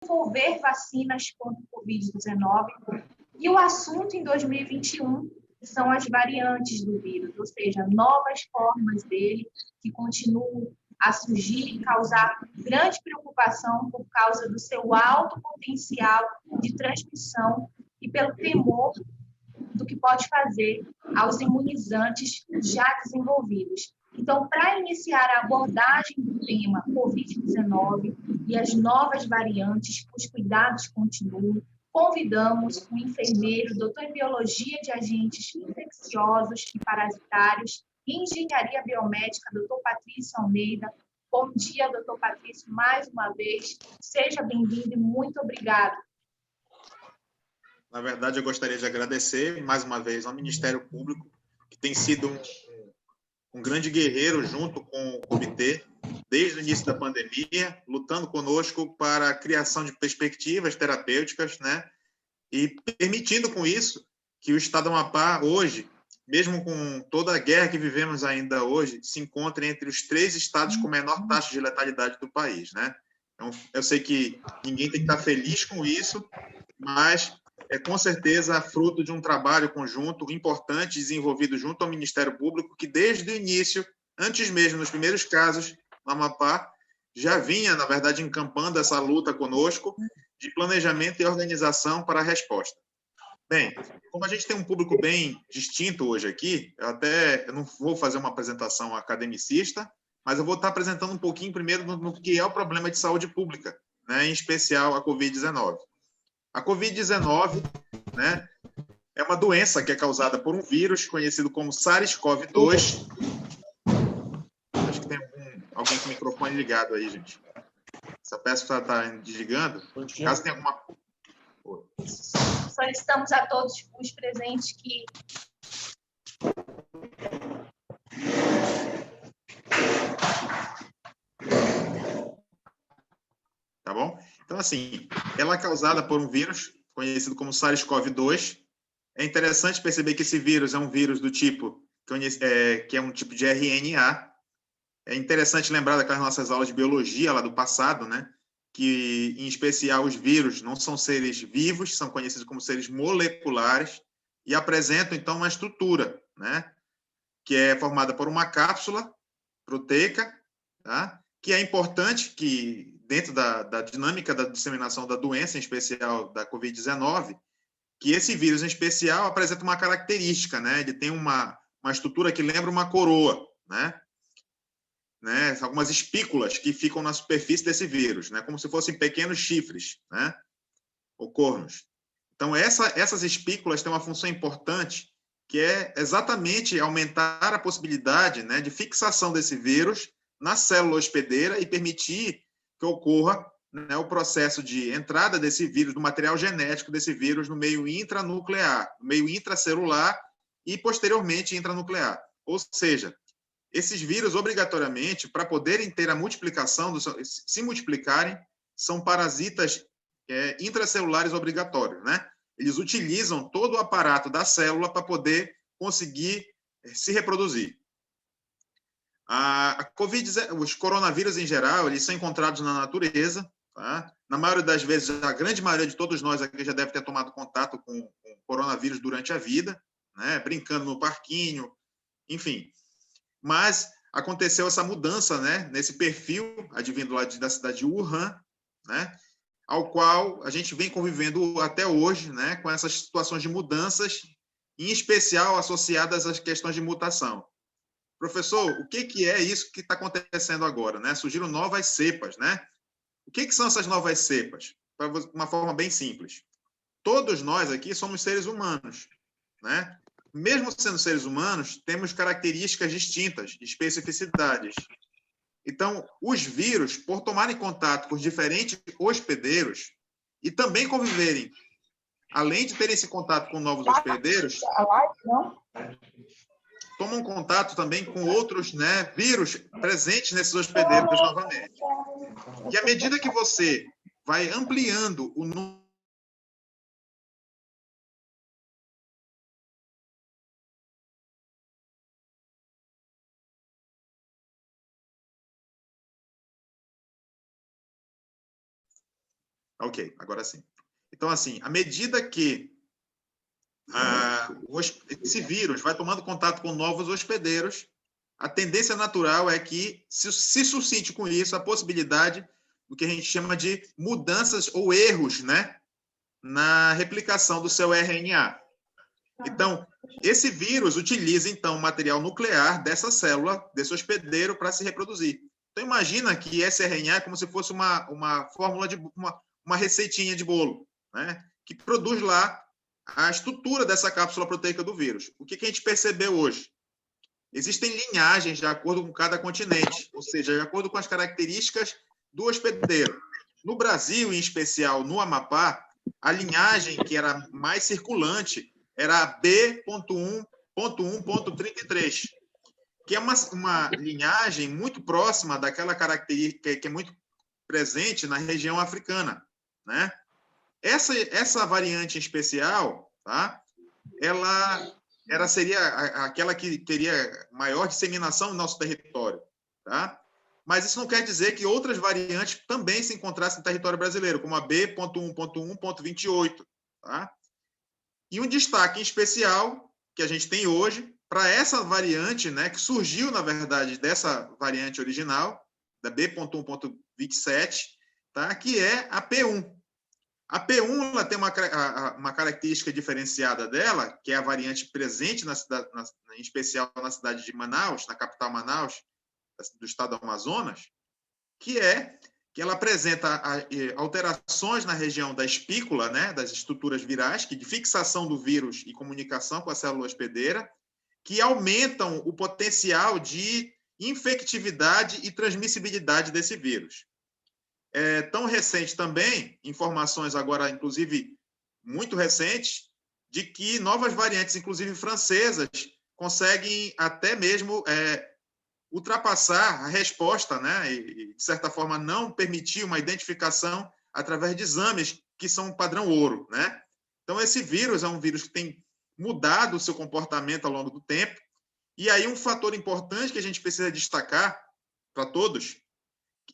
desenvolver vacinas contra o Covid-19. E o assunto em 2021 são as variantes do vírus, ou seja, novas formas dele que continuam a surgir e causar grande preocupação por causa do seu alto potencial de transmissão e pelo temor do que pode fazer aos imunizantes já desenvolvidos. Então, para iniciar a abordagem do tema Covid-19 e as novas variantes, os cuidados continuam, convidamos o enfermeiro, doutor em Biologia de Agentes Infecciosos e Parasitários e Engenharia Biomédica, doutor Patrício Almeida. Bom dia, doutor Patrício, mais uma vez. Seja bem-vindo e muito obrigado. Na verdade, eu gostaria de agradecer mais uma vez ao Ministério Público, que tem sido um grande guerreiro junto com o comitê, desde o início da pandemia, lutando conosco para a criação de perspectivas terapêuticas, né? E permitindo com isso que o Estado do Amapá, hoje, mesmo com toda a guerra que vivemos ainda hoje, se encontre entre os 3 estados com menor taxa de letalidade do país, né? Então, eu sei que ninguém tem que estar feliz com isso, mas é com certeza fruto de um trabalho conjunto importante desenvolvido junto ao Ministério Público, que desde o início, antes mesmo, nos primeiros casos no Amapá, já vinha, na verdade, encampando essa luta conosco de planejamento e organização para a resposta. Bem, como a gente tem um público bem distinto hoje aqui, eu não vou fazer uma apresentação academicista, mas eu vou estar apresentando um pouquinho primeiro no que é o problema de saúde pública, né, em especial a Covid-19. A Covid-19, né, é uma doença que é causada por um vírus conhecido como SARS-CoV-2. Acho que tem alguém com o microfone ligado aí, gente. Essa peça está desligando. Caso tenha alguma... Solicitamos a todos os presentes que... Tá bom? Então, assim, ela é causada por um vírus conhecido como SARS-CoV-2. É interessante perceber que esse vírus é um vírus do tipo, que é um tipo de RNA. É interessante lembrar daquelas nossas aulas de biologia lá do passado, né? Que, em especial, os vírus não são seres vivos, são conhecidos como seres moleculares e apresentam, então, uma estrutura, né? Que é formada por uma cápsula proteica, tá? Que é importante que, dentro da dinâmica da disseminação da doença, em especial da Covid-19, que esse vírus, em especial, apresenta uma característica, né? Ele tem uma estrutura que lembra uma coroa, né? Algumas espículas que ficam na superfície desse vírus, né? Como se fossem pequenos chifres, né? Ou cornos. Então, essas espículas têm uma função importante, que é exatamente aumentar a possibilidade, né, de fixação desse vírus na célula hospedeira e permitir que ocorra, né, o processo de entrada desse vírus, do material genético desse vírus no meio intranuclear, no meio intracelular e, posteriormente, intranuclear. Ou seja, esses vírus, obrigatoriamente, para poderem ter a multiplicação, se multiplicarem, são parasitas intracelulares obrigatórios, né? Eles utilizam todo o aparato da célula para poder conseguir se reproduzir. Os coronavírus, em geral, eles são encontrados na natureza, tá? Na maioria das vezes, a grande maioria de todos nós aqui já deve ter tomado contato com coronavírus durante a vida, né? Brincando no parquinho, enfim. Mas aconteceu essa mudança, né, nesse perfil, advindo lá da cidade de Wuhan, né, ao qual a gente vem convivendo até hoje, né, com essas situações de mudanças, em especial associadas às questões de mutação. Professor, o que é isso que está acontecendo agora, né? Surgiram novas cepas, né? O que são essas novas cepas? Para uma forma bem simples. Todos nós aqui somos seres humanos, né? Mesmo sendo seres humanos, temos características distintas, especificidades. Então, os vírus, por tomarem contato com os diferentes hospedeiros e também conviverem, além de terem esse contato com novos hospedeiros, tomam contato também com outros, né, vírus presentes nesses hospedeiros novamente. E à medida que você vai ampliando o número Ok, agora sim. Então, assim, à medida que esse vírus vai tomando contato com novos hospedeiros, a tendência natural é que se suscite com isso a possibilidade do que a gente chama de mudanças ou erros, né, na replicação do seu RNA. Então, esse vírus utiliza, então, o material nuclear dessa célula, desse hospedeiro, para se reproduzir. Então, imagina que esse RNA é como se fosse uma fórmula de uma receitinha de bolo, né, que produz lá a estrutura dessa cápsula proteica do vírus. O que a gente percebeu hoje? Existem linhagens de acordo com cada continente, ou seja, de acordo com as características do hospedeiro. No Brasil, em especial no Amapá, a linhagem que era mais circulante era a B.1.1.33, que é uma linhagem muito próxima daquela característica que é muito presente na região africana, né? Essa variante em especial, tá? Ela seria aquela que teria maior disseminação no nosso território, tá? Mas isso não quer dizer que outras variantes também se encontrassem no território brasileiro, como a B.1.1.28, tá? E um destaque em especial que a gente tem hoje para essa variante, né, que surgiu, na verdade, dessa variante original, da B.1.27, tá? Que é a P1. A P1 ela tem uma característica diferenciada dela, que é a variante presente, em especial na cidade de Manaus, na capital Manaus, do estado do Amazonas, que ela apresenta alterações na região da espícula, né, das estruturas virais, de fixação do vírus e comunicação com a célula hospedeira, que aumentam o potencial de infectividade e transmissibilidade desse vírus. É tão recente também, informações agora, inclusive, muito recentes, de que novas variantes, inclusive francesas, conseguem até mesmo ultrapassar a resposta, né? E, de certa forma, não permitir uma identificação através de exames que são padrão ouro, né? Então, esse vírus é um vírus que tem mudado o seu comportamento ao longo do tempo. E aí, um fator importante que a gente precisa destacar para todos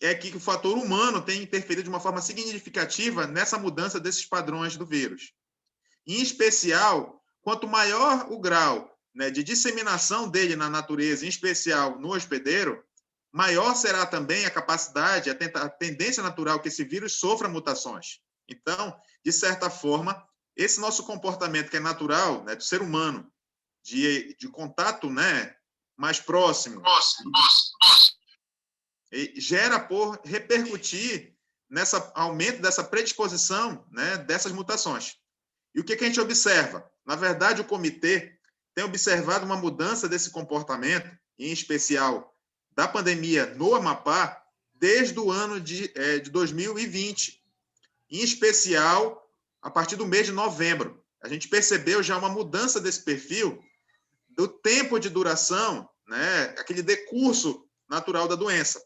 é que o fator humano tem interferido de uma forma significativa nessa mudança desses padrões do vírus. Em especial, quanto maior o grau, né, de disseminação dele na natureza, em especial no hospedeiro, maior será também a capacidade, a tendência natural que esse vírus sofra mutações. Então, de certa forma, esse nosso comportamento que é natural, né, do ser humano, de contato, né, mais próximo, gera por repercutir nesse aumento dessa predisposição, né, dessas mutações. E o que a gente observa? Na verdade, o comitê tem observado uma mudança desse comportamento, em especial da pandemia no Amapá, desde o ano de 2020. Em especial, a partir do mês de novembro. A gente percebeu já uma mudança desse perfil do tempo de duração, né, aquele decurso natural da doença.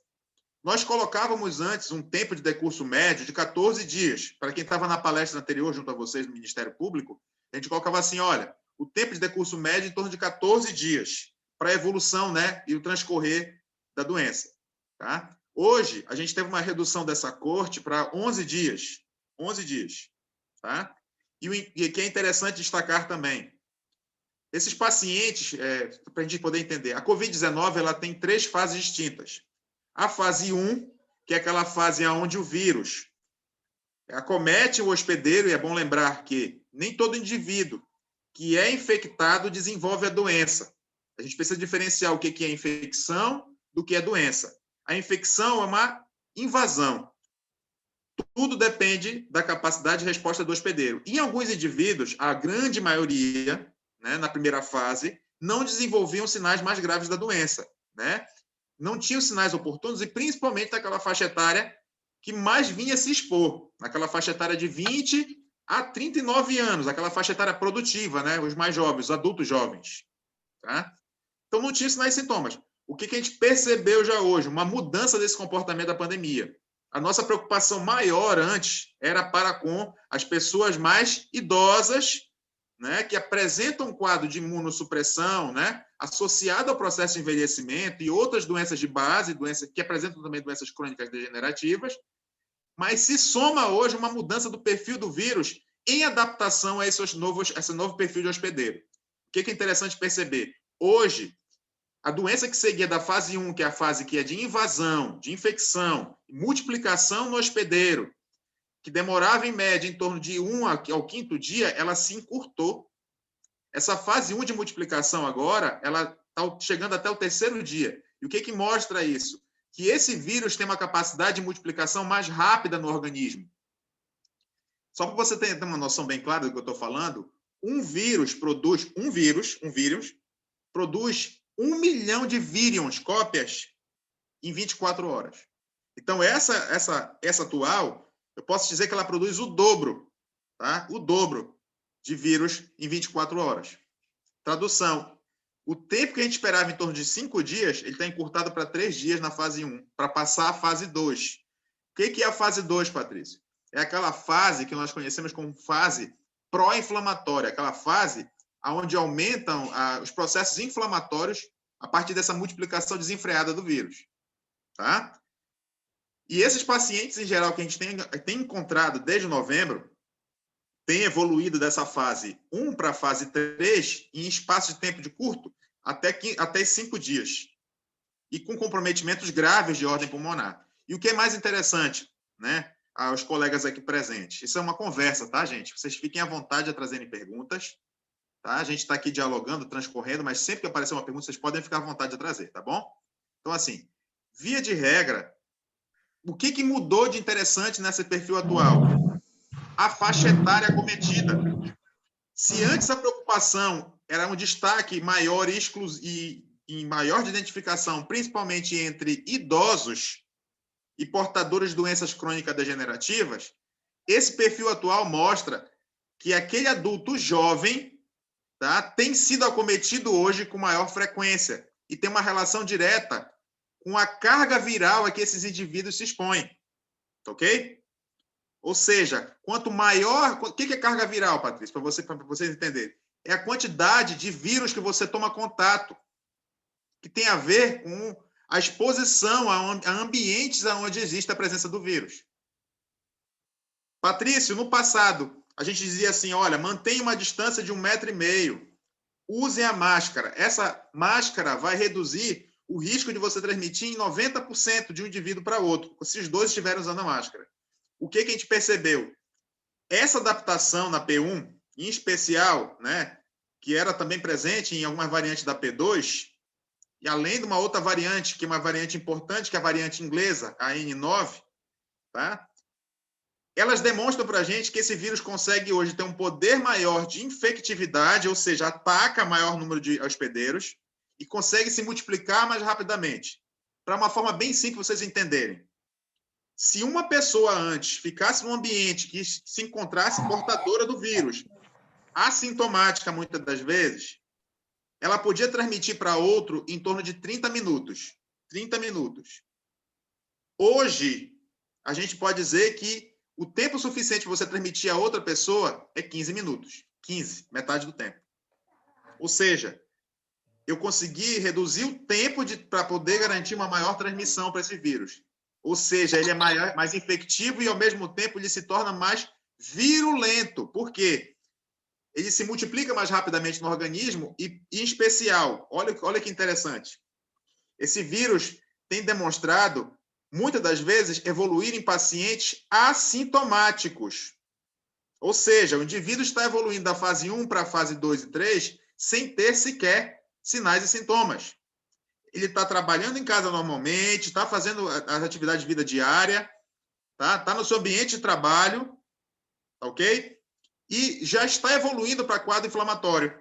Nós colocávamos antes um tempo de decurso médio de 14 dias. Para quem estava na palestra anterior, junto a vocês no Ministério Público, a gente colocava assim, olha, o tempo de decurso médio em torno de 14 dias para a evolução, né, e o transcorrer da doença. Tá? Hoje, a gente teve uma redução dessa corte para 11 dias. 11 dias. Tá? E o que é interessante destacar também, esses pacientes, para a gente poder entender, a Covid-19 ela tem 3 fases distintas. A fase 1, que é aquela fase onde o vírus acomete o hospedeiro, e é bom lembrar que nem todo indivíduo que é infectado desenvolve a doença. A gente precisa diferenciar o que é infecção do que é doença. A infecção é uma invasão. Tudo depende da capacidade de resposta do hospedeiro. Em alguns indivíduos, a grande maioria, né, na primeira fase, não desenvolviam sinais mais graves da doença, né? Não tinham sinais oportunos, e principalmente naquela faixa etária que mais vinha se expor, naquela faixa etária de 20 a 39 anos, aquela faixa etária produtiva, né? Os mais jovens, os adultos jovens. Tá? Então, não tinha sinais e sintomas. O que a gente percebeu já hoje? Uma mudança desse comportamento da pandemia. A nossa preocupação maior antes era para com as pessoas mais idosas, né, que apresentam um quadro de imunossupressão, né, associado ao processo de envelhecimento e outras doenças de base, doenças que apresentam também doenças crônicas degenerativas, mas se soma hoje uma mudança do perfil do vírus em adaptação a esse novo perfil de hospedeiro. O que é interessante perceber? Hoje, a doença que seguia da fase 1, que é a fase que é de invasão, de infecção, multiplicação no hospedeiro, que demorava em média em torno de 1 ao 5º dia, ela se encurtou. Essa fase 1 de multiplicação agora, ela está chegando até o 3º dia. E o que mostra isso? Que esse vírus tem uma capacidade de multiplicação mais rápida no organismo. Só para você ter uma noção bem clara do que eu estou falando, um vírus produz 1 milhão de virions, cópias, em 24 horas. Então, essa atual, eu posso dizer que ela produz o dobro, tá? O dobro de vírus em 24 horas. Tradução: o tempo que a gente esperava em torno de 5 dias, ele está encurtado para 3 dias na fase 1, para passar a fase 2. O que é a fase 2, Patrícia? É aquela fase que nós conhecemos como fase pró-inflamatória, aquela fase onde aumentam os processos inflamatórios a partir dessa multiplicação desenfreada do vírus. Tá? E esses pacientes, em geral, que a gente tem encontrado desde novembro, têm evoluído dessa fase 1 para a fase 3 em espaço de tempo de curto, até 5 dias. E com comprometimentos graves de ordem pulmonar. E o que é mais interessante, né, aos colegas aqui presentes, isso é uma conversa, tá, gente? Vocês fiquem à vontade a trazerem perguntas, tá? A gente está aqui dialogando, transcorrendo, mas sempre que aparecer uma pergunta, vocês podem ficar à vontade de trazer, tá bom? Então, assim, via de regra, o que mudou de interessante nesse perfil atual? A faixa etária acometida. Se antes a preocupação era um destaque maior e maior de identificação, principalmente entre idosos e portadores de doenças crônicas degenerativas, esse perfil atual mostra que aquele adulto jovem, tá, tem sido acometido hoje com maior frequência e tem uma relação direta com a carga viral a que esses indivíduos se expõem. Ok? Ou seja, quanto maior... O que é carga viral, Patrícia? Para vocês entenderem. É a quantidade de vírus que você toma contato, que tem a ver com a exposição a ambientes onde existe a presença do vírus. Patrício, no passado, a gente dizia assim, olha, mantenha uma distância de 1,5 m, usem a máscara. Essa máscara vai reduzir o risco de você transmitir em 90% de um indivíduo para outro, se os dois estiverem usando a máscara. O que a gente percebeu? Essa adaptação na P1, em especial, né, que era também presente em algumas variantes da P2, e além de uma outra variante, que é uma variante importante, que é a variante inglesa, a N9, tá? Elas demonstram para a gente que esse vírus consegue hoje ter um poder maior de infectividade, ou seja, ataca maior número de hospedeiros e consegue se multiplicar mais rapidamente. Para uma forma bem simples vocês entenderem. Se uma pessoa antes ficasse num ambiente que se encontrasse portadora do vírus, assintomática muitas das vezes, ela podia transmitir para outro em torno de 30 minutos. 30 minutos. Hoje, a gente pode dizer que o tempo suficiente para você transmitir a outra pessoa é 15 minutos. 15, metade do tempo. Ou seja, eu consegui reduzir o tempo para poder garantir uma maior transmissão para esse vírus. Ou seja, ele é mais infectivo e, ao mesmo tempo, ele se torna mais virulento. Por quê? Ele se multiplica mais rapidamente no organismo e, em especial, olha que interessante, esse vírus tem demonstrado, muitas das vezes, evoluir em pacientes assintomáticos. Ou seja, o indivíduo está evoluindo da fase 1 para a fase 2 e 3 sem ter sequer sinais e sintomas. Ele está trabalhando em casa normalmente, está fazendo as atividades de vida diária, tá no seu ambiente de trabalho, ok? E já está evoluindo para quadro inflamatório.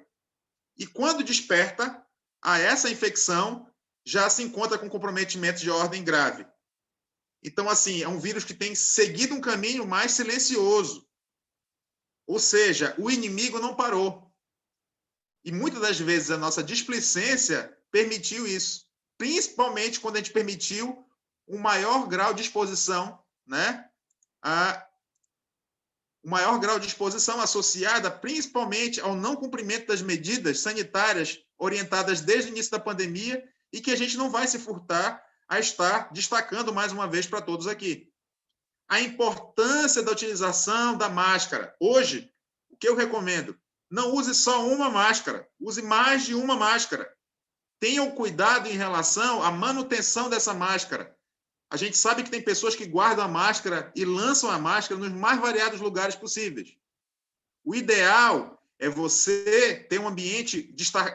E quando desperta a essa infecção, já se encontra com comprometimento de ordem grave. Então, assim, é um vírus que tem seguido um caminho mais silencioso. Ou seja, o inimigo não parou. E muitas das vezes a nossa displicência permitiu isso. Principalmente quando a gente permitiu um maior grau de exposição, né? O maior grau de exposição associada principalmente ao não cumprimento das medidas sanitárias orientadas desde o início da pandemia e que a gente não vai se furtar a estar destacando mais uma vez para todos aqui. a importância da utilização da máscara. Hoje, o que eu recomendo? Não use só uma máscara, use mais de uma máscara. Tenha o cuidado em relação à manutenção dessa máscara. A gente sabe que tem pessoas que guardam a máscara e lançam a máscara nos mais variados lugares possíveis. O ideal é você ter um ambiente,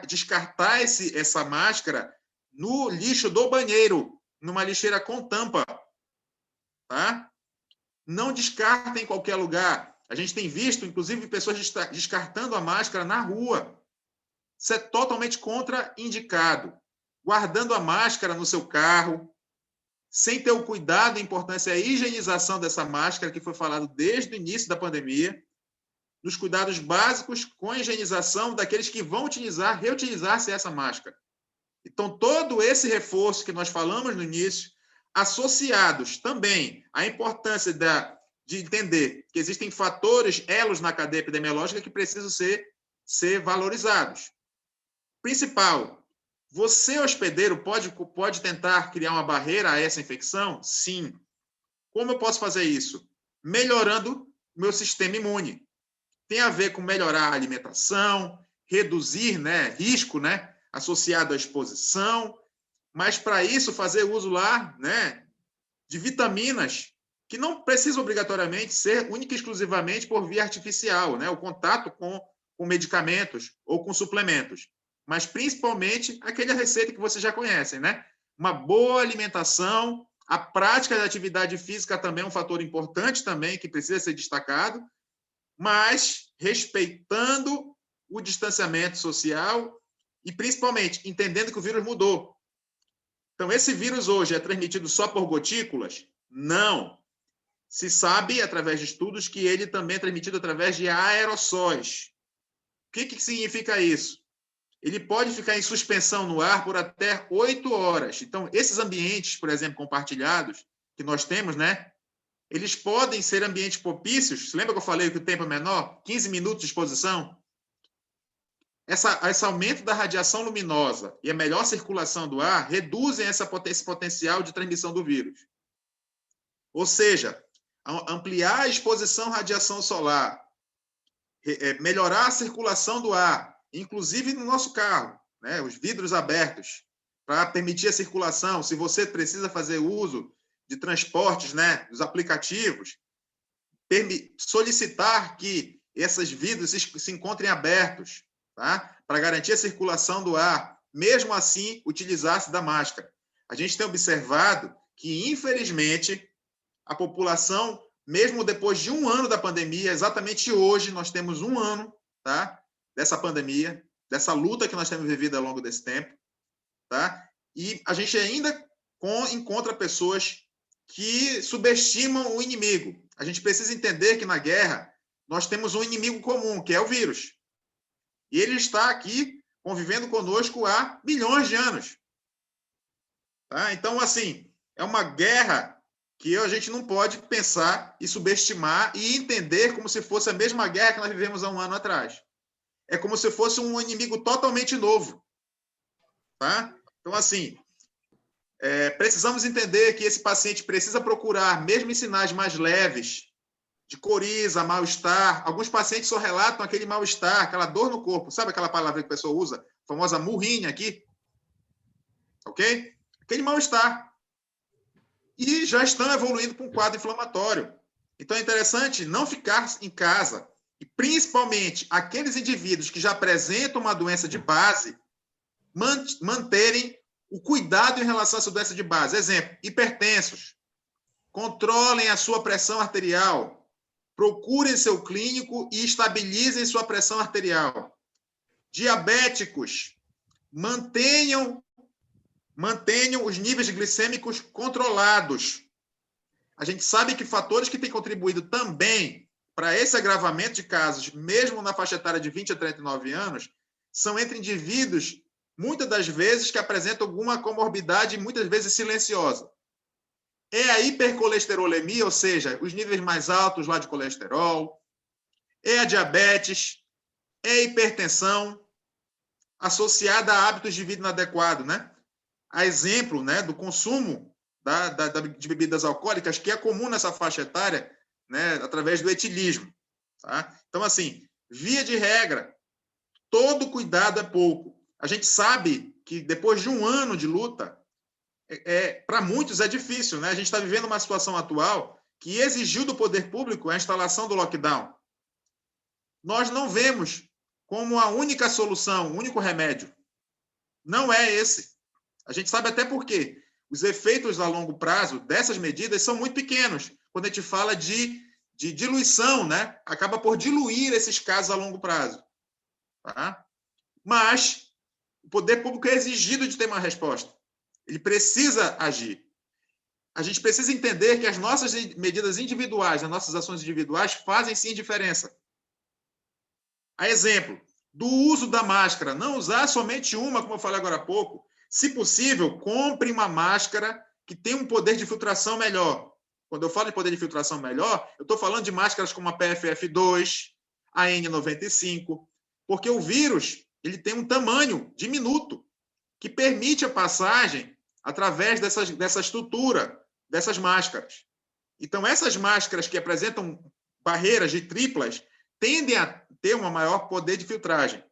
descartar essa máscara no lixo do banheiro, numa lixeira com tampa. Tá? Não descartem em qualquer lugar. A gente tem visto, inclusive, pessoas descartando a máscara na rua. Isso é totalmente contraindicado. Guardando a máscara no seu carro, sem ter o cuidado e importância e a higienização dessa máscara, que foi falado desde o início da pandemia, nos cuidados básicos com a higienização daqueles que vão reutilizar-se essa máscara. Então, todo esse reforço que nós falamos no início, associados também à importância de entender que existem fatores, elos na cadeia epidemiológica que precisam ser valorizados. Principal, você, hospedeiro, pode tentar criar uma barreira a essa infecção? Sim. Como eu posso fazer isso? Melhorando o meu sistema imune. Tem a ver com melhorar a alimentação, reduzir risco associado à exposição, mas para isso fazer uso lá de vitaminas que não precisam obrigatoriamente ser única e exclusivamente por via artificial, o contato com medicamentos ou com suplementos, mas principalmente aquela receita que vocês já conhecem, uma boa alimentação, a prática da atividade física também é um fator importante também que precisa ser destacado, mas respeitando o distanciamento social e, principalmente, entendendo que o vírus mudou. Então, esse vírus hoje é transmitido só por gotículas? Não. Se sabe, através de estudos, que ele também é transmitido através de aerossóis. O que significa isso? Ele pode ficar em suspensão no ar por até 8 horas. Então, esses ambientes, por exemplo, compartilhados, que nós temos, eles podem ser ambientes propícios. Lembra que eu falei que o tempo é menor? 15 minutos de exposição? Esse aumento da radiação luminosa e a melhor circulação do ar reduzem esse potencial de transmissão do vírus. Ou seja, ampliar a exposição à radiação solar, melhorar a circulação do ar, inclusive no nosso carro, os vidros abertos, para permitir a circulação. Se você precisa fazer uso de transportes, dos aplicativos, solicitar que esses vidros se encontrem abertos, tá? Para garantir a circulação do ar, mesmo assim, utilizar-se da máscara. A gente tem observado que, infelizmente, a população, mesmo depois de 1 ano da pandemia, exatamente hoje nós temos 1 ano, tá? Dessa pandemia, dessa luta que nós temos vivido ao longo desse tempo, tá? E a gente ainda encontra pessoas que subestimam o inimigo. A gente precisa entender que na guerra nós temos um inimigo comum, que é o vírus. E ele está aqui convivendo conosco há milhões de anos. Tá? Então, assim, é uma guerra que a gente não pode pensar e subestimar e entender como se fosse a mesma guerra que nós vivemos há 1 ano atrás. É como se fosse um inimigo totalmente novo. Tá? Então, assim, precisamos entender que esse paciente precisa procurar, mesmo em sinais mais leves, de coriza, mal-estar. Alguns pacientes só relatam aquele mal-estar, aquela dor no corpo. Sabe aquela palavra que a pessoa usa? A famosa murrinha aqui. Ok? Aquele mal-estar. E já estão evoluindo para um quadro inflamatório. Então, é interessante não ficar em casa. E, principalmente, aqueles indivíduos que já apresentam uma doença de base, manterem o cuidado em relação a essa doença de base. Exemplo, hipertensos. Controlem a sua pressão arterial. Procurem seu clínico e estabilizem sua pressão arterial. Diabéticos. Mantenham os níveis glicêmicos controlados. A gente sabe que fatores que têm contribuído também para esse agravamento de casos, mesmo na faixa etária de 20 a 39 anos, são entre indivíduos, muitas das vezes, que apresentam alguma comorbidade, muitas vezes silenciosa. É a hipercolesterolemia, ou seja, os níveis mais altos lá de colesterol, é a diabetes, é a hipertensão, associada a hábitos de vida inadequados, A exemplo, do consumo de bebidas alcoólicas, que é comum nessa faixa etária, né, através do etilismo. Tá? Então, assim, via de regra, todo cuidado é pouco. A gente sabe que depois de um ano de luta, para muitos é difícil, né? A gente está vivendo uma situação atual que exigiu do poder público a instalação do lockdown. Nós não vemos como a única solução, o único remédio. Não é esse. A gente sabe até por quê. Os efeitos a longo prazo dessas medidas são muito pequenos. Quando a gente fala de diluição, né? Acaba por diluir esses casos a longo prazo. Tá? Mas o poder público é exigido de ter uma resposta. Ele precisa agir. A gente precisa entender que as nossas medidas individuais, as nossas ações individuais fazem sim diferença. A exemplo do uso da máscara, não usar somente uma, como eu falei agora há pouco. Se possível, compre uma máscara que tem um poder de filtração melhor. Quando eu falo de poder de filtração melhor, eu estou falando de máscaras como a PFF2, a N95, porque o vírus ele tem um tamanho diminuto que permite a passagem através dessa estrutura, dessas máscaras. Então, essas máscaras que apresentam barreiras de triplas tendem a ter um maior poder de filtragem,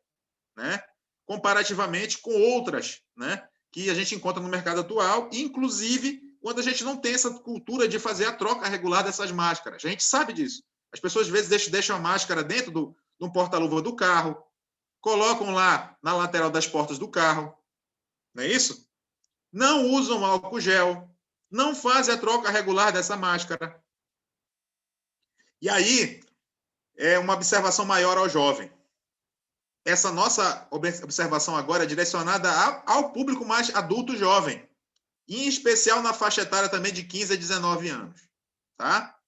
né? Comparativamente com outras, né? Que a gente encontra no mercado atual, inclusive quando a gente não tem essa cultura de fazer a troca regular dessas máscaras. A gente sabe disso. As pessoas, às vezes, deixam a máscara dentro de um porta-luva do carro, colocam lá na lateral das portas do carro, não é isso? Não usam álcool gel, não fazem a troca regular dessa máscara. E aí, é uma observação maior ao jovem. Essa nossa observação agora é direcionada ao público mais adulto jovem, em especial na faixa etária também de 15 a 19 anos. Tá?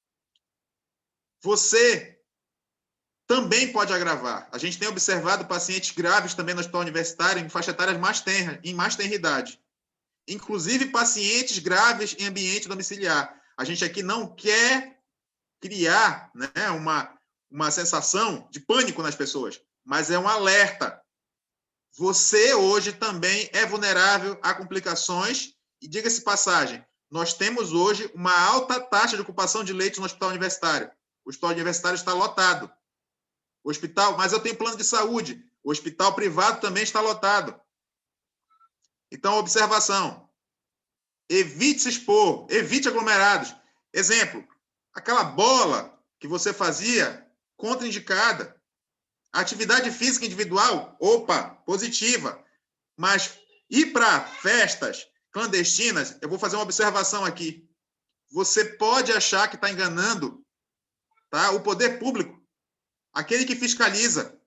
Você também pode agravar. A gente tem observado pacientes graves também no hospital universitário em faixa etária em mais tenra idade. Inclusive pacientes graves em ambiente domiciliar. A gente aqui não quer criar, né, uma sensação de pânico nas pessoas, mas é um alerta. Você hoje também é vulnerável a complicações e, diga-se passagem, nós temos hoje uma alta taxa de ocupação de leitos no hospital universitário. O hospital universitário está lotado. O hospital, mas eu tenho plano de saúde. O hospital privado também está lotado. Então, observação. Evite se expor, evite aglomerados. Exemplo, aquela bola que você fazia contraindicada. Atividade física individual, opa, positiva. Mas ir para festas clandestinas, eu vou fazer uma observação aqui. Você pode achar que está enganando, tá? O poder público, aquele que fiscaliza,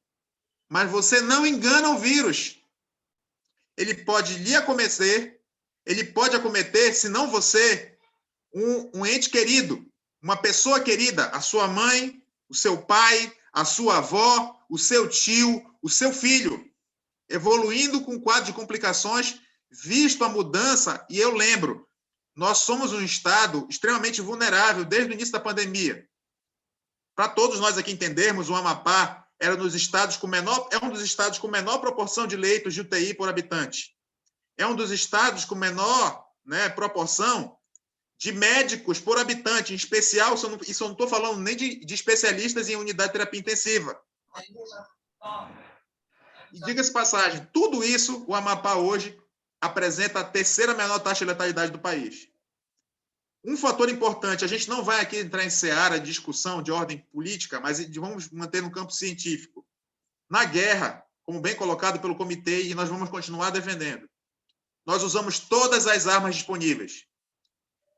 mas você não engana o vírus. Ele pode lhe acometer, ele pode acometer, se não você, um ente querido, uma pessoa querida, a sua mãe, o seu pai, a sua avó, o seu tio, o seu filho, evoluindo com um quadro de complicações, visto a mudança, e eu lembro, nós somos um estado extremamente vulnerável desde o início da pandemia. Para todos nós aqui entendermos, o Amapá é um dos estados com menor proporção de leitos de UTI por habitante. É um dos estados com menor, né, proporção de médicos por habitante, em especial, isso eu não estou falando nem de especialistas em unidade de terapia intensiva. E diga-se passagem, tudo isso, o Amapá hoje apresenta a terceira menor taxa de letalidade do país. Um fator importante, a gente não vai aqui entrar em seara de discussão de ordem política, mas vamos manter no campo científico. Na guerra, como bem colocado pelo comitê, e nós vamos continuar defendendo, nós usamos todas as armas disponíveis.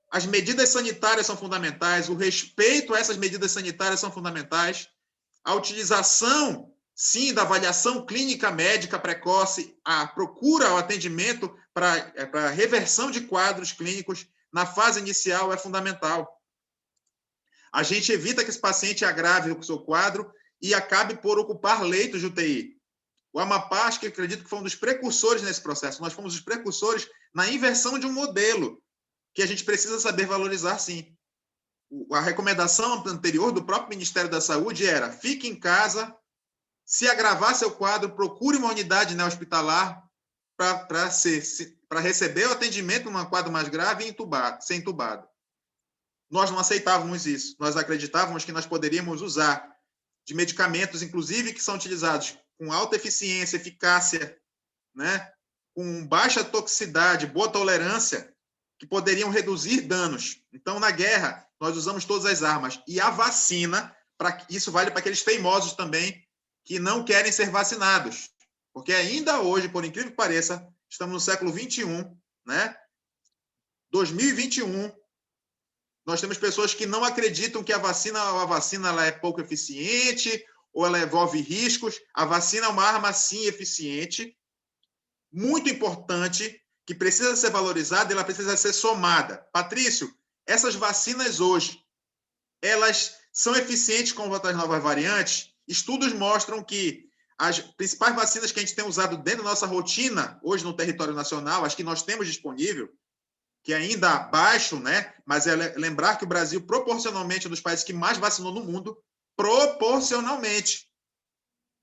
As medidas sanitárias são fundamentais, o respeito a essas medidas sanitárias são fundamentais, a utilização, sim, da avaliação clínica médica precoce, a procura, o atendimento para reversão de quadros clínicos na fase inicial é fundamental. A gente evita que esse paciente agrave o seu quadro e acabe por ocupar leitos de UTI. O Amapá, acho que acredito que foi um dos precursores nesse processo. Nós fomos os precursores na inversão de um modelo que a gente precisa saber valorizar, sim. A recomendação anterior do próprio Ministério da Saúde era: fique em casa, se agravar seu quadro, procure uma unidade hospitalar, para receber o atendimento num quadro mais grave e ser entubado. Nós não aceitávamos isso. Nós acreditávamos que nós poderíamos usar de medicamentos, inclusive, que são utilizados com alta eficiência, eficácia, né? Com baixa toxicidade, boa tolerância, que poderiam reduzir danos. Então, na guerra, nós usamos todas as armas. E a vacina, isso vale para aqueles teimosos também que não querem ser vacinados. Porque ainda hoje, por incrível que pareça, estamos no século XXI, né? 2021, nós temos pessoas que não acreditam que a vacina ela é pouco eficiente ou ela envolve riscos. A vacina é uma arma, sim, eficiente, muito importante, que precisa ser valorizada e ela precisa ser somada. Patrício, essas vacinas hoje, elas são eficientes contra as novas variantes? Estudos mostram que as principais vacinas que a gente tem usado dentro da nossa rotina, hoje no território nacional, as que nós temos disponível, que ainda abaixo, né? Mas é lembrar que o Brasil, proporcionalmente, é um dos países que mais vacinou no mundo, proporcionalmente.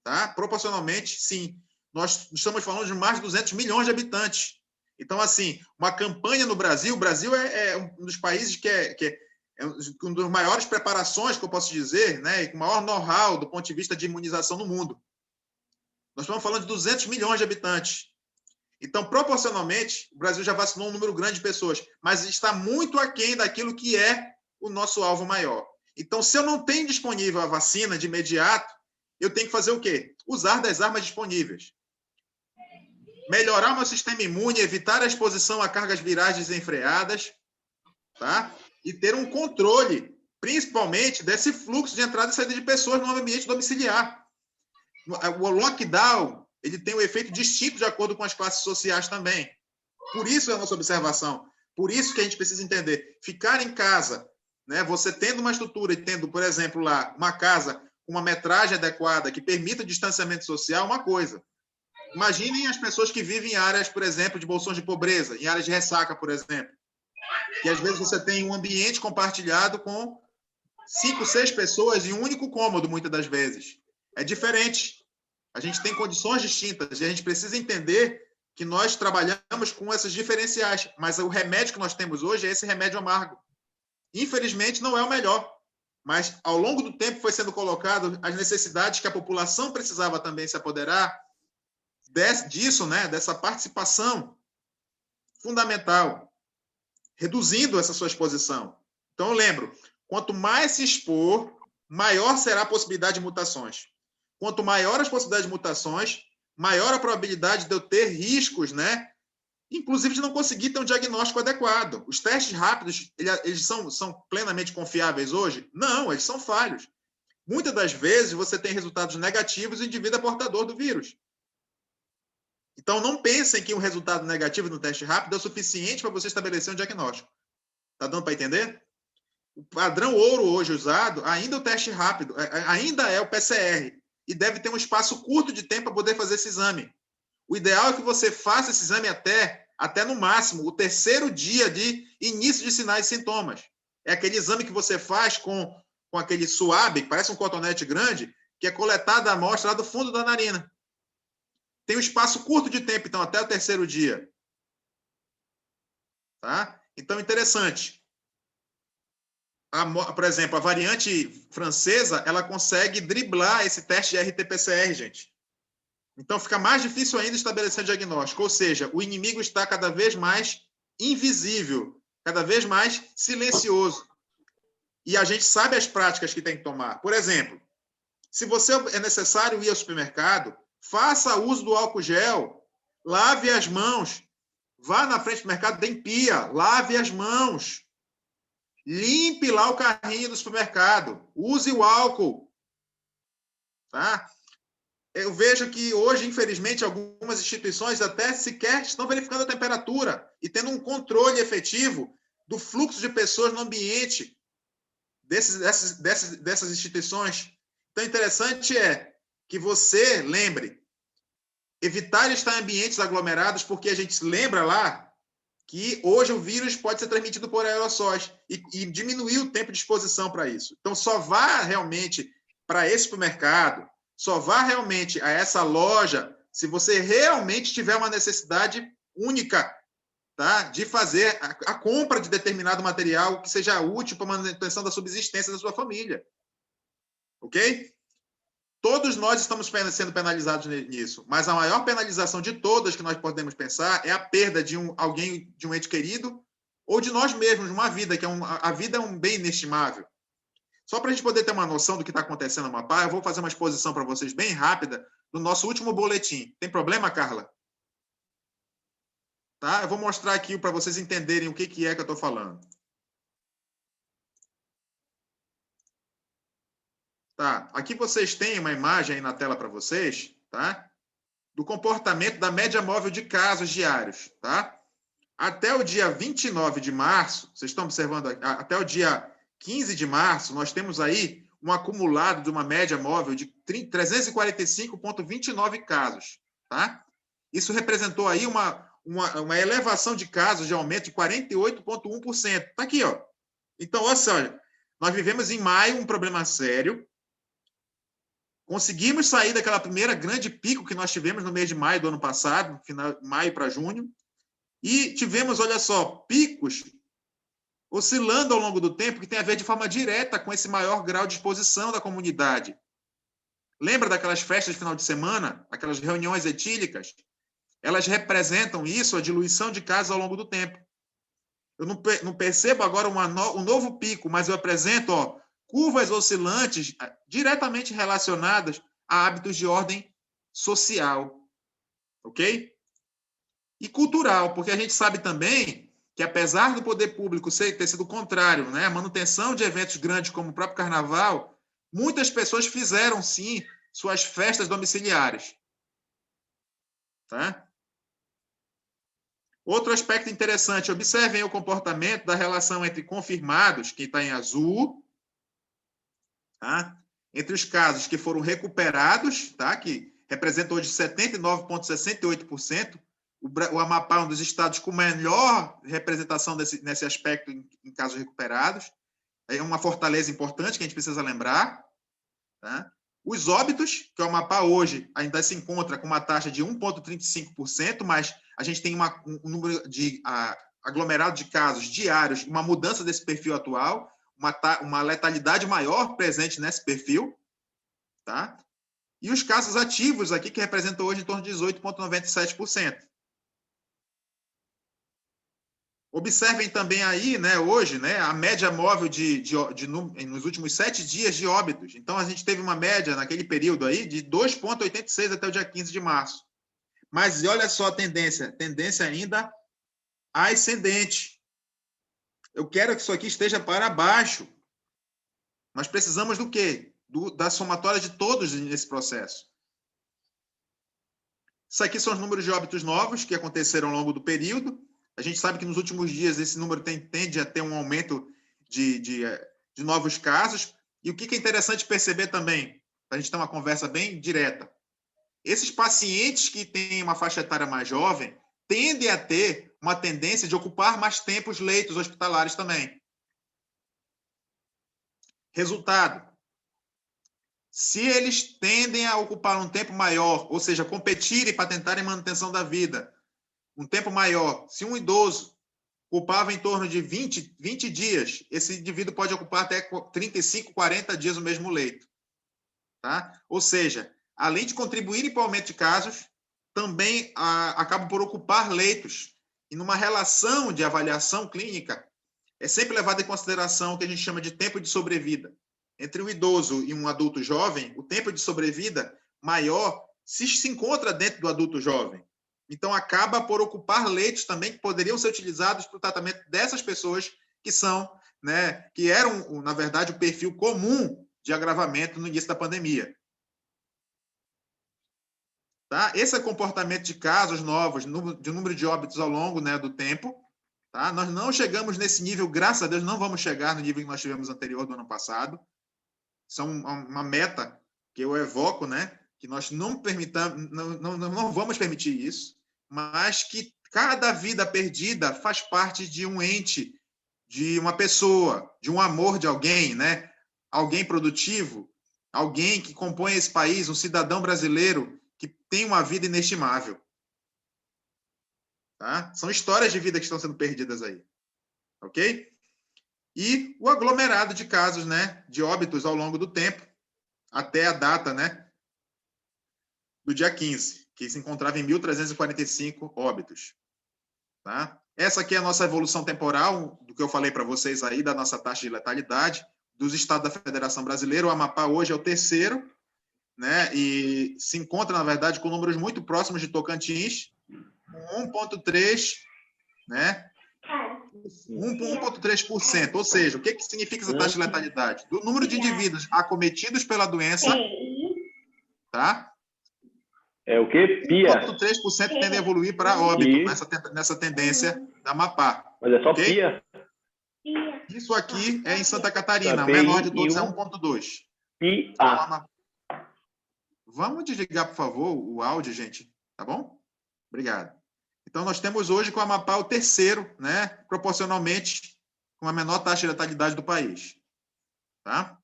Tá? Proporcionalmente, sim. Nós estamos falando de mais de 200 milhões de habitantes. Então, assim, uma campanha no Brasil, o Brasil é um dos países que é uma das maiores preparações, que eu posso dizer, né? E com o maior know-how do ponto de vista de imunização no mundo. Nós estamos falando de 200 milhões de habitantes. Então, proporcionalmente, o Brasil já vacinou um número grande de pessoas, mas está muito aquém daquilo que é o nosso alvo maior. Então, se eu não tenho disponível a vacina de imediato, eu tenho que fazer o quê? Usar das armas disponíveis. Melhorar o meu sistema imune, evitar a exposição a cargas virais desenfreadas, tá? E ter um controle, principalmente, desse fluxo de entrada e saída de pessoas no ambiente domiciliar. O lockdown, ele tem um efeito distinto de acordo com as classes sociais também. Por isso é a nossa observação. Por isso que a gente precisa entender. Ficar em casa, né? Você tendo uma estrutura e tendo, por exemplo, lá, uma casa com uma metragem adequada que permita distanciamento social, uma coisa. Imaginem as pessoas que vivem em áreas, por exemplo, de bolsões de pobreza, em áreas de ressaca, por exemplo. E às vezes você tem um ambiente compartilhado com 5, 6 pessoas em um único cômodo, muitas das vezes. É diferente. A gente tem condições distintas e a gente precisa entender que nós trabalhamos com esses diferenciais, mas o remédio que nós temos hoje é esse remédio amargo. Infelizmente, não é o melhor, mas ao longo do tempo foi sendo colocado as necessidades que a população precisava também se apoderar disso, né? Dessa participação fundamental, reduzindo essa sua exposição. Então, eu lembro, quanto mais se expor, maior será a possibilidade de mutações. Quanto maior as possibilidades de mutações, maior a probabilidade de eu ter riscos, né? Inclusive de não conseguir ter um diagnóstico adequado. Os testes rápidos, eles são plenamente confiáveis hoje? Não, eles são falhos. Muitas das vezes você tem resultados negativos e o indivíduo é portador do vírus. Então, não pensem que um resultado negativo no teste rápido é o suficiente para você estabelecer um diagnóstico. Está dando para entender? O padrão ouro hoje usado, ainda é o teste rápido, ainda é o PCR, e deve ter um espaço curto de tempo para poder fazer esse exame. O ideal é que você faça esse exame até no máximo, o terceiro dia de início de sinais e sintomas. É aquele exame que você faz com aquele suave, que parece um cotonete grande, que é coletada a amostra lá do fundo da narina. Tem um espaço curto de tempo, então, até o terceiro dia. Tá? Então, interessante. Por exemplo, a variante francesa, ela consegue driblar esse teste de RT-PCR, gente. Então, fica mais difícil ainda estabelecer diagnóstico. Ou seja, o inimigo está cada vez mais invisível, cada vez mais silencioso. E a gente sabe as práticas que tem que tomar. Por exemplo, se você é necessário ir ao supermercado, faça uso do álcool gel, lave as mãos, vá na frente do mercado, dê pia, lave as mãos. Limpe lá o carrinho do supermercado. Use o álcool. Tá? Eu vejo que hoje, infelizmente, algumas instituições até sequer estão verificando a temperatura e tendo um controle efetivo do fluxo de pessoas no ambiente dessas instituições. Então, interessante é que você lembre, evitar estar em ambientes aglomerados, porque a gente lembra lá que hoje o vírus pode ser transmitido por aerossóis e diminuir o tempo de exposição para isso. Então, só vá realmente para esse supermercado, só vá realmente a essa loja se você realmente tiver uma necessidade única, tá? De fazer a compra de determinado material que seja útil para a manutenção da subsistência da sua família. Ok? Todos nós estamos sendo penalizados nisso, mas a maior penalização de todas que nós podemos pensar é a perda de alguém, de um ente querido, ou de nós mesmos, de uma vida, que a vida é um bem inestimável. Só para a gente poder ter uma noção do que está acontecendo no Amapá, eu vou fazer uma exposição para vocês bem rápida do nosso último boletim. Tem problema, Carla? Tá? Eu vou mostrar aqui para vocês entenderem o que é que eu estou falando. Tá? Aqui vocês têm uma imagem aí na tela para vocês, tá? Do comportamento da média móvel de casos diários, tá? Até o dia 29 de março, vocês estão observando, até o dia 15 de março, nós temos aí um acumulado de uma média móvel de 345,29 casos, tá? Isso representou aí uma elevação de casos de aumento de 48,1%. Está aqui, ó. Então, olha, nós vivemos em maio um problema sério. Conseguimos sair daquela primeira grande pico que nós tivemos no mês de maio do ano passado, final maio para junho, e tivemos, olha só, picos oscilando ao longo do tempo, que tem a ver de forma direta com esse maior grau de exposição da comunidade. Lembra daquelas festas de final de semana, aquelas reuniões etílicas? Elas representam isso, a diluição de casos ao longo do tempo. Eu não percebo agora um novo pico, mas eu apresento, ó, curvas oscilantes diretamente relacionadas a hábitos de ordem social, ok? E cultural, porque a gente sabe também que, apesar do poder público ter sido contrário, né, a manutenção de eventos grandes como o próprio Carnaval, muitas pessoas fizeram, sim, suas festas domiciliares. Tá? Outro aspecto interessante, observem o comportamento da relação entre confirmados, que está em azul, tá? Entre os casos que foram recuperados, tá? Que representa hoje 79,68%. O Amapá é um dos estados com melhor representação nesse aspecto em casos recuperados. É uma fortaleza importante que a gente precisa lembrar. Tá? Os óbitos, que o Amapá hoje ainda se encontra com uma taxa de 1,35%, mas a gente tem um número de aglomerado de casos diários, uma mudança desse perfil atual, uma letalidade maior presente nesse perfil. Tá? E os casos ativos aqui, que representam hoje em torno de 18,97%. Observem também aí, né, hoje, né, a média móvel nos últimos 7 dias de óbitos. Então, a gente teve uma média naquele período aí de 2,86 até o dia 15 de março. Mas olha só a tendência ainda ascendente. Eu quero que isso aqui esteja para baixo. Nós precisamos do quê? Da somatória de todos nesse processo. Isso aqui são os números de óbitos novos que aconteceram ao longo do período. A gente sabe que nos últimos dias esse número tende a ter um aumento de novos casos. E o que é interessante perceber também, para a gente ter uma conversa bem direta, esses pacientes que têm uma faixa etária mais jovem tendem a ter uma tendência de ocupar mais tempo os leitos hospitalares também. Resultado, se eles tendem a ocupar um tempo maior, ou seja, competirem para tentarem manutenção da vida, um tempo maior, se um idoso ocupava em torno de 20 dias, esse indivíduo pode ocupar até 35, 40 dias o mesmo leito. Tá? Ou seja, além de contribuírem para o aumento de casos, também acabam por ocupar leitos. E numa relação de avaliação clínica, é sempre levado em consideração o que a gente chama de tempo de sobrevida. Entre um idoso e um adulto jovem, o tempo de sobrevida maior se encontra dentro do adulto jovem. Então, acaba por ocupar leitos também que poderiam ser utilizados para o tratamento dessas pessoas que são, né, que eram, na verdade, o perfil comum de agravamento no início da pandemia. Tá? Esse é o comportamento de casos novos, de número de óbitos ao longo, né, do tempo. Tá? Nós não chegamos nesse nível, graças a Deus, não vamos chegar no nível que nós tivemos anterior do ano passado. Isso é uma meta que eu evoco, né, que nós não vamos permitir isso, mas que cada vida perdida faz parte de um ente, de uma pessoa, de um amor de alguém, né? Alguém produtivo, alguém que compõe esse país, um cidadão brasileiro que têm uma vida inestimável. Tá? São histórias de vida que estão sendo perdidas aí. Ok? E o aglomerado de casos, né, de óbitos ao longo do tempo, até a data, né, do dia 15, que se encontrava em 1.345 óbitos. Tá? Essa aqui é a nossa evolução temporal, do que eu falei para vocês aí, da nossa taxa de letalidade, dos estados da Federação Brasileira. O Amapá hoje é o terceiro, né, e se encontra, na verdade, com números muito próximos de Tocantins, com 1,3%, né? 1,3%. Ou seja, o que significa essa taxa de letalidade? Do número de indivíduos acometidos pela doença, tá? É o quê? Pia. 1,3% tende a evoluir para óbito nessa tendência da Amapá. Mas é só okay? pia? Isso aqui é em Santa Catarina. Tá, O menor de todos é 1,2. 1,2. Pia. Vamos desligar, por favor, o áudio, gente. Tá bom? Obrigado. Então, nós temos hoje com o Amapá o terceiro, né, proporcionalmente, com a menor taxa de letalidade do país. Tá?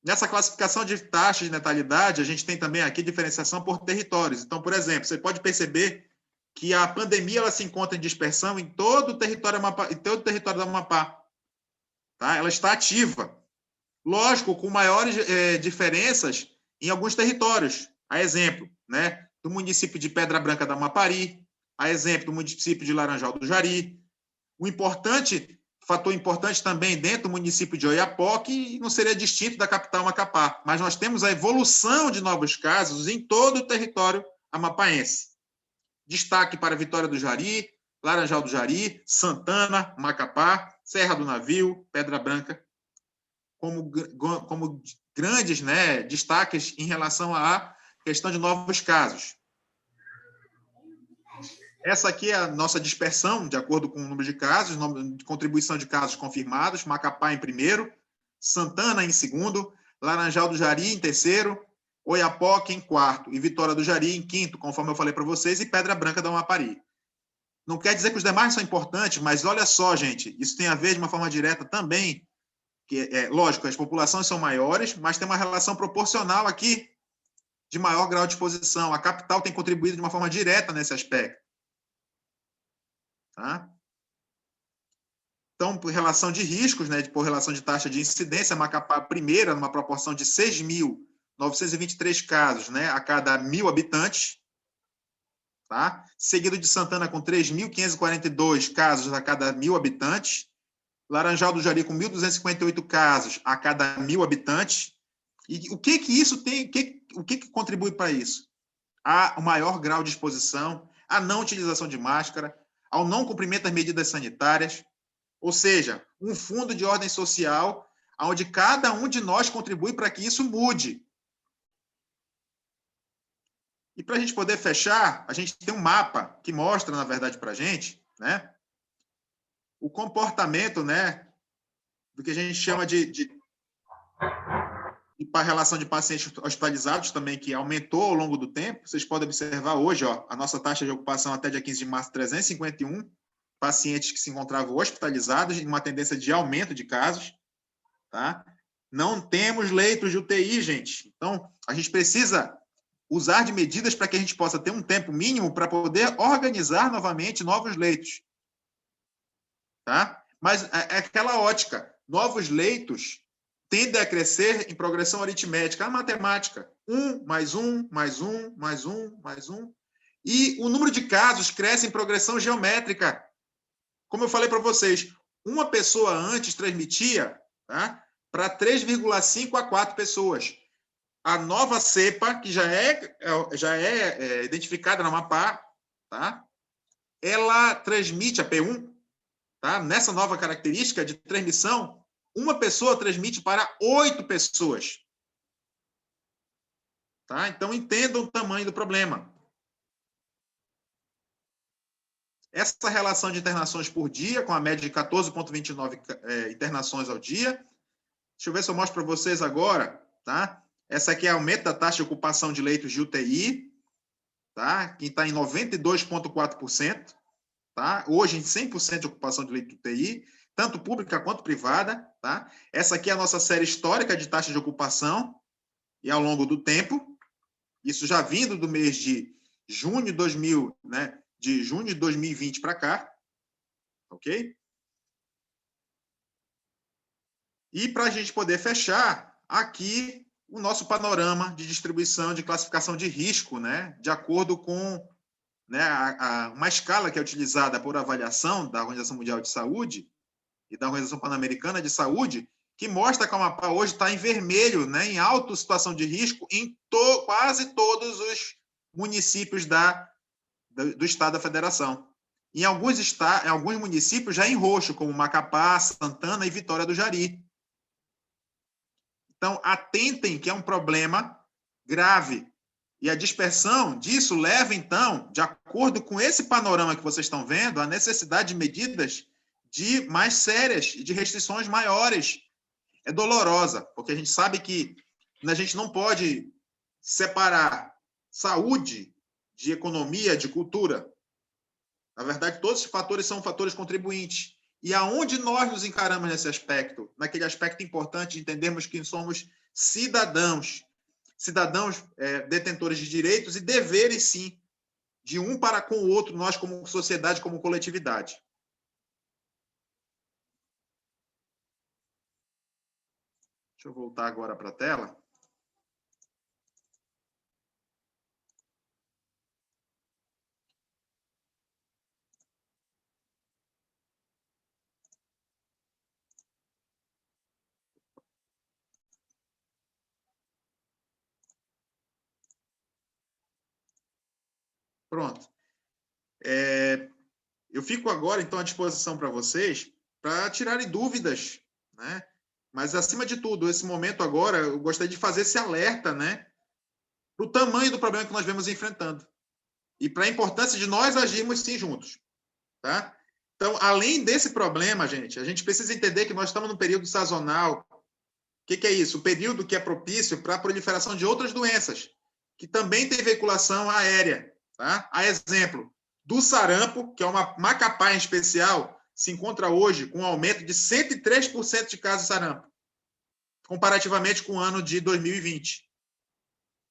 Nessa classificação de taxa de letalidade, a gente tem também aqui diferenciação por territórios. Então, por exemplo, você pode perceber que a pandemia ela se encontra em dispersão em todo o território do Amapá. Tá? Ela está ativa. Lógico, com maiores diferenças em alguns territórios. A exemplo, né, do município de Pedra Branca da Amapari, a exemplo do município de Laranjal do Jari. Fator importante também dentro do município de Oiapoque, não seria distinto da capital Macapá, mas nós temos a evolução de novos casos em todo o território amapaense. Destaque para Vitória do Jari, Laranjal do Jari, Santana, Macapá, Serra do Navio, Pedra Branca, como grandes, né, destaques em relação à questão de novos casos. Essa aqui é a nossa dispersão, de acordo com o número de casos, de contribuição de casos confirmados, Macapá em primeiro, Santana em segundo, Laranjal do Jari em terceiro, Oiapoque em quarto e Vitória do Jari em quinto, conforme eu falei para vocês, e Pedra Branca da Amapari. Não quer dizer que os demais são importantes, mas olha só, gente, isso tem a ver de uma forma direta também, que lógico, as populações são maiores, mas tem uma relação proporcional aqui de maior grau de exposição. A capital tem contribuído de uma forma direta nesse aspecto. Tá? Então, por relação de riscos, né, por relação de taxa de incidência, Macapá primeira, numa proporção de 6.923 casos, né, a cada 1.000 habitantes, tá? Seguido de Santana com 3.542 casos a cada 1.000 habitantes, Laranjal do Jari com 1.258 casos a cada 1.000 habitantes. E o que isso tem? O que contribui para isso? Há o maior grau de exposição, a não utilização de máscara, ao não cumprimento das medidas sanitárias, ou seja, um fundo de ordem social onde cada um de nós contribui para que isso mude. E para a gente poder fechar, a gente tem um mapa que mostra, na verdade, para a gente, né, o comportamento, né, do que a gente chama de para a relação de pacientes hospitalizados também, que aumentou ao longo do tempo. Vocês podem observar hoje, ó, a nossa taxa de ocupação até dia 15 de março, 351 pacientes que se encontravam hospitalizados, em uma tendência de aumento de casos. Tá? Não temos leitos de UTI, gente. Então, a gente precisa usar de medidas para que a gente possa ter um tempo mínimo para poder organizar novamente novos leitos. Tá? Mas é aquela ótica. Novos leitos tendem a crescer em progressão aritmética, a matemática. 1 mais 1, mais 1, mais 1, mais 1. E o número de casos cresce em progressão geométrica. Como eu falei para vocês, uma pessoa antes transmitia, tá, para 3,5 a 4 pessoas. A nova cepa, que já é identificada na Amapá, tá, ela transmite a P1, tá, nessa nova característica de transmissão, uma pessoa transmite para 8 pessoas. Tá? Então, entendam o tamanho do problema. Essa relação de internações por dia, com a média de 14,29 internações ao dia. Deixa eu ver se eu mostro para vocês agora. Tá? Essa aqui é o aumento da taxa de ocupação de leitos de UTI, tá? Que está em 92,4%. Tá? Hoje, em 100% de ocupação de leito de UTI, tanto pública quanto privada. Tá? Essa aqui é a nossa série histórica de taxa de ocupação. e ao longo do tempo, isso já vindo do mês de junho de 2000, né, de junho de 2020 para cá, ok? E para a gente poder fechar aqui o nosso panorama de distribuição de classificação de risco, né, de acordo com, né, uma escala que é utilizada por avaliação da Organização Mundial de Saúde e da Organização Pan-Americana de Saúde, que mostra que a Amapá hoje está em vermelho, né, em alta situação de risco em quase todos os municípios do estado da federação. Em alguns municípios já em roxo, como Macapá, Santana e Vitória do Jari. Então, atentem que é um problema grave. E a dispersão disso leva, então, de acordo com esse panorama que vocês estão vendo, a necessidade de medidas mais sérias e de restrições maiores. É dolorosa, porque a gente sabe que a gente não pode separar saúde de economia, de cultura. Na verdade, todos esses fatores são fatores contribuintes. E aonde nós nos encaramos nesse aspecto? Naquele aspecto importante de entendermos que somos cidadãos detentores de direitos e deveres, sim, de um para com o outro, nós como sociedade, como coletividade. Deixa eu voltar agora para a tela. Pronto. Eu fico agora, então, à disposição para vocês para tirarem dúvidas, né? Mas, acima de tudo, esse momento agora, eu gostaria de fazer esse alerta, né, para o tamanho do problema que nós vemos enfrentando e para a importância de nós agirmos, sim, juntos. Tá? Então, além desse problema, a gente precisa entender que nós estamos num período sazonal. O que é isso? O período que é propício para a proliferação de outras doenças, que também tem veiculação aérea. Tá? A exemplo do sarampo, que é uma Macapá em especial, se encontra hoje com um aumento de 103% de casos de sarampo, comparativamente com o ano de 2020.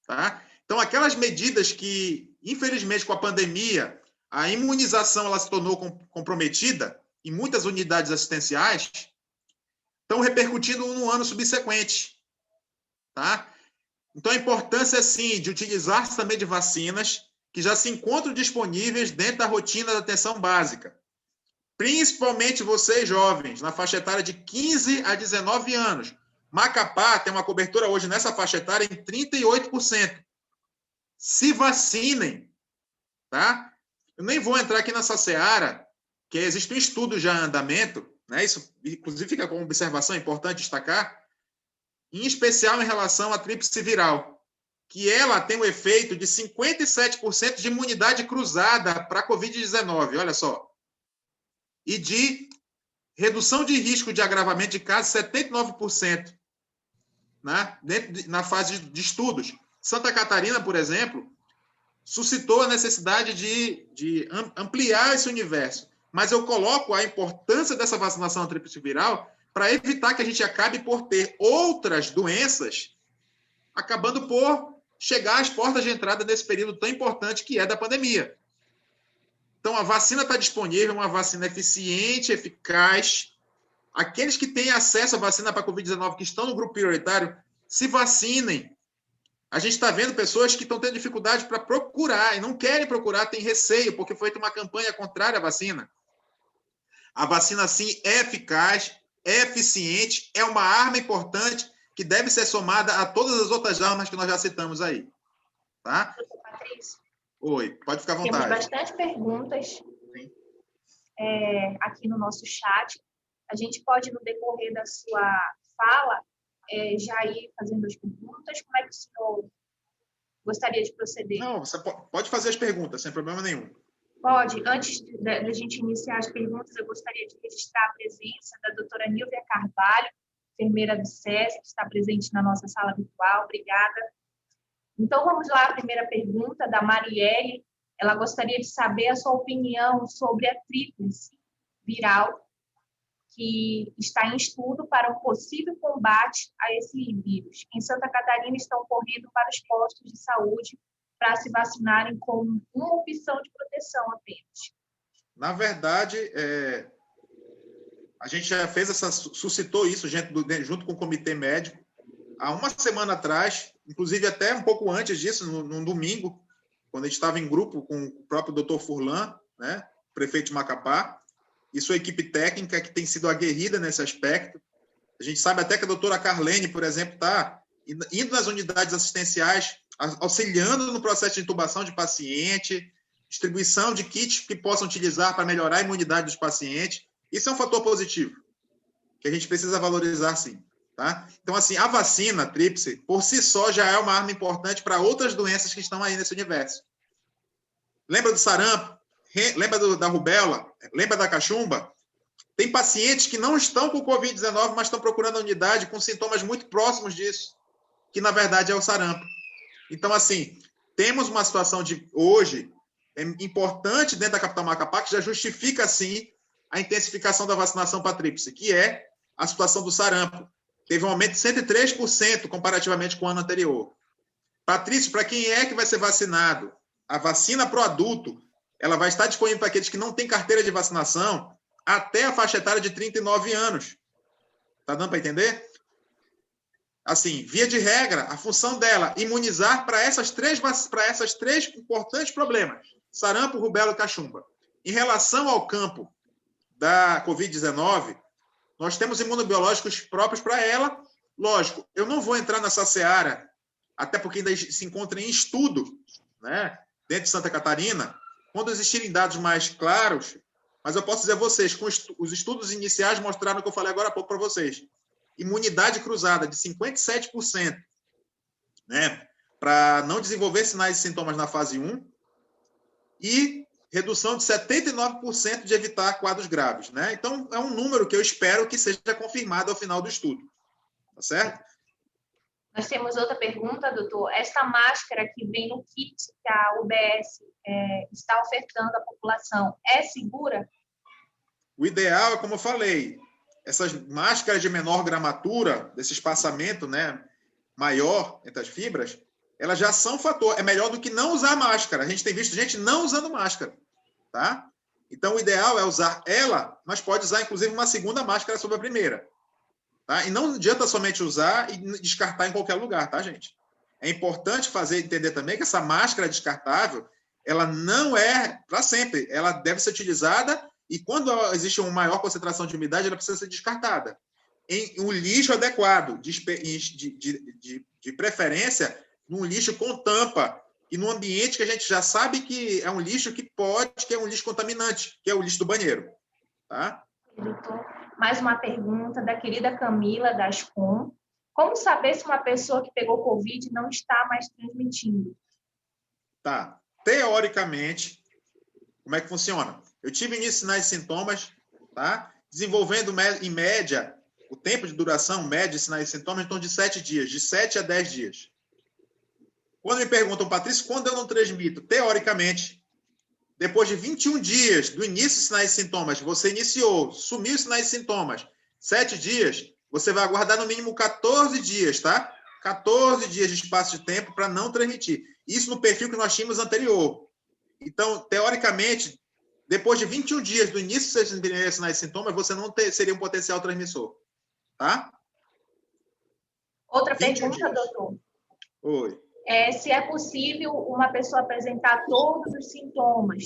Tá? Então, aquelas medidas que, infelizmente, com a pandemia, a imunização ela se tornou comprometida em muitas unidades assistenciais, estão repercutindo no ano subsequente. Tá? Então, a importância, sim, de utilizar também de vacinas que já se encontram disponíveis dentro da rotina da atenção básica. Principalmente vocês, jovens, na faixa etária de 15 a 19 anos. Macapá tem uma cobertura hoje nessa faixa etária em 38%. Se vacinem, tá? Eu nem vou entrar aqui nessa seara, que existe um estudo já em andamento, né? Isso, inclusive, fica como observação importante destacar, em especial em relação à tríplice viral, que ela tem um efeito de 57% de imunidade cruzada para a Covid-19, olha só. E de redução de risco de agravamento de casos, 79%, né? Na fase de estudos. Santa Catarina, por exemplo, suscitou a necessidade de ampliar esse universo. Mas eu coloco a importância dessa vacinação tríplice viral para evitar que a gente acabe por ter outras doenças acabando por chegar às portas de entrada desse período tão importante que é da pandemia. Então, a vacina está disponível, uma vacina eficiente, eficaz. Aqueles que têm acesso à vacina para a Covid-19, que estão no grupo prioritário, se vacinem. A gente está vendo pessoas que estão tendo dificuldade para procurar e não querem procurar, têm receio, porque foi feita uma campanha contrária à vacina. A vacina, sim, é eficaz, é eficiente, é uma arma importante que deve ser somada a todas as outras armas que nós já citamos aí. Tá? Patrícia. Oi, pode ficar à vontade. Temos bastante perguntas aqui no nosso chat. A gente pode, no decorrer da sua fala, já ir fazendo as perguntas. Como é que o senhor gostaria de proceder? Não, você pode fazer as perguntas, sem problema nenhum. Pode. Antes da gente iniciar as perguntas, eu gostaria de registrar a presença da doutora Nilvia Carvalho, enfermeira do SESC, que está presente na nossa sala virtual. Obrigada. Então, vamos lá, a primeira pergunta da Marielle. Ela gostaria de saber a sua opinião sobre a tríplice viral que está em estudo para o possível combate a esse vírus. Em Santa Catarina, estão correndo para os postos de saúde para se vacinarem com uma opção de proteção apenas. Na verdade, a gente já suscitou isso junto com o comitê médico há uma semana atrás, inclusive até um pouco antes disso, num domingo, quando a gente estava em grupo com o próprio doutor Furlan, né, prefeito de Macapá, e sua equipe técnica, que tem sido aguerrida nesse aspecto. A gente sabe até que a doutora Carlene, por exemplo, está indo nas unidades assistenciais, auxiliando no processo de intubação de paciente, distribuição de kits que possam utilizar para melhorar a imunidade dos pacientes. Isso é um fator positivo, que a gente precisa valorizar, sim. Tá? Então, assim, a vacina tríplice, por si só, já é uma arma importante para outras doenças que estão aí nesse universo. Lembra do sarampo? Lembra da rubéola? Lembra da cachumba? Tem pacientes que não estão com Covid-19, mas estão procurando a unidade com sintomas muito próximos disso, que, na verdade, é o sarampo. Então, assim, temos uma situação de, hoje, importante dentro da capital Macapá, que já justifica, sim, a intensificação da vacinação para a tríplice, que é a situação do sarampo. Teve um aumento de 103% comparativamente com o ano anterior. Patrício, para quem é que vai ser vacinado? A vacina para o adulto, ela vai estar disponível para aqueles que não têm carteira de vacinação até a faixa etária de 39 anos. Está dando para entender? Assim, via de regra, a função dela é imunizar para essas três importantes problemas: sarampo, rubéola e cachumba. Em relação ao campo da Covid-19, nós temos imunobiológicos próprios para ela. Lógico, eu não vou entrar nessa seara, até porque ainda se encontra em estudo, né, dentro de Santa Catarina. Quando existirem dados mais claros, mas eu posso dizer a vocês, com os estudos iniciais mostraram o que eu falei agora há pouco para vocês. Imunidade cruzada de 57%, né, para não desenvolver sinais e sintomas na fase 1, e redução de 79% de evitar quadros graves, né? Então, é um número que eu espero que seja confirmado ao final do estudo. Tá certo? Nós temos outra pergunta, doutor. Esta máscara que vem no kit que a UBS está ofertando à população, é segura? O ideal é, como eu falei, essas máscaras de menor gramatura, desse espaçamento, né, maior entre as fibras, elas já são fator. É melhor do que não usar máscara. A gente tem visto gente não usando máscara. Tá? Então, o ideal é usar ela, mas pode usar, inclusive, uma segunda máscara sobre a primeira. Tá? E não adianta somente usar e descartar em qualquer lugar, tá, gente? É importante entender também que essa máscara descartável, ela não é para sempre. Ela deve ser utilizada e, quando existe uma maior concentração de umidade, ela precisa ser descartada. Em um lixo adequado, de preferência, num lixo com tampa, e num ambiente que a gente já sabe que é um lixo que é um lixo contaminante, que é o lixo do banheiro. Tá? Doutor, mais uma pergunta da querida Camila, da Ascom. Como saber se uma pessoa que pegou Covid não está mais transmitindo? Tá. Teoricamente, como é que funciona? Eu tive início de sinais e sintomas, tá? Desenvolvendo, em média, o tempo de duração médio de sinais e sintomas em torno de 7 dias, de 7 a 10 dias. Quando me perguntam, Patrício, quando eu não transmito? Teoricamente, depois de 21 dias do início de sinais e sintomas, você iniciou, sumiu os sinais e sintomas, 7 dias, você vai aguardar no mínimo 14 dias, tá? 14 dias de espaço de tempo para não transmitir. Isso no perfil que nós tínhamos anterior. Então, teoricamente, depois de 21 dias do início dos seus primeiros sinais e sintomas, você não seria um potencial transmissor, tá? Outra pergunta, doutor. Oi. Se é possível uma pessoa apresentar todos os sintomas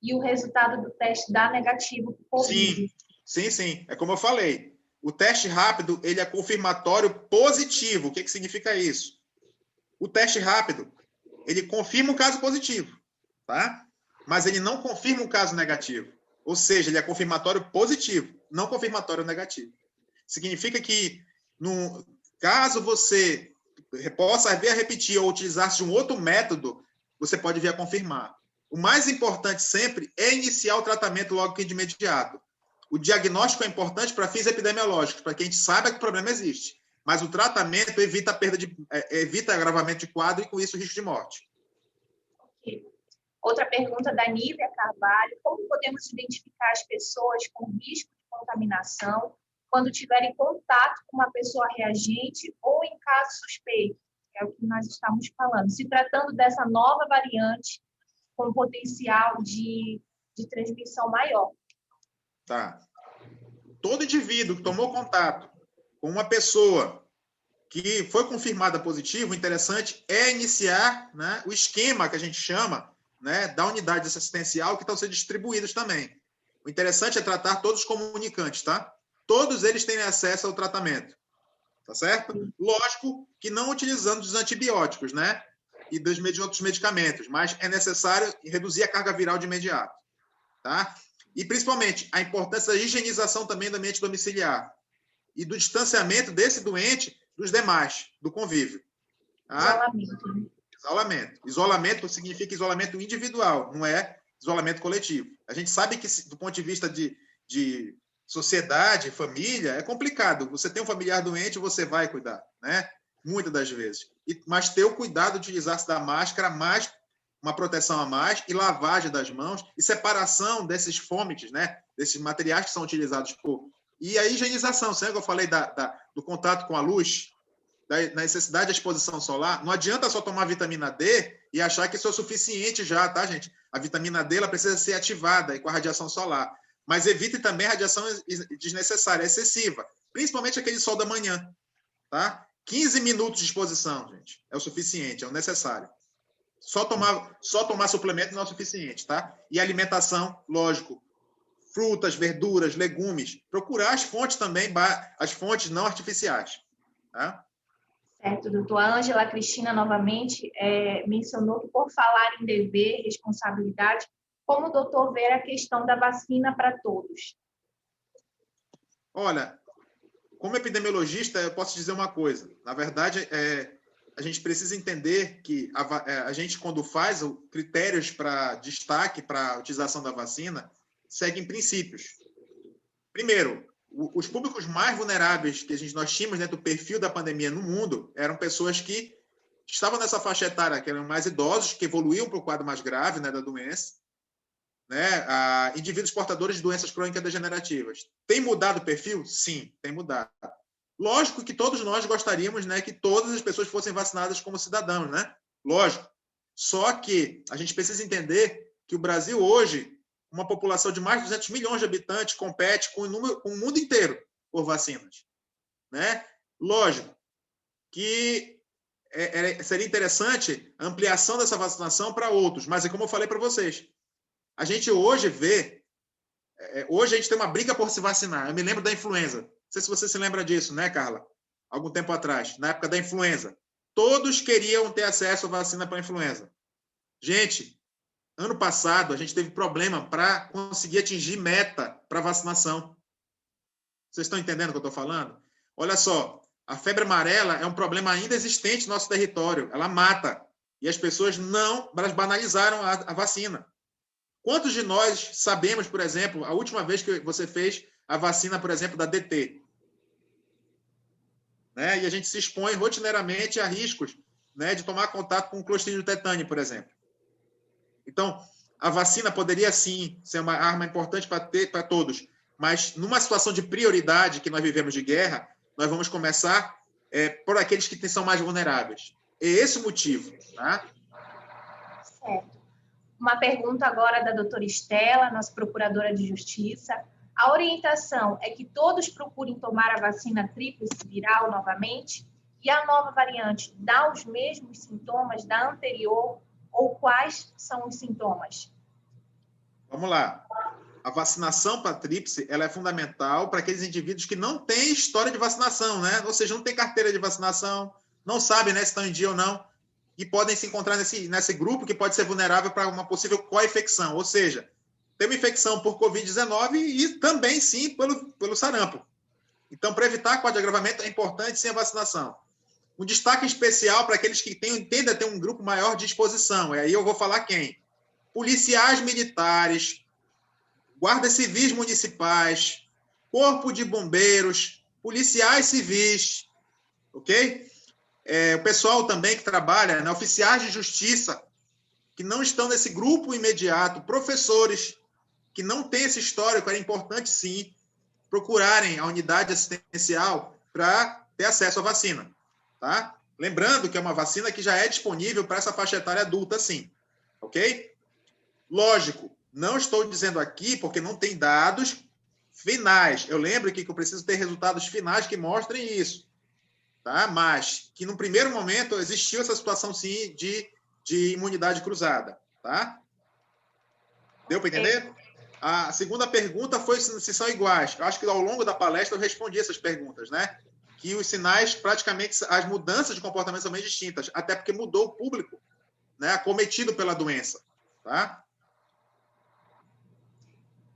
e o resultado do teste dar negativo para o Covid. Sim. É como eu falei. O teste rápido, ele é confirmatório positivo. O que significa isso? O teste rápido, ele confirma o caso positivo, tá? Mas ele não confirma o caso negativo. Ou seja, ele é confirmatório positivo, não confirmatório negativo. Significa que, caso você possa vir a repetir ou utilizar-se de um outro método, você pode vir a confirmar. O mais importante sempre é iniciar o tratamento logo que de imediato. O diagnóstico é importante para fins epidemiológicos, para que a gente saiba que o problema existe. Mas o tratamento evita evita agravamento de quadro e, com isso, risco de morte. Okay. Outra pergunta da Nívia Carvalho. Como podemos identificar as pessoas com risco de contaminação quando tiverem contato com uma pessoa reagente ou em caso suspeito, que é o que nós estamos falando. Se tratando dessa nova variante com potencial de transmissão maior. Tá. Todo indivíduo que tomou contato com uma pessoa que foi confirmada positivo, o interessante é iniciar, né, o esquema que a gente chama, né, da unidade assistencial, que estão sendo distribuídos também. O interessante é tratar todos os comunicantes, tá? Todos eles têm acesso ao tratamento, tá certo? Lógico que não utilizando os antibióticos, né, e dos outros medicamentos, mas é necessário reduzir a carga viral de imediato, tá? E, principalmente, a importância da higienização também do ambiente domiciliar e do distanciamento desse doente dos demais, do convívio. Tá? Isolamento. Isolamento. Isolamento significa isolamento individual, não é isolamento coletivo. A gente sabe que, do ponto de vista de sociedade, família, é complicado. Você tem um familiar doente, você vai cuidar, né? Muitas das vezes. Mas ter o cuidado de utilizar-se da máscara, mais uma proteção a mais, e lavagem das mãos, e separação desses fômites, né? Desses materiais que são utilizados por... E a higienização, sabe que eu falei do contato com a luz, da necessidade da exposição solar? Não adianta só tomar vitamina D e achar que isso é o suficiente já, tá, gente? A vitamina D ela precisa ser ativada com a radiação solar. Mas evite também a radiação desnecessária, excessiva. Principalmente aquele sol da manhã, tá? 15 minutos de exposição, gente, é o suficiente, é o necessário. Só tomar suplemento não é o suficiente, tá? E alimentação, lógico, frutas, verduras, legumes. Procurar as fontes também, as fontes não artificiais, tá? Certo, doutor. A Ângela Cristina, novamente, mencionou que, por falar em dever, responsabilidade, como o doutor vê a questão da vacina para todos? Olha, como epidemiologista, eu posso dizer uma coisa. Na verdade, a gente precisa entender que a gente, quando faz critérios para destaque para a utilização da vacina, seguem princípios. Primeiro, os públicos mais vulneráveis que nós tínhamos dentro do perfil da pandemia no mundo eram pessoas que estavam nessa faixa etária, que eram mais idosos, que evoluíam para o quadro mais grave, né, da doença, né, indivíduos portadores de doenças crônicas degenerativas. Tem mudado o perfil? Sim, tem mudado. Lógico que todos nós gostaríamos, né, que todas as pessoas fossem vacinadas como cidadãos, né? Lógico. Só que a gente precisa entender que o Brasil hoje, uma população de mais de 200 milhões de habitantes, compete com o mundo inteiro por vacinas, né? Lógico que seria interessante a ampliação dessa vacinação para outros, mas é como eu falei para vocês, a gente hoje vê, hoje a gente tem uma briga por se vacinar. Eu me lembro da influenza. Não sei se você se lembra disso, né, Carla? Algum tempo atrás, na época da influenza. Todos queriam ter acesso à vacina para a influenza. Gente, ano passado, a gente teve problema para conseguir atingir meta para vacinação. Vocês estão entendendo o que eu estou falando? Olha só, a febre amarela é um problema ainda existente no nosso território. Ela mata. E as pessoas elas banalizaram a vacina. Quantos de nós sabemos, por exemplo, a última vez que você fez a vacina, por exemplo, da DT? Né? E a gente se expõe rotineiramente a riscos, né, de tomar contato com o Clostridium tetani, por exemplo. Então, a vacina poderia, sim, ser uma arma importante para todos, mas numa situação de prioridade que nós vivemos de guerra, nós vamos começar por aqueles que são mais vulneráveis. É esse o motivo. Tá? Certo. Uma pergunta agora da doutora Estela, nossa procuradora de justiça. A orientação é que todos procurem tomar a vacina tríplice viral novamente? E a nova variante dá os mesmos sintomas da anterior? Ou quais são os sintomas? Vamos lá. A vacinação para a tríplice ela é fundamental para aqueles indivíduos que não têm história de vacinação, né? Ou seja, não tem carteira de vacinação, não sabem, né, se estão em dia ou não, e podem se encontrar nesse grupo que pode ser vulnerável para uma possível co-infecção, ou seja, tem uma infecção por Covid-19 e também, sim, pelo sarampo. Então, para evitar quadro de agravamento, é importante, sim, a vacinação. Um destaque especial para aqueles que tendem a ter um grupo maior de exposição. E aí eu vou falar quem? Policiais militares, guardas civis municipais, corpo de bombeiros, policiais civis, ok? O pessoal também que trabalha, né, oficiais de justiça, que não estão nesse grupo imediato, professores que não têm esse histórico, era importante, sim, procurarem a unidade assistencial para ter acesso à vacina, tá? Lembrando que é uma vacina que já é disponível para essa faixa etária adulta, sim, ok? Lógico, não estou dizendo aqui porque não tem dados finais. Eu lembro que eu preciso ter resultados finais que mostrem isso, tá? Mas que no primeiro momento existiu essa situação, sim, de imunidade cruzada, tá? Deu para entender? A segunda pergunta foi se são iguais. Eu acho que ao longo da palestra eu respondi essas perguntas, né? Que os sinais, praticamente, as mudanças de comportamento são bem distintas, até porque mudou o público, né, acometido pela doença, tá?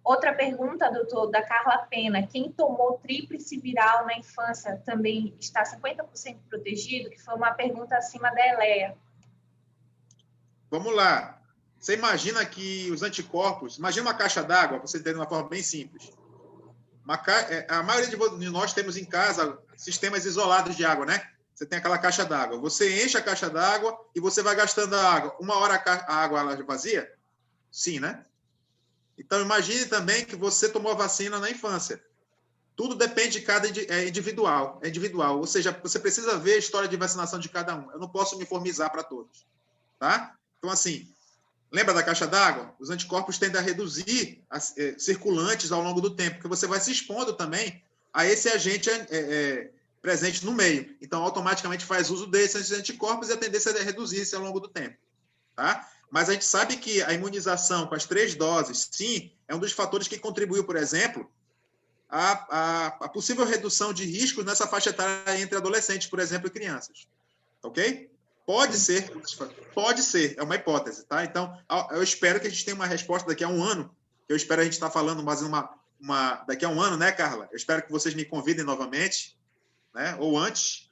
Outra pergunta, doutor, da Carla Pena. Quem tomou tríplice viral na infância também está 50% protegido? Que foi uma pergunta acima da Eleia. Vamos lá. Você imagina que os anticorpos... Imagina uma caixa d'água, para você entender de uma forma bem simples. A maioria de nós temos em casa sistemas isolados de água, né? Você tem aquela caixa d'água. Você enche a caixa d'água e você vai gastando a água. Uma hora a água ela vazia? Sim, né? Então, imagine também que você tomou a vacina na infância. Tudo depende de cada individual. É individual. Ou seja, você precisa ver a história de vacinação de cada um. Eu não posso me uniformizar para todos. Tá? Então, assim, lembra da caixa d'água? Os anticorpos tendem a reduzir circulantes ao longo do tempo, porque você vai se expondo também a esse agente presente no meio. Então, automaticamente faz uso desses anticorpos e a tendência é reduzir-se ao longo do tempo. Tá? Mas a gente sabe que a imunização com as 3 doses, sim, é um dos fatores que contribuiu, por exemplo, a possível redução de riscos nessa faixa etária entre adolescentes, por exemplo, e crianças. Ok? Pode ser, é uma hipótese, tá? Então, eu espero que a gente tenha uma resposta daqui a um ano, eu espero a gente estar falando mais daqui a um ano, né, Carla? Eu espero que vocês me convidem novamente, né? Ou antes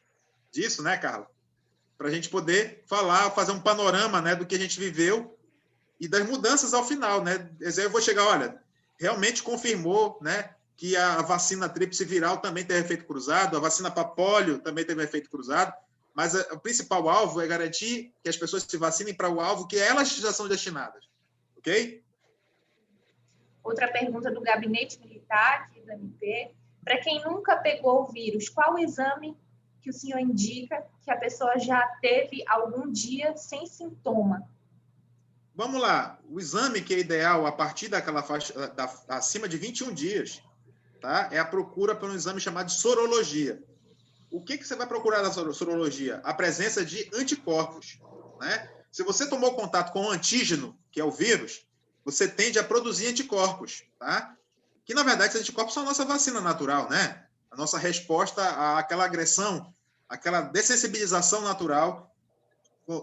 disso, né, Carla? Para a gente poder fazer um panorama, né, do que a gente viveu e das mudanças ao final, né? Eu vou chegar, olha, realmente confirmou, né, que a vacina tríplice viral também teve efeito cruzado, a vacina para pólio também teve efeito cruzado, mas o principal alvo é garantir que as pessoas se vacinem para o alvo que elas já são destinadas, ok? Outra pergunta do Gabinete Militar, aqui do MP. Para quem nunca pegou o vírus, qual o exame que o senhor indica que a pessoa já teve algum dia sem sintoma? Vamos lá. O exame que é ideal a partir daquela faixa acima de 21 dias, tá? É a procura por um exame chamado de sorologia. O que você vai procurar na sorologia? A presença de anticorpos, né? Se você tomou contato com o antígeno, que é o vírus, você tende a produzir anticorpos, tá? Que, na verdade, esses anticorpos são a nossa vacina natural, né? A nossa resposta àquela agressão, aquela dessensibilização natural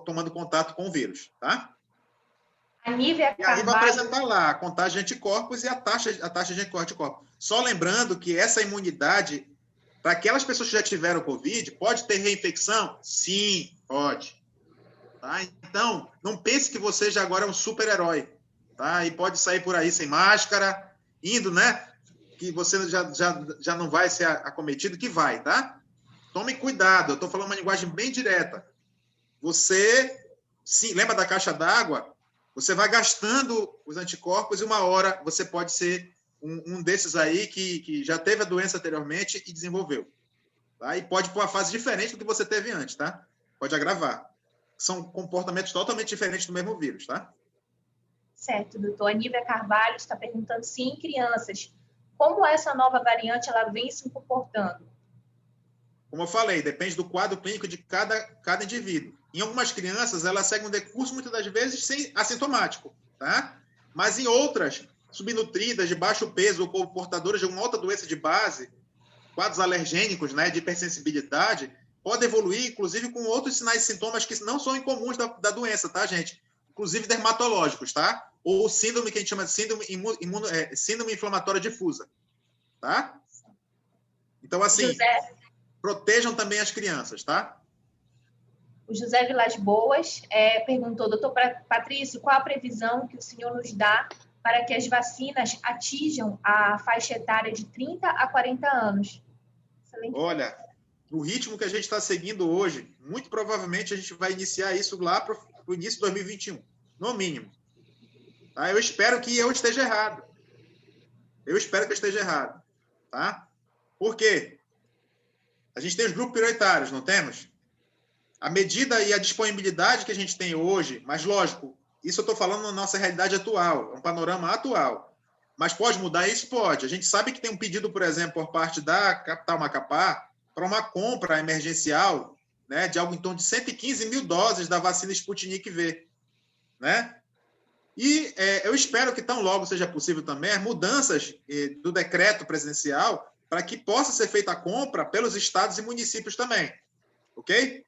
tomando contato com o vírus, tá? A Nívia E aí vai Carvalho... apresentar lá a contagem de anticorpos e a taxa de anticorpos. Só lembrando que essa imunidade, para aquelas pessoas que já tiveram Covid, pode ter reinfecção? Sim, pode. Tá? Então, não pense que você já agora é um super-herói. Tá? E pode sair por aí sem máscara, indo, né? Que você já não vai ser acometido, que vai, tá? Tome cuidado, eu estou falando uma linguagem bem direta. Você, sim, lembra da caixa d'água? Você vai gastando os anticorpos e uma hora você pode ser um desses aí que já teve a doença anteriormente e desenvolveu. Tá? E pode ir para uma fase diferente do que você teve antes, tá? Pode agravar. São comportamentos totalmente diferentes do mesmo vírus, tá? Certo, doutor. A Nívia Carvalho está perguntando se em crianças, como essa nova variante ela vem se comportando? Como eu falei, depende do quadro clínico de cada indivíduo. Em algumas crianças, elas seguem um decurso, muitas das vezes, assintomático, tá? Mas em outras, subnutridas, de baixo peso ou portadoras de uma outra doença de base, quadros alergênicos, né, de hipersensibilidade, pode evoluir, inclusive, com outros sinais e sintomas que não são incomuns da doença, tá, gente? Inclusive dermatológicos, tá? Ou síndrome que a gente chama de síndrome inflamatória difusa, tá? Então, assim, protejam também as crianças, tá? O José Vilas Boas perguntou, doutor Patrício, qual a previsão que o senhor nos dá para que as vacinas atinjam a faixa etária de 30 a 40 anos? Excelente. Olha, o ritmo que a gente está seguindo hoje, muito provavelmente a gente vai iniciar isso lá para o início de 2021, no mínimo. Tá? Eu espero que eu esteja errado. tá? Por quê? A gente tem os grupos prioritários, não temos? A medida e a disponibilidade que a gente tem hoje, mas lógico, isso eu estou falando na nossa realidade atual, é um panorama atual. Mas pode mudar isso? Pode. A gente sabe que tem um pedido, por exemplo, por parte da Capital Macapá para uma compra emergencial, né, de algo em torno de 115 mil doses da vacina Sputnik V, né? E eu espero que tão logo seja possível também as mudanças do decreto presidencial para que possa ser feita a compra pelos estados e municípios também, ok?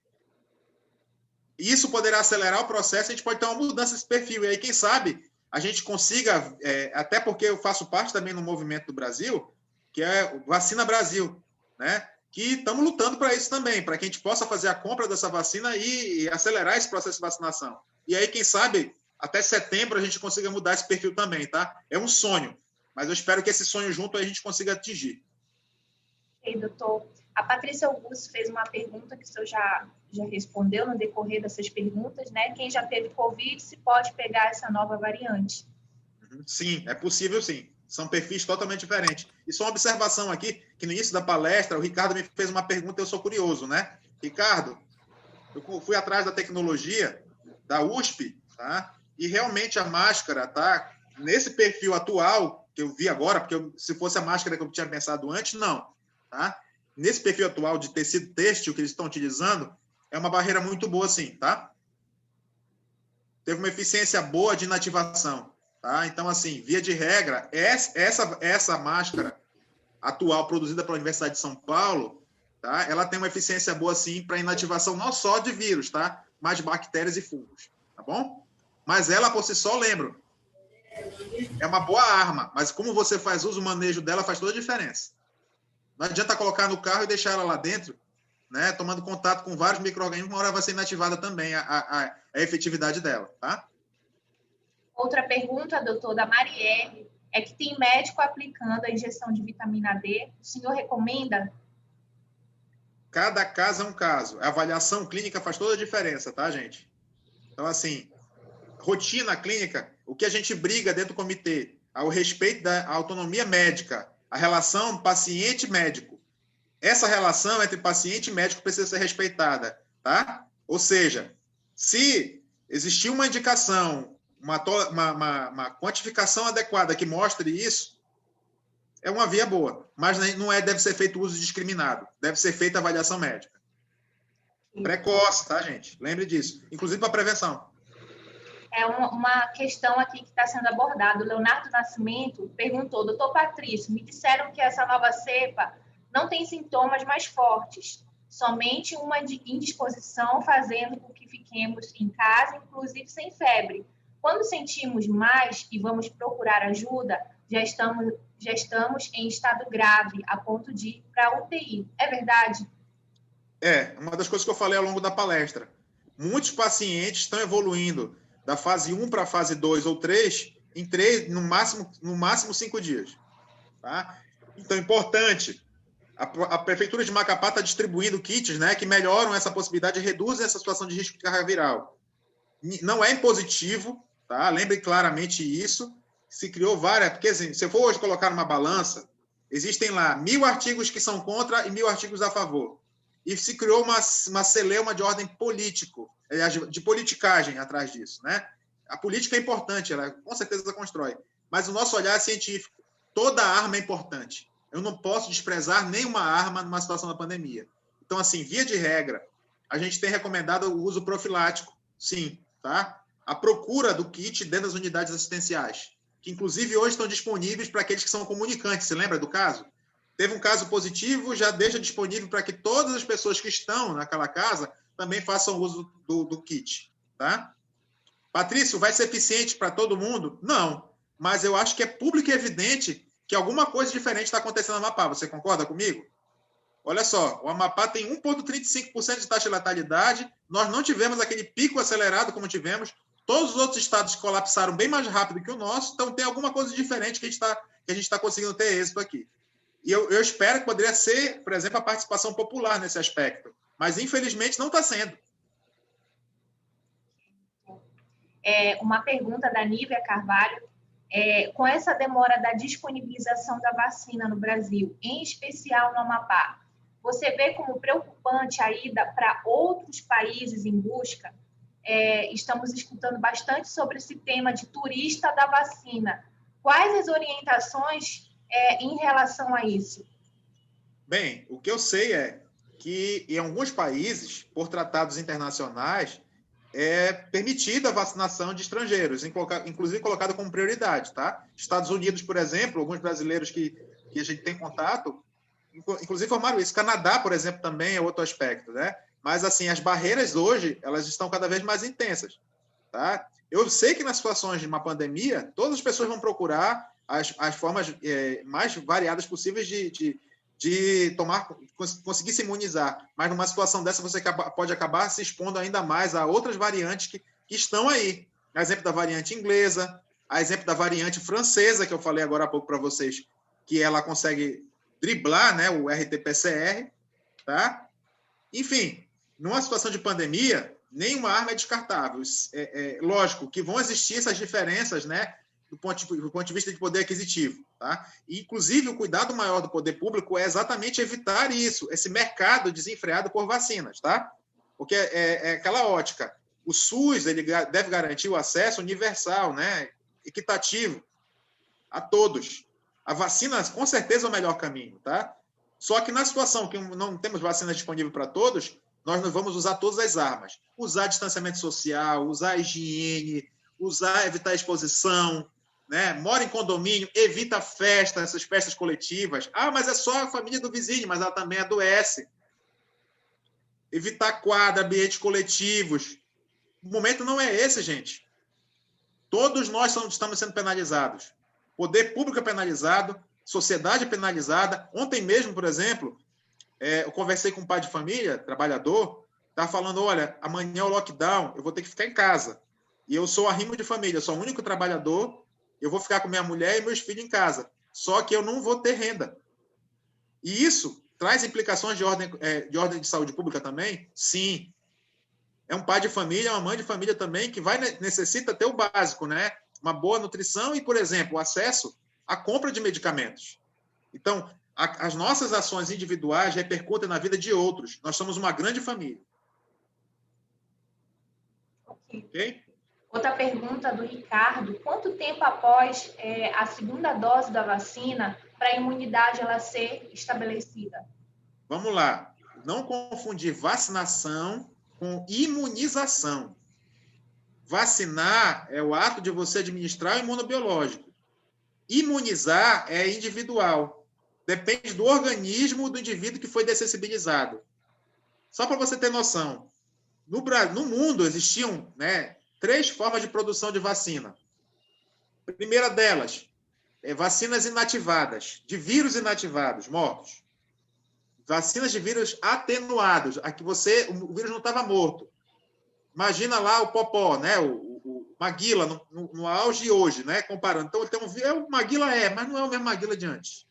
E isso poderá acelerar o processo, a gente pode ter uma mudança desse perfil. E aí, quem sabe, a gente consiga, até porque eu faço parte também no movimento do Brasil, que é o Vacina Brasil, né? Que estamos lutando para isso também, para que a gente possa fazer a compra dessa vacina e acelerar esse processo de vacinação. E aí, quem sabe, até setembro a gente consiga mudar esse perfil também, tá? É um sonho, mas eu espero que esse sonho junto a gente consiga atingir. Ok, doutor. A Patrícia Augusto fez uma pergunta que o senhor já respondeu no decorrer dessas perguntas, né? Quem já teve Covid, se pode pegar essa nova variante? Sim, é possível sim. São perfis totalmente diferentes. E só uma observação aqui, que no início da palestra, o Ricardo me fez uma pergunta e eu sou curioso, né? Ricardo, eu fui atrás da tecnologia da USP, tá? E realmente a máscara, tá? Nesse perfil atual, que eu vi agora, porque se fosse a máscara que eu tinha pensado antes, não, tá? Nesse perfil atual de tecido têxtil que eles estão utilizando, é uma barreira muito boa, sim, tá? Teve uma eficiência boa de inativação, tá? Então, assim, via de regra, essa máscara atual produzida pela Universidade de São Paulo, tá? Ela tem uma eficiência boa, sim, para inativação não só de vírus, tá? Mas de bactérias e fungos, tá bom? Mas ela, por si só, lembro, é uma boa arma, mas como você faz uso, o manejo dela faz toda a diferença. Não adianta colocar no carro e deixar ela lá dentro, né, tomando contato com vários micro-organismos, uma hora vai ser inativada também a efetividade dela, tá? Outra pergunta, doutor, da Marielle, é que tem médico aplicando a injeção de vitamina D. O senhor recomenda? Cada caso é um caso. A avaliação clínica faz toda a diferença, tá, gente? Então, assim, rotina clínica, o que a gente briga dentro do comitê, ao respeito da autonomia médica, a relação paciente-médico. Essa relação entre paciente e médico precisa ser respeitada, tá? Ou seja, se existir uma indicação, uma quantificação adequada que mostre isso, é uma via boa, mas não deve ser feito uso discriminado, deve ser feita avaliação médica. Precoce, tá, gente? Lembre disso, inclusive para prevenção. É uma questão aqui que está sendo abordada. O Leonardo Nascimento perguntou, doutor Patrício, me disseram que essa nova cepa não tem sintomas mais fortes, somente uma indisposição fazendo com que fiquemos em casa, inclusive sem febre. Quando sentimos mais e vamos procurar ajuda, já estamos em estado grave, a ponto de ir para a UTI. É verdade? É, uma das coisas que eu falei ao longo da palestra. Muitos pacientes estão evoluindo da fase 1 para a fase 2 ou 3 em 3, no máximo 5 dias. Tá? Então, importante, a Prefeitura de Macapá está distribuindo kits, né, que melhoram essa possibilidade e reduzem essa situação de risco de carga viral. Não é impositivo, tá? Lembre claramente isso. Se criou várias... Porque, assim, se eu for hoje colocar numa balança, existem lá 1.000 artigos que são contra e 1.000 artigos a favor. E se criou uma celeuma de ordem político, de politicagem atrás disso, né? A política é importante, ela com certeza constrói. Mas o nosso olhar é científico. Toda arma é importante. Eu não posso desprezar nenhuma arma numa situação da pandemia. Então, assim, via de regra, a gente tem recomendado o uso profilático, sim, tá? A procura do kit dentro das unidades assistenciais, que inclusive hoje estão disponíveis para aqueles que são comunicantes. Você lembra do caso? Teve um caso positivo, já deixa disponível para que todas as pessoas que estão naquela casa também façam uso do kit, tá? Patrício, vai ser eficiente para todo mundo? Não, mas eu acho que é público e evidente que alguma coisa diferente está acontecendo no Amapá. Você concorda comigo? Olha só, o Amapá tem 1,35% de taxa de letalidade, nós não tivemos aquele pico acelerado como tivemos, todos os outros estados colapsaram bem mais rápido que o nosso, então tem alguma coisa diferente que a gente está conseguindo ter êxito aqui. E eu espero que poderia ser, por exemplo, a participação popular nesse aspecto, mas infelizmente não está sendo. Uma pergunta da Nívia Carvalho. Com essa demora da disponibilização da vacina no Brasil, em especial no Amapá, você vê como preocupante a ida para outros países em busca? Estamos escutando bastante sobre esse tema de turista da vacina. Quais as orientações em relação a isso? Bem, o que eu sei é que em alguns países, por tratados internacionais, é permitida a vacinação de estrangeiros, inclusive colocada como prioridade, tá? Estados Unidos, por exemplo, alguns brasileiros que a gente tem contato, inclusive formaram isso. Canadá, por exemplo, também é outro aspecto, né? Mas, assim, as barreiras hoje, elas estão cada vez mais intensas, tá? Eu sei que nas situações de uma pandemia, todas as pessoas vão procurar as formas mais variadas possíveis de conseguir se imunizar. Mas numa situação dessa, você pode acabar se expondo ainda mais a outras variantes que estão aí. A exemplo da variante inglesa, a exemplo da variante francesa, que eu falei agora há pouco para vocês, que ela consegue driblar, né, o RT-PCR, tá? Enfim, numa situação de pandemia, nenhuma arma é descartável. Lógico que vão existir essas diferenças, né, do ponto de vista de poder aquisitivo. Tá? E, inclusive, o cuidado maior do poder público é exatamente evitar isso, esse mercado desenfreado por vacinas. Tá? Porque é aquela ótica. O SUS ele deve garantir o acesso universal, né, equitativo, a todos. A vacina, com certeza, é o melhor caminho. Tá? Só que na situação que não temos vacina disponível para todos, nós não vamos usar todas as armas. Usar distanciamento social, usar higiene, evitar exposição, né? Mora em condomínio, evita festa, essas festas coletivas. Ah, mas é só a família do vizinho, mas ela também adoece. Evitar quadra, ambientes coletivos. O momento não é esse, gente. Todos nós estamos sendo penalizados. Poder público é penalizado, sociedade é penalizada. Ontem mesmo, por exemplo, eu conversei com um pai de família, trabalhador, estava falando, olha, amanhã é o lockdown, eu vou ter que ficar em casa. E eu sou arrimo de família, eu sou o único trabalhador, eu vou ficar com minha mulher e meus filhos em casa. Só que eu não vou ter renda. E isso traz implicações de ordem de saúde pública também? Sim. É um pai de família, uma mãe de família também, que necessita ter o básico, né? Uma boa nutrição e, por exemplo, o acesso à compra de medicamentos. Então, as nossas ações individuais repercutem na vida de outros. Nós somos uma grande família. Ok? Outra pergunta do Ricardo. Quanto tempo após a segunda dose da vacina para a imunidade ela ser estabelecida? Vamos lá. Não confundir vacinação com imunização. Vacinar é o ato de você administrar o imunobiológico. Imunizar é individual. Depende do organismo do indivíduo que foi dessensibilizado. Só para você ter noção, no mundo existiam, né, 3 formas de produção de vacina. A primeira delas, vacinas inativadas, de vírus inativados, mortos. Vacinas de vírus atenuados, a que o vírus não estava morto. Imagina lá o Popó, né, o Maguila, no auge hoje, né, comparando. Então, o Maguila mas não é o mesmo Maguila de antes.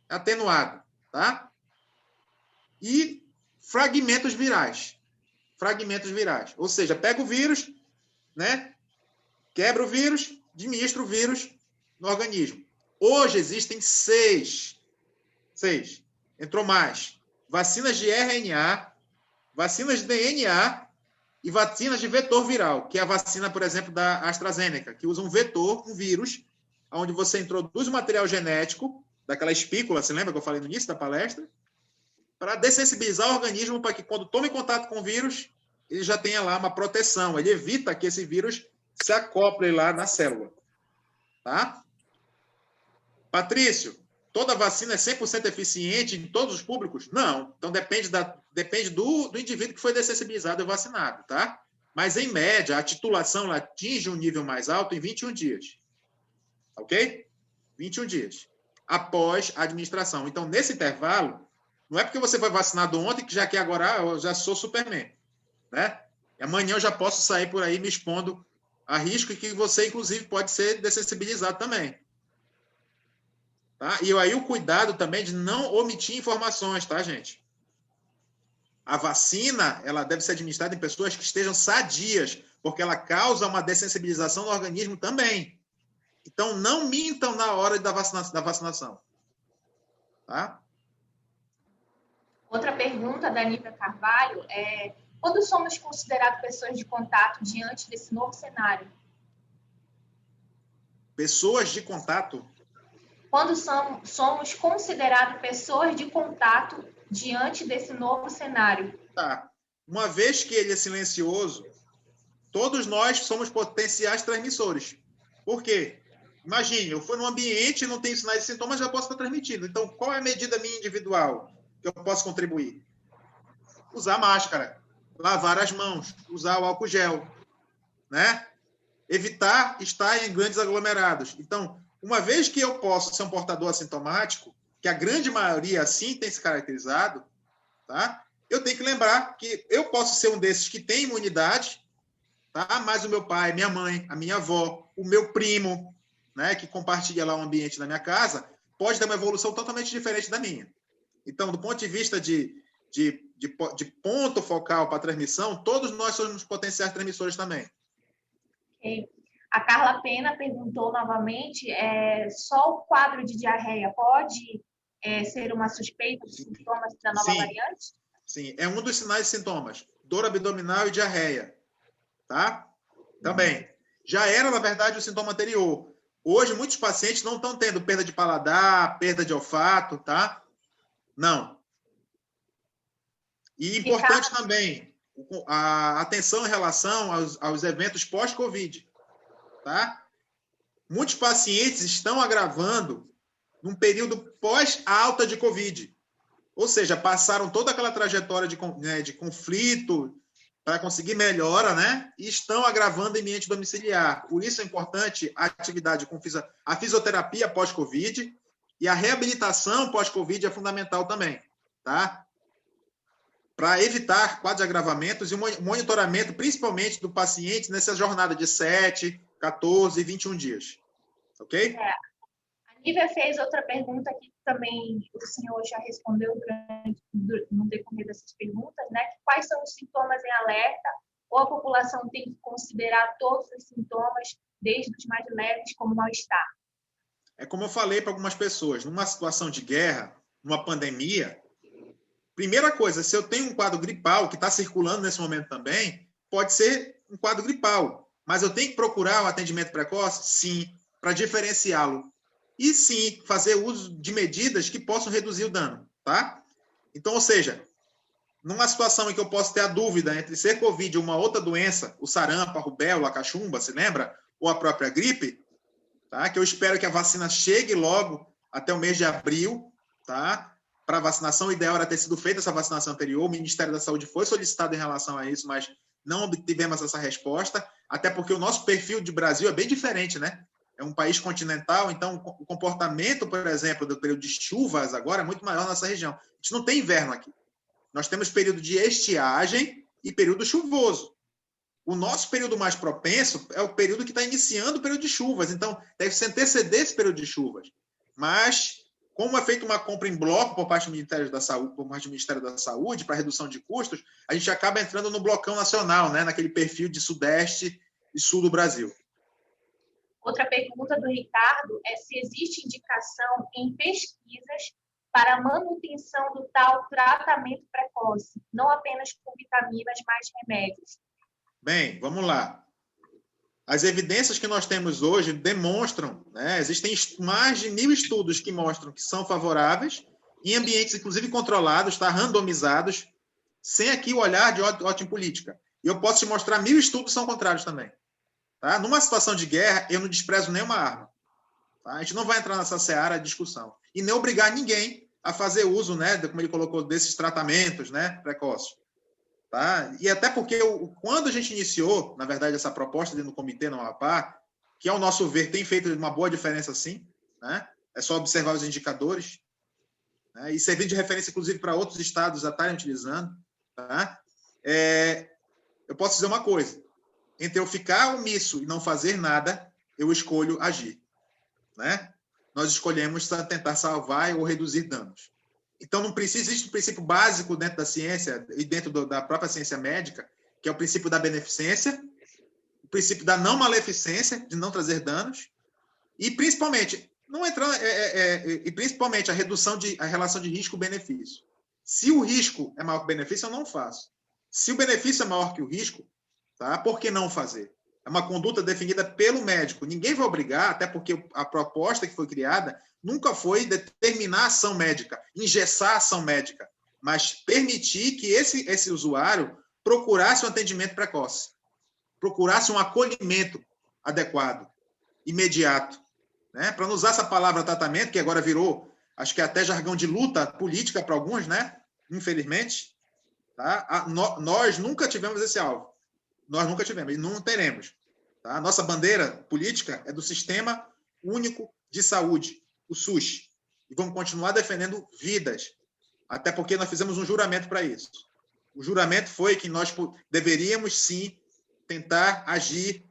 É atenuado, tá? E fragmentos virais. Fragmentos virais. Ou seja, pega o vírus, né, quebra o vírus, administra o vírus no organismo. Hoje existem 6. Entrou mais. Vacinas de RNA, vacinas de DNA e vacinas de vetor viral, que é a vacina, por exemplo, da AstraZeneca, que usa um vetor, um vírus, onde você introduz o material genético, daquela espícula, você lembra que eu falei no início da palestra? Para dessensibilizar o organismo, para que quando tome contato com o vírus, ele já tenha lá uma proteção. Ele evita que esse vírus se acople lá na célula. Tá? Patrício, toda vacina é 100% eficiente em todos os públicos? Não. Então, depende do indivíduo que foi dessensibilizado e vacinado, tá? Mas, em média, a titulação atinge um nível mais alto em 21 dias. Ok? 21 dias. Após a administração. Então, nesse intervalo, não é porque você foi vacinado ontem que já quer agora, eu já sou Superman, né? Amanhã eu já posso sair por aí me expondo a risco e que você, inclusive, pode ser dessensibilizado também. Tá? E aí o cuidado também de não omitir informações, tá, gente? A vacina, ela deve ser administrada em pessoas que estejam sadias, porque ela causa uma dessensibilização no organismo também. Então, não mintam na hora da vacinação. Tá? Outra pergunta da Nívia Carvalho é: quando somos considerados pessoas de contato diante desse novo cenário? Pessoas de contato? Quando somos considerados pessoas de contato diante desse novo cenário? Tá. Uma vez que ele é silencioso, todos nós somos potenciais transmissores. Por quê? Imagine, eu fui num ambiente, não tenho sinais e sintomas, já posso estar transmitindo. Então, qual é a medida minha individual que eu posso contribuir? Usar máscara, lavar as mãos, usar o álcool gel, né? Evitar estar em grandes aglomerados. Então, uma vez que eu posso ser um portador assintomático, que a grande maioria assim tem se caracterizado, tá? Eu tenho que lembrar que eu posso ser um desses que tem imunidade, tá? Mas o meu pai, minha mãe, a minha avó, o meu primo, né, que compartilha lá um ambiente na minha casa, pode ter uma evolução totalmente diferente da minha. Então, do ponto de vista de ponto focal para a transmissão, todos nós somos potenciais transmissores também. Okay. A Carla Pena perguntou novamente: só o quadro de diarreia pode ser uma suspeita dos sintomas da nova variante? Sim, é um dos sinais e sintomas. Dor abdominal e diarreia. Tá? Também. Já era, na verdade, o sintoma anterior. Hoje, muitos pacientes não estão tendo perda de paladar, perda de olfato, tá? Não. E importante também, a atenção em relação aos eventos pós-Covid, tá? Muitos pacientes estão agravando num período pós-alta de Covid. Ou seja, passaram toda aquela trajetória de conflito para conseguir melhora, né? E estão agravando em ambiente domiciliar. Por isso é importante a atividade com a fisioterapia pós-Covid e a reabilitação pós-Covid é fundamental também, tá? Para evitar quadros de agravamentos e monitoramento, principalmente do paciente nessa jornada de 7, 14 e 21 dias. Ok? A Nívia fez outra pergunta que também o senhor já respondeu no decorrer dessas perguntas, né? Quais são os sintomas em alerta? Ou a população tem que considerar todos os sintomas, desde os mais leves, como mal-estar? É como eu falei para algumas pessoas, numa situação de guerra, numa pandemia, primeira coisa, se eu tenho um quadro gripal que está circulando nesse momento também, pode ser um quadro gripal, mas eu tenho que procurar o atendimento precoce? Sim, para diferenciá-lo. E sim, fazer uso de medidas que possam reduzir o dano, tá? Então, ou seja, numa situação em que eu posso ter a dúvida entre ser Covid ou uma outra doença, o sarampo, a rubéola, a cachumba, se lembra? Ou a própria gripe, tá? Que eu espero que a vacina chegue logo até o mês de abril, tá? Para a vacinação, o ideal era ter sido feita essa vacinação anterior, o Ministério da Saúde foi solicitado em relação a isso, mas não obtivemos essa resposta, até porque o nosso perfil de Brasil é bem diferente, né? É um país continental, então o comportamento, por exemplo, do período de chuvas agora é muito maior nessa região. A gente não tem inverno aqui. Nós temos período de estiagem e período chuvoso. O nosso período mais propenso é o período que está iniciando o período de chuvas, então deve se anteceder esse período de chuvas. Mas, como é feita uma compra em bloco por parte do Ministério da Saúde, para redução de custos, a gente acaba entrando no blocão nacional, né, naquele perfil de sudeste e sul do Brasil. Outra pergunta do Ricardo é se existe indicação em pesquisas para a manutenção do tal tratamento precoce, não apenas com vitaminas, mas remédios. Bem, vamos lá. As evidências que nós temos hoje demonstram, né, existem mais de 1.000 estudos que mostram que são favoráveis, em ambientes, inclusive, controlados, tá, randomizados, sem aqui o olhar de ótima política. E eu posso te mostrar 1.000 estudos que são contrários também. Tá? Numa situação de guerra, eu não desprezo nenhuma arma. Tá? A gente não vai entrar nessa seara de discussão. E nem obrigar ninguém a fazer uso, né, como ele colocou, desses tratamentos, né, precoces. Tá? E até porque, quando a gente iniciou, na verdade, essa proposta dentro do comitê no Amapá, que, ao nosso ver, tem feito uma boa diferença, sim, né? É só observar os indicadores, né? E servir de referência, inclusive, para outros estados a estarem utilizando. Tá? Eu posso dizer uma coisa: entre eu ficar omisso e não fazer nada, eu escolho agir, né? Nós escolhemos tentar salvar ou reduzir danos. Então, existe um princípio básico dentro da ciência e dentro da própria ciência médica, que é o princípio da beneficência, o princípio da não maleficência, de não trazer danos, E principalmente, não entrando, e principalmente a relação de risco-benefício. Se o risco é maior que o benefício, eu não faço. Se o benefício é maior que o risco, tá? Por que não fazer? É uma conduta definida pelo médico. Ninguém vai obrigar, até porque a proposta que foi criada nunca foi determinar a ação médica, engessar a ação médica, mas permitir que esse usuário procurasse um atendimento precoce, procurasse um acolhimento adequado, imediato. Né? Para não usar essa palavra tratamento, que agora virou, acho que é até jargão de luta política para alguns, né? Infelizmente. Tá? Nós nunca tivemos esse alvo. Nós nunca tivemos e não teremos. Tá? Nossa bandeira política é do Sistema Único de Saúde, o SUS. E vamos continuar defendendo vidas, até porque nós fizemos um juramento para isso. O juramento foi que nós deveríamos, sim, tentar agir,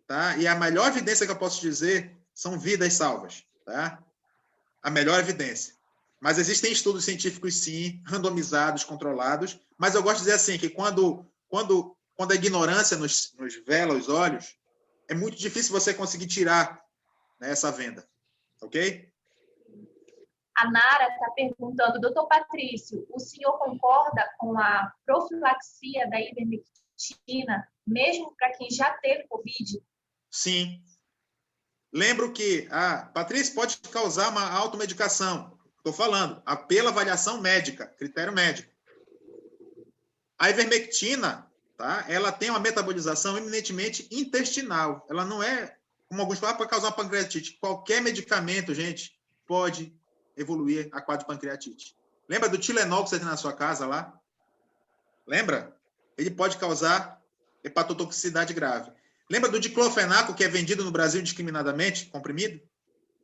tá? E a melhor evidência que eu posso dizer são vidas salvas, tá? A melhor evidência. Mas existem estudos científicos, sim, randomizados, controlados, mas eu gosto de dizer assim, que quando a ignorância nos vela os olhos, é muito difícil você conseguir tirar, né, essa venda, ok? A Nara está perguntando, doutor Patrício, o senhor concorda com a profilaxia da ivermectina, mesmo para quem já teve Covid? Sim. Lembro que Patrícia pode causar uma automedicação. Estou falando, pela avaliação médica, critério médico. A ivermectina, tá? Ela tem uma metabolização eminentemente intestinal. Ela não é, como alguns falam, para causar uma pancreatite. Qualquer medicamento, gente, pode evoluir a quadro de pancreatite. Lembra do Tilenol que você tem na sua casa lá? Lembra? Ele pode causar hepatotoxicidade grave. Lembra do diclofenaco, que é vendido no Brasil indiscriminadamente, comprimido?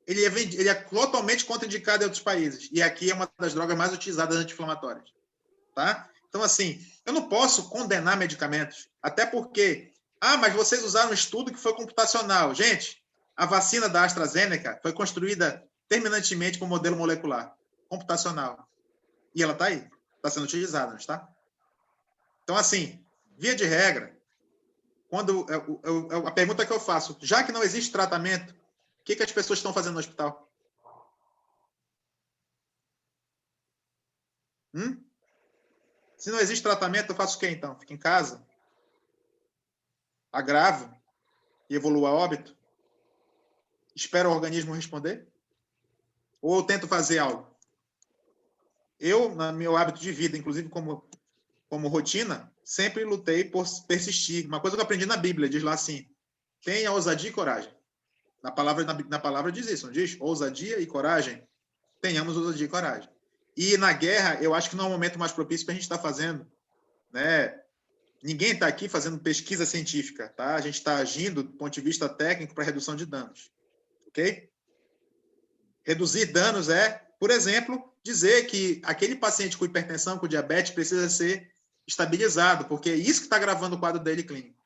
Ele é totalmente contraindicado em outros países. E aqui é uma das drogas mais utilizadas anti-inflamatórias. Tá? Então, assim, eu não posso condenar medicamentos, até porque, mas vocês usaram um estudo que foi computacional. Gente, a vacina da AstraZeneca foi construída terminantemente com modelo molecular, computacional. E ela está aí, está sendo utilizada, não está? Então, assim, via de regra, quando a pergunta que eu faço, já que não existe tratamento, o que as pessoas estão fazendo no hospital? Se não existe tratamento, eu faço o quê, então? Fico em casa? Agravo e evoluo a óbito? Espero o organismo responder? Ou eu tento fazer algo? Eu, no meu hábito de vida, inclusive como rotina, sempre lutei por persistir. Uma coisa que eu aprendi na Bíblia, diz lá assim, tenha ousadia e coragem. Na palavra diz isso, não diz? Ousadia e coragem. Tenhamos ousadia e coragem. E na guerra, eu acho que não é o momento mais propício para a gente estar fazendo, né? Ninguém está aqui fazendo pesquisa científica, tá? A gente está agindo do ponto de vista técnico para redução de danos, ok? Reduzir danos por exemplo, dizer que aquele paciente com hipertensão, com diabetes, precisa ser estabilizado, porque é isso que está agravando o quadro dele clínico.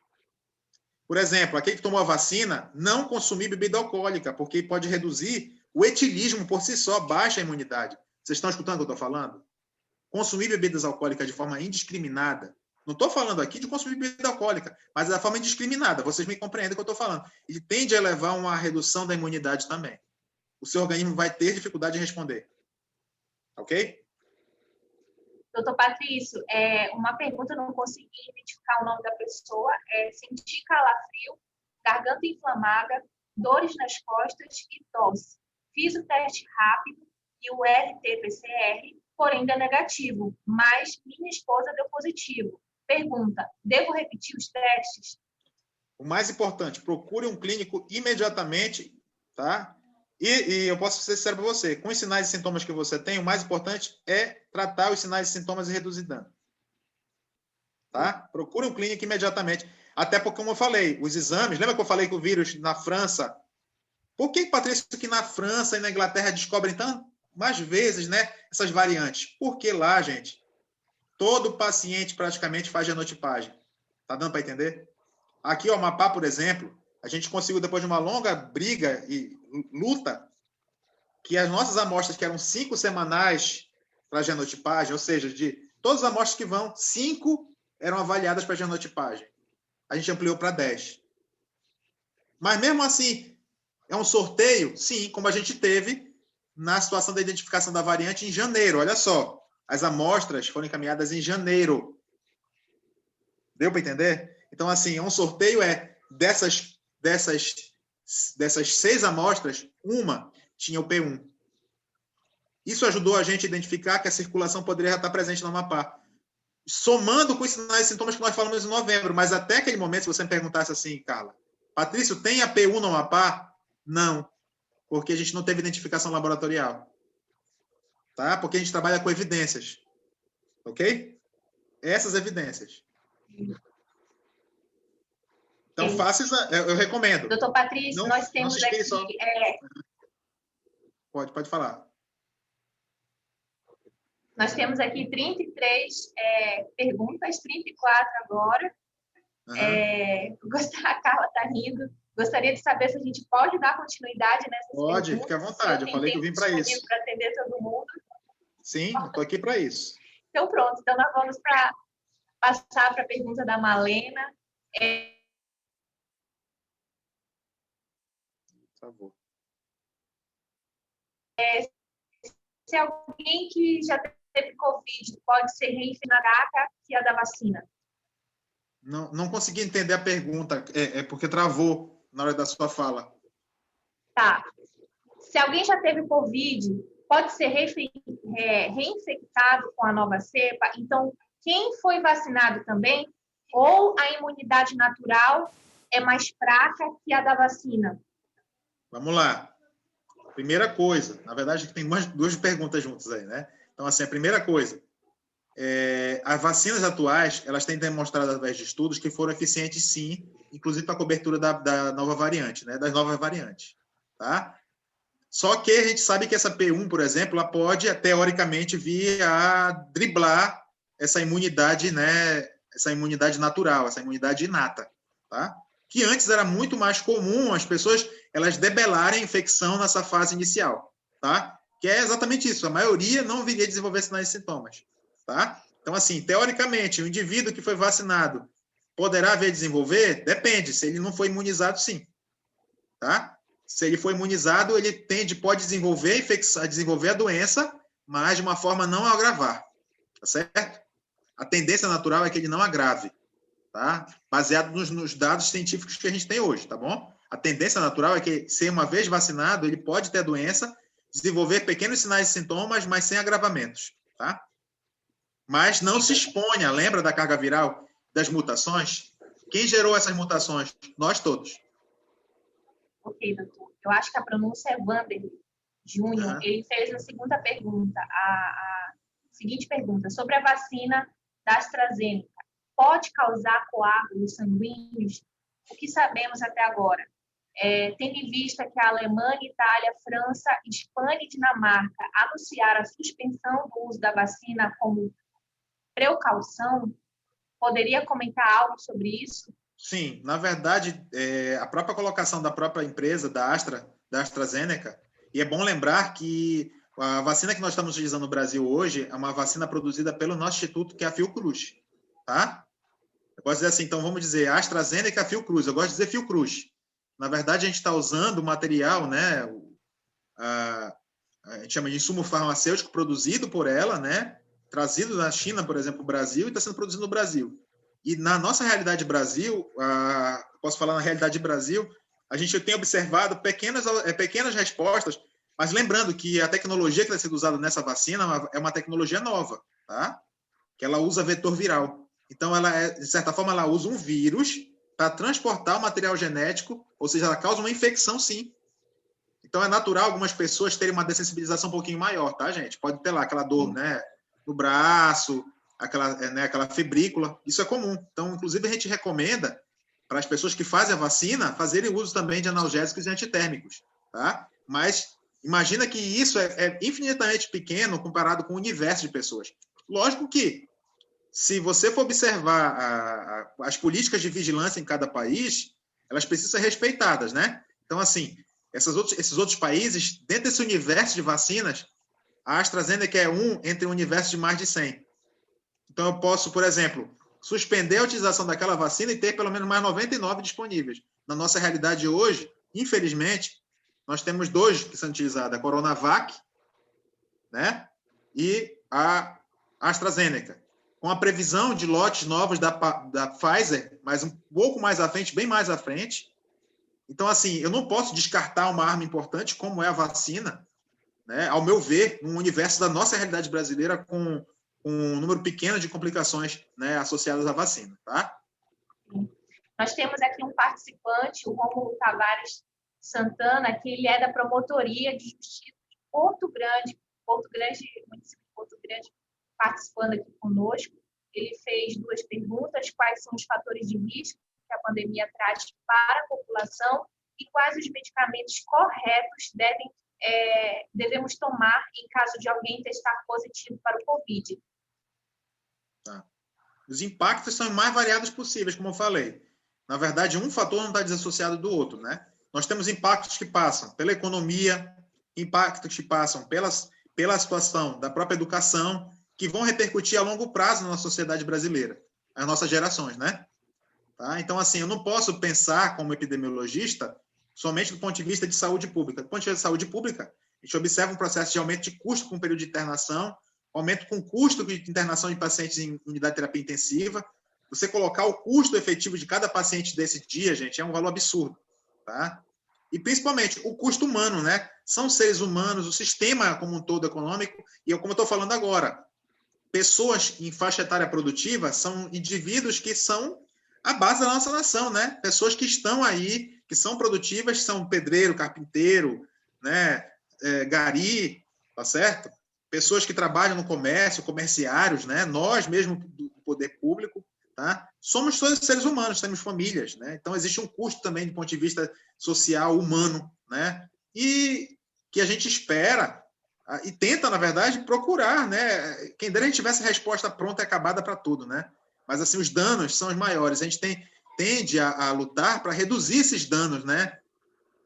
Por exemplo, aquele que tomou a vacina, não consumir bebida alcoólica, porque pode reduzir o etilismo por si só, baixa a imunidade. Vocês estão escutando o que eu estou falando? Consumir bebidas alcoólicas de forma indiscriminada. Não estou falando aqui de consumir bebida alcoólica, mas da forma indiscriminada. Vocês me compreendem o que eu estou falando. Ele tende a levar a uma redução da imunidade também. O seu organismo vai ter dificuldade em responder. Ok? Doutor Patrício, uma pergunta, eu não consegui identificar o nome da pessoa. Sentir calafrio, garganta inflamada, dores nas costas e tosse. Fiz o teste rápido e o RT-PCR, porém deu negativo, mas minha esposa deu positivo. Pergunta, devo repetir os testes? O mais importante, procure um clínico imediatamente, tá? E eu posso ser sincero para você, com os sinais e sintomas que você tem, o mais importante é tratar os sinais e sintomas e reduzir dano. Tá? Procure um clínico imediatamente. Até porque, como eu falei, os exames, lembra que eu falei que o vírus na França... Por que, Patrícia, que na França e na Inglaterra descobrem tanto mais vezes, né, essas variantes? Porque lá, gente, todo paciente praticamente faz genotipagem. Tá dando para entender? Aqui, o Amapá, por exemplo, a gente conseguiu, depois de uma longa briga e luta, que as nossas amostras, que eram 5 semanais para genotipagem, ou seja, de todas as amostras que vão, 5 eram avaliadas para genotipagem. A gente ampliou para 10. Mas mesmo assim, É um sorteio? Sim, como a gente teve na situação da identificação da variante em janeiro. Olha só, as amostras foram encaminhadas em janeiro. Deu para entender? Então, assim, um sorteio dessas 6 amostras, uma tinha o P1. Isso ajudou a gente a identificar que a circulação poderia estar presente no Amapá. Somando com os sinais e sintomas que nós falamos em novembro, mas até aquele momento, se você me perguntasse assim, Carla, Patrício, tem a P1 no Amapá? Não, porque a gente não teve identificação laboratorial. Tá? Porque a gente trabalha com evidências. Ok? Essas evidências. Então, eu recomendo. Doutor Patrício, nós temos aqui... Pode falar. Nós temos aqui 33 perguntas, 34 agora. Uhum. A Carla está rindo. Gostaria de saber se a gente pode dar continuidade nessas perguntas. Pode, fique à vontade. Eu falei que eu vim para isso. Para atender todo mundo. Sim, estou aqui para isso. Então, pronto. Então, nós vamos passar para a pergunta da Malena. Por favor. Se alguém que já teve Covid pode ser reinfectado que a da vacina? Não consegui entender a pergunta. É porque travou na hora da sua fala. Tá. Se alguém já teve Covid, pode ser reinfectado com a nova cepa? Então, quem foi vacinado também, ou a imunidade natural é mais fraca que a da vacina? Vamos lá. Primeira coisa, na verdade, tem duas perguntas juntas aí, né? Então, assim, a primeira coisa, as vacinas atuais, elas têm demonstrado através de estudos que foram eficientes, sim, inclusive para a cobertura da nova variante, né? Das novas variantes, tá? Só que a gente sabe que essa P1, por exemplo, ela pode, teoricamente, vir a driblar essa imunidade, né? Essa imunidade natural, essa imunidade inata, tá? Que antes era muito mais comum as pessoas elas debelarem a infecção nessa fase inicial, tá? Que é exatamente isso, a maioria não viria a desenvolver sinais e sintomas, tá? Então, assim, teoricamente, o indivíduo que foi vacinado poderá vir a desenvolver? Depende, se ele não foi imunizado, sim, tá? Se ele for imunizado, ele pode desenvolver a doença, mas de uma forma não a agravar, tá certo? A tendência natural é que ele não agrave, tá? Baseado nos dados científicos que a gente tem hoje, tá bom? A tendência natural é que, se uma vez vacinado, ele pode ter a doença, desenvolver pequenos sinais e sintomas, mas sem agravamentos, tá? Mas não se exponha, lembra da carga viral, das mutações? Quem gerou essas mutações? Nós todos. Ok, doutor. Eu acho que a pronúncia é Vander Júnior. Uhum. Ele fez a segunda pergunta, a seguinte pergunta, sobre a vacina da AstraZeneca. Pode causar coágulos sanguíneos? O que sabemos até agora? Tendo em vista que a Alemanha, Itália, França, Espanha e Dinamarca anunciaram a suspensão do uso da vacina como precaução, poderia comentar algo sobre isso? Sim, na verdade, a própria colocação da própria empresa, da AstraZeneca, e é bom lembrar que a vacina que nós estamos utilizando no Brasil hoje é uma vacina produzida pelo nosso instituto, que é a Fiocruz, tá? Eu gosto de dizer assim, então vamos dizer AstraZeneca, Fiocruz, eu gosto de dizer Fiocruz. Na verdade, a gente está usando o material, né, a gente chama de insumo farmacêutico produzido por ela, né, trazido da China, por exemplo, para o Brasil, e está sendo produzido no Brasil. E na nossa realidade Brasil, posso falar na realidade Brasil, a gente tem observado pequenas respostas, mas lembrando que a tecnologia que está sendo usada nessa vacina é uma tecnologia nova, tá? Que ela usa vetor viral. Então, de certa forma, ela usa um vírus para transportar o material genético, ou seja, ela causa uma infecção, sim. Então, é natural algumas pessoas terem uma dessensibilização um pouquinho maior, tá, gente? Pode ter lá aquela dor, né, no braço, aquela febrícula, isso é comum. Então, inclusive, a gente recomenda para as pessoas que fazem a vacina fazerem uso também de analgésicos e antitérmicos, tá? Mas imagina que isso é infinitamente pequeno comparado com o universo de pessoas. Lógico que, se você for observar as políticas de vigilância em cada país, elas precisam ser respeitadas, né? Então, assim, esses outros países, dentro desse universo de vacinas, a AstraZeneca é entre um universo de mais de 100. Então, eu posso, por exemplo, suspender a utilização daquela vacina e ter pelo menos mais 99 disponíveis. Na nossa realidade hoje, infelizmente, nós temos dois que são utilizados, a Coronavac, né? E a AstraZeneca, com a previsão de lotes novos da Pfizer, mas um pouco mais à frente, bem mais à frente. Então, assim, eu não posso descartar uma arma importante como é a vacina, né? Ao meu ver, no universo da nossa realidade brasileira, com um número pequeno de complicações, né, associadas à vacina, tá? Nós temos aqui um participante, o Rômulo Tavares Santana, que ele é da Promotoria de Justiça de Porto Grande, município de Porto Grande, participando aqui conosco. Ele fez 2 perguntas: quais são os fatores de risco que a pandemia traz para a população e quais os medicamentos corretos devemos tomar em caso de alguém testar positivo para o Covid. Tá. Os impactos são mais variados possíveis, como eu falei. Na verdade, um fator não está desassociado do outro, né? Nós temos impactos que passam pela economia, impactos que passam pela situação da própria educação, que vão repercutir a longo prazo na sociedade brasileira, as nossas gerações, né? Tá? Então, assim, eu não posso pensar como epidemiologista somente do ponto de vista de saúde pública. Do ponto de vista de saúde pública, a gente observa um processo de aumento de custo com o período de internação, aumento com o custo de internação de pacientes em unidade de terapia intensiva. Você colocar o custo efetivo de cada paciente desse dia, gente, é um valor absurdo, tá? E, principalmente, o custo humano, né? São seres humanos, o sistema como um todo econômico, e como eu estou falando agora, pessoas em faixa etária produtiva são indivíduos que são a base da nossa nação, né? Pessoas que estão aí, que são produtivas, são pedreiro, carpinteiro, né? Gari, tá certo? Pessoas que trabalham no comércio, comerciários, né? Nós mesmo do poder público, tá? Somos todos seres humanos, temos famílias, né? Então existe um custo também do ponto de vista social, humano, né? E que a gente espera e tenta, na verdade, procurar, né? Quem dera a gente tivesse resposta pronta e acabada para tudo, né? Mas assim, os danos são os maiores. A gente tende a lutar para reduzir esses danos, né?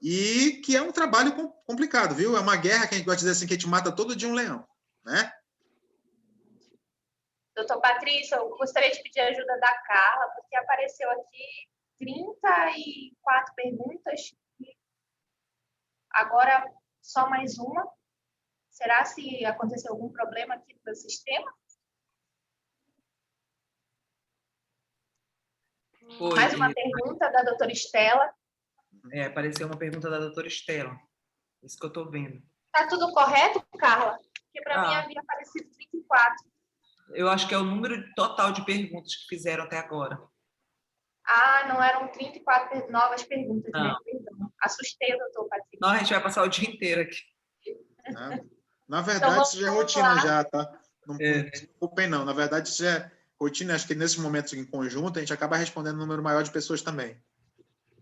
E que é um trabalho complicado, viu? É uma guerra que a gente gosta de dizer assim, que a gente mata todo dia um leão, né? Doutor Patrício, eu gostaria de pedir a ajuda da Carla, porque apareceu aqui 34 perguntas. Agora, só mais uma. Será se aconteceu algum problema aqui no sistema? Foi. Mais uma pergunta da doutora Estela. Apareceu uma pergunta da doutora Estela. Isso que eu estou vendo. Está tudo correto, Carla? Porque para mim havia aparecido 34. Eu acho que é o número total de perguntas que fizeram até agora. Ah, não eram 34 novas perguntas, não. Né? Perdão. Assustei o doutor Patrício. Não, a gente vai passar o dia inteiro aqui. Na verdade, então, isso já é rotina lá. já, tá? Não se preocupem, não. Na verdade, isso já é rotina. Acho que nesses momentos em conjunto, a gente acaba respondendo um número maior de pessoas também.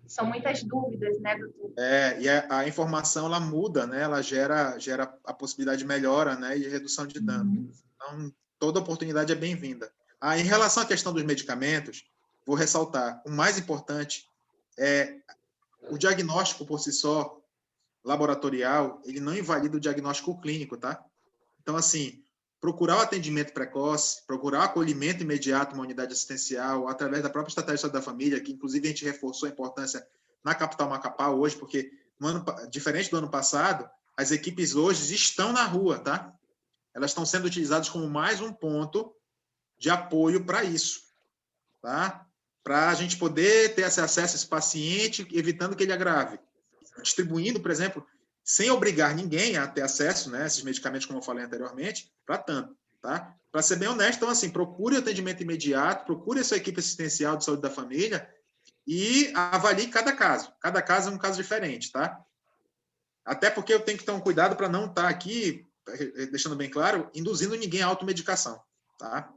São muitas dúvidas, né, doutor? E a informação, ela muda, né? Ela gera a possibilidade de melhora, né? E redução de dano. Então, toda oportunidade é bem-vinda. Em relação à questão dos medicamentos, vou ressaltar, o mais importante é o diagnóstico por si só, laboratorial, ele não invalida o diagnóstico clínico, tá? Então, assim, procurar o atendimento precoce, procurar o acolhimento imediato numa unidade assistencial, através da própria estratégia de saúde da família, que inclusive a gente reforçou a importância na capital Macapá hoje, porque, diferente do ano passado, as equipes hoje estão na rua, tá? Elas estão sendo utilizadas como mais um ponto de apoio para isso, tá? Para a gente poder ter esse acesso a esse paciente, evitando que ele agrave. Distribuindo, por exemplo, sem obrigar ninguém a ter acesso, né, a esses medicamentos, como eu falei anteriormente, para tanto, tá? Para ser bem honesto, então, assim, procure atendimento imediato, procure a sua equipe assistencial de saúde da família e avalie cada caso. Cada caso é um caso diferente, tá? Até porque eu tenho que ter um cuidado para não estar aqui, deixando bem claro, induzindo ninguém à automedicação, tá?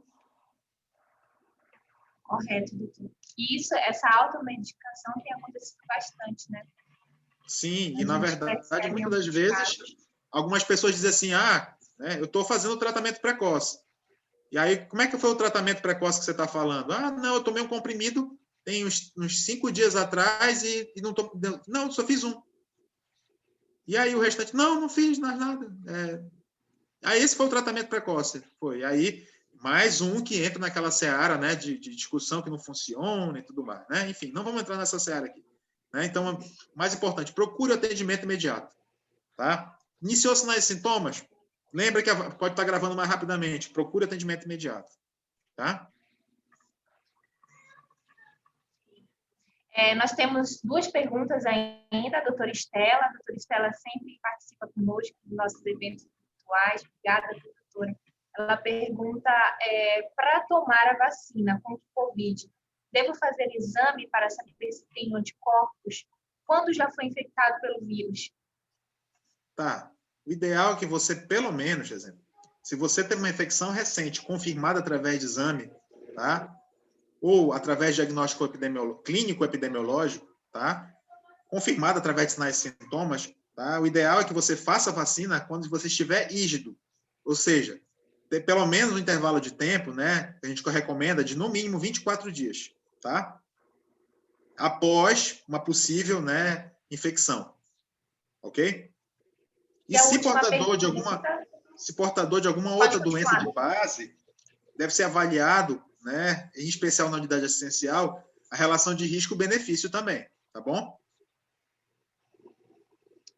Correto, doutor. E essa automedicação tem acontecido bastante, né? Sim, e na verdade, muitas das vezes, algumas pessoas dizem assim, né, eu estou fazendo o tratamento precoce. E aí, como é que foi o tratamento precoce que você está falando? Não, eu tomei um comprimido tem uns 5 dias atrás e não tô... Não, só fiz um. E aí o restante, não fiz nada. Aí esse foi o tratamento precoce. Foi. Aí mais um que entra naquela seara, né, de discussão que não funciona e tudo mais. Né? Enfim, não vamos entrar nessa seara aqui. né? Então, mais importante, procure o atendimento imediato, tá? Iniciou sinais e sintomas? Lembra que pode estar gravando mais rapidamente. Procure atendimento imediato, tá? Nós temos duas perguntas ainda, a doutora Estela. A doutora Estela sempre participa conosco dos nossos eventos virtuais. Obrigada, doutora. Ela pergunta, para tomar a vacina contra o Covid, devo fazer exame para saber se tem anticorpos quando já foi infectado pelo vírus? Tá. O ideal é que você, pelo menos, exemplo, se você tem uma infecção recente confirmada através de exame, tá? Ou através de diagnóstico clínico epidemiológico, tá? Confirmada através de sinais e sintomas, tá? O ideal é que você faça a vacina quando você estiver rígido, ou seja, ter pelo menos um intervalo de tempo, né? Que a gente recomenda de no mínimo 24 dias, tá? Após uma possível, né, infecção, ok? E a se última portador de alguma outra doença de base, deve ser avaliado, né, em especial na unidade assistencial, a relação de risco-benefício também, tá bom?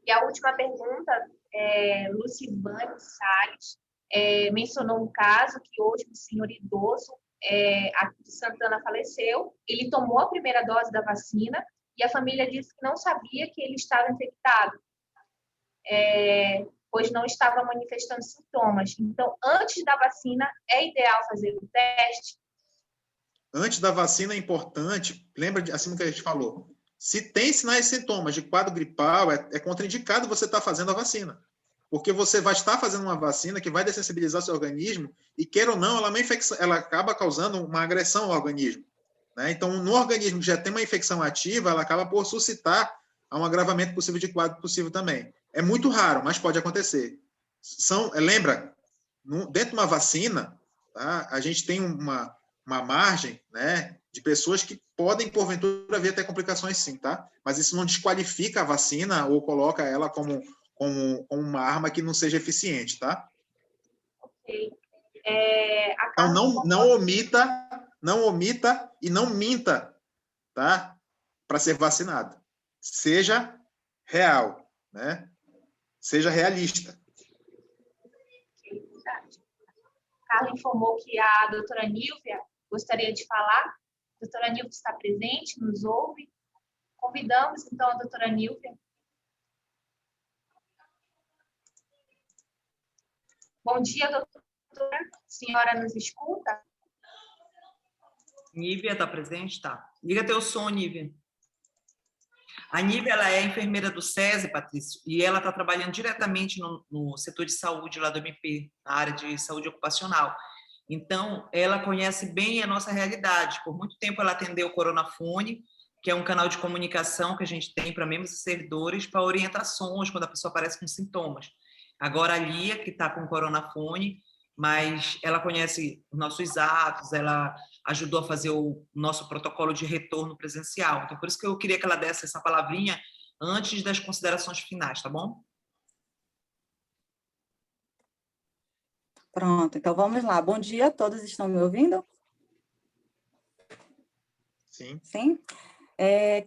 E a última pergunta, Lucivane Salles, mencionou um caso que hoje um senhor idoso aqui de Santana faleceu. Ele tomou a primeira dose da vacina e a família disse que não sabia que ele estava infectado, pois não estava manifestando sintomas. Então, antes da vacina, é ideal fazer o teste? Antes da vacina é importante, lembra assim que a gente falou, se tem sinais e sintomas de quadro gripal, é contraindicado você estar fazendo a vacina. Porque você vai estar fazendo uma vacina que vai dessensibilizar seu organismo e, queira ou não, ela acaba causando uma agressão ao organismo, né? Então, no organismo que já tem uma infecção ativa, ela acaba por suscitar um agravamento possível de quadro possível também. É muito raro, mas pode acontecer. Lembra, dentro de uma vacina, tá, a gente tem uma margem, né, de pessoas que podem, porventura, vir até complicações sim, tá? Mas isso não desqualifica a vacina ou coloca ela como uma arma que não seja eficiente, tá? Ok. Então, não omita e não minta, tá? Para ser vacinado. Seja real, né? Seja realista. Carla informou que a doutora Nilvia gostaria de falar. A doutora Nilvia está presente, nos ouve. Convidamos, então, a doutora Nilvia. Bom dia, doutora. A senhora nos escuta? Nívia está presente? Tá. Liga teu som, Nívia. A Nívia, ela é enfermeira do SESI, Patrício, e ela está trabalhando diretamente no setor de saúde lá do MP, na área de saúde ocupacional. Então, ela conhece bem a nossa realidade. Por muito tempo, ela atendeu o Coronafone, que é um canal de comunicação que a gente tem para membros e servidores para orientações quando a pessoa aparece com sintomas. Agora, a Lia, que está com o Coronafone, mas ela conhece os nossos atos, ela ajudou a fazer o nosso protocolo de retorno presencial. Então, por isso que eu queria que ela desse essa palavrinha antes das considerações finais, tá bom? Pronto, então vamos lá. Bom dia, todos estão me ouvindo? Sim. Sim?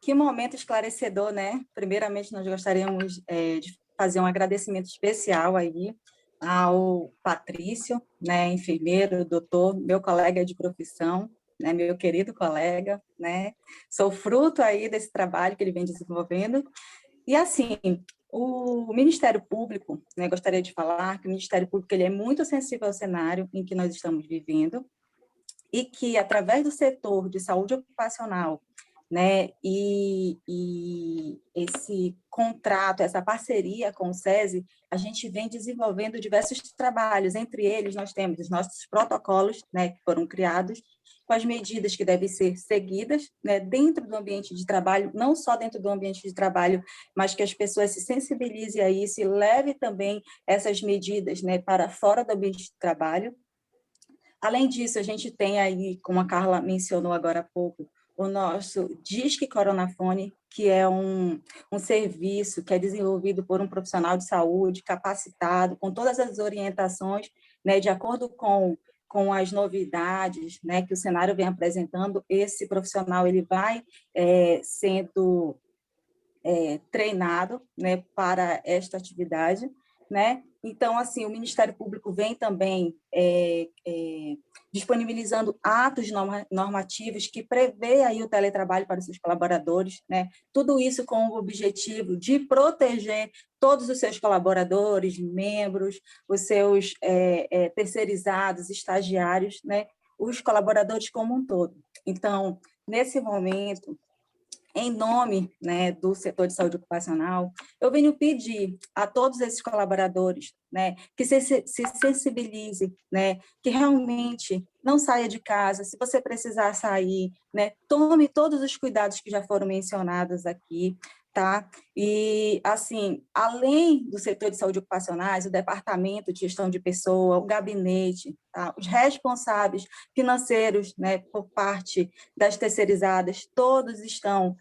Que momento esclarecedor, né? Primeiramente, nós gostaríamos de fazer um agradecimento especial aí ao Patrício, né, enfermeiro, doutor, meu colega de profissão, né, meu querido colega, né? Sou fruto aí desse trabalho que ele vem desenvolvendo. E assim, o Ministério Público, né, gostaria de falar que o Ministério Público ele é muito sensível ao cenário em que nós estamos vivendo e que, através do setor de saúde ocupacional, né, e esse contrato, essa parceria com o SESI, a gente vem desenvolvendo diversos trabalhos, entre eles nós temos os nossos protocolos, né, que foram criados, com as medidas que devem ser seguidas, né, dentro do ambiente de trabalho, não só dentro do ambiente de trabalho, mas que as pessoas se sensibilizem a isso e levem também essas medidas, né, para fora do ambiente de trabalho. Além disso, a gente tem aí, como a Carla mencionou agora há pouco, o nosso Disque Coronafone, que é um serviço que é desenvolvido por um profissional de saúde capacitado, com todas as orientações, né, de acordo com as novidades, né, que o cenário vem apresentando. Esse profissional ele vai sendo treinado, né, para esta atividade, né? Então, assim, o Ministério Público vem também disponibilizando atos normativos que prevê aí o teletrabalho para os seus colaboradores, né? Tudo isso com o objetivo de proteger todos os seus colaboradores, membros, os seus terceirizados, estagiários, né? Os colaboradores como um todo. Então, nesse momento, em nome, né, do setor de saúde ocupacional, eu venho pedir a todos esses colaboradores, né, que se sensibilizem, né, que realmente não saia de casa, se você precisar sair, né, tome todos os cuidados que já foram mencionados aqui, tá? E, assim, além do setor de saúde ocupacionais, o departamento de gestão de pessoa, o gabinete, tá? Os responsáveis financeiros, né, por parte das terceirizadas, todos estão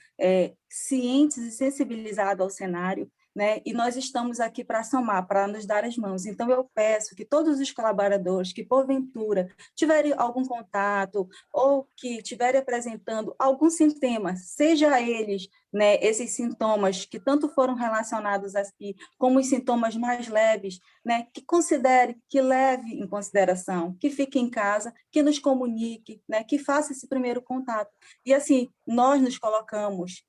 cientes e sensibilizados ao cenário, né? E nós estamos aqui para somar, para nos dar as mãos. Então, eu peço que todos os colaboradores que, porventura, tiverem algum contato ou que estiverem apresentando algum sintoma, seja eles, né, esses sintomas que tanto foram relacionados aqui, como os sintomas mais leves, né, que considere, que leve em consideração, que fique em casa, que nos comunique, né, que faça esse primeiro contato. E, assim, nós nos colocamos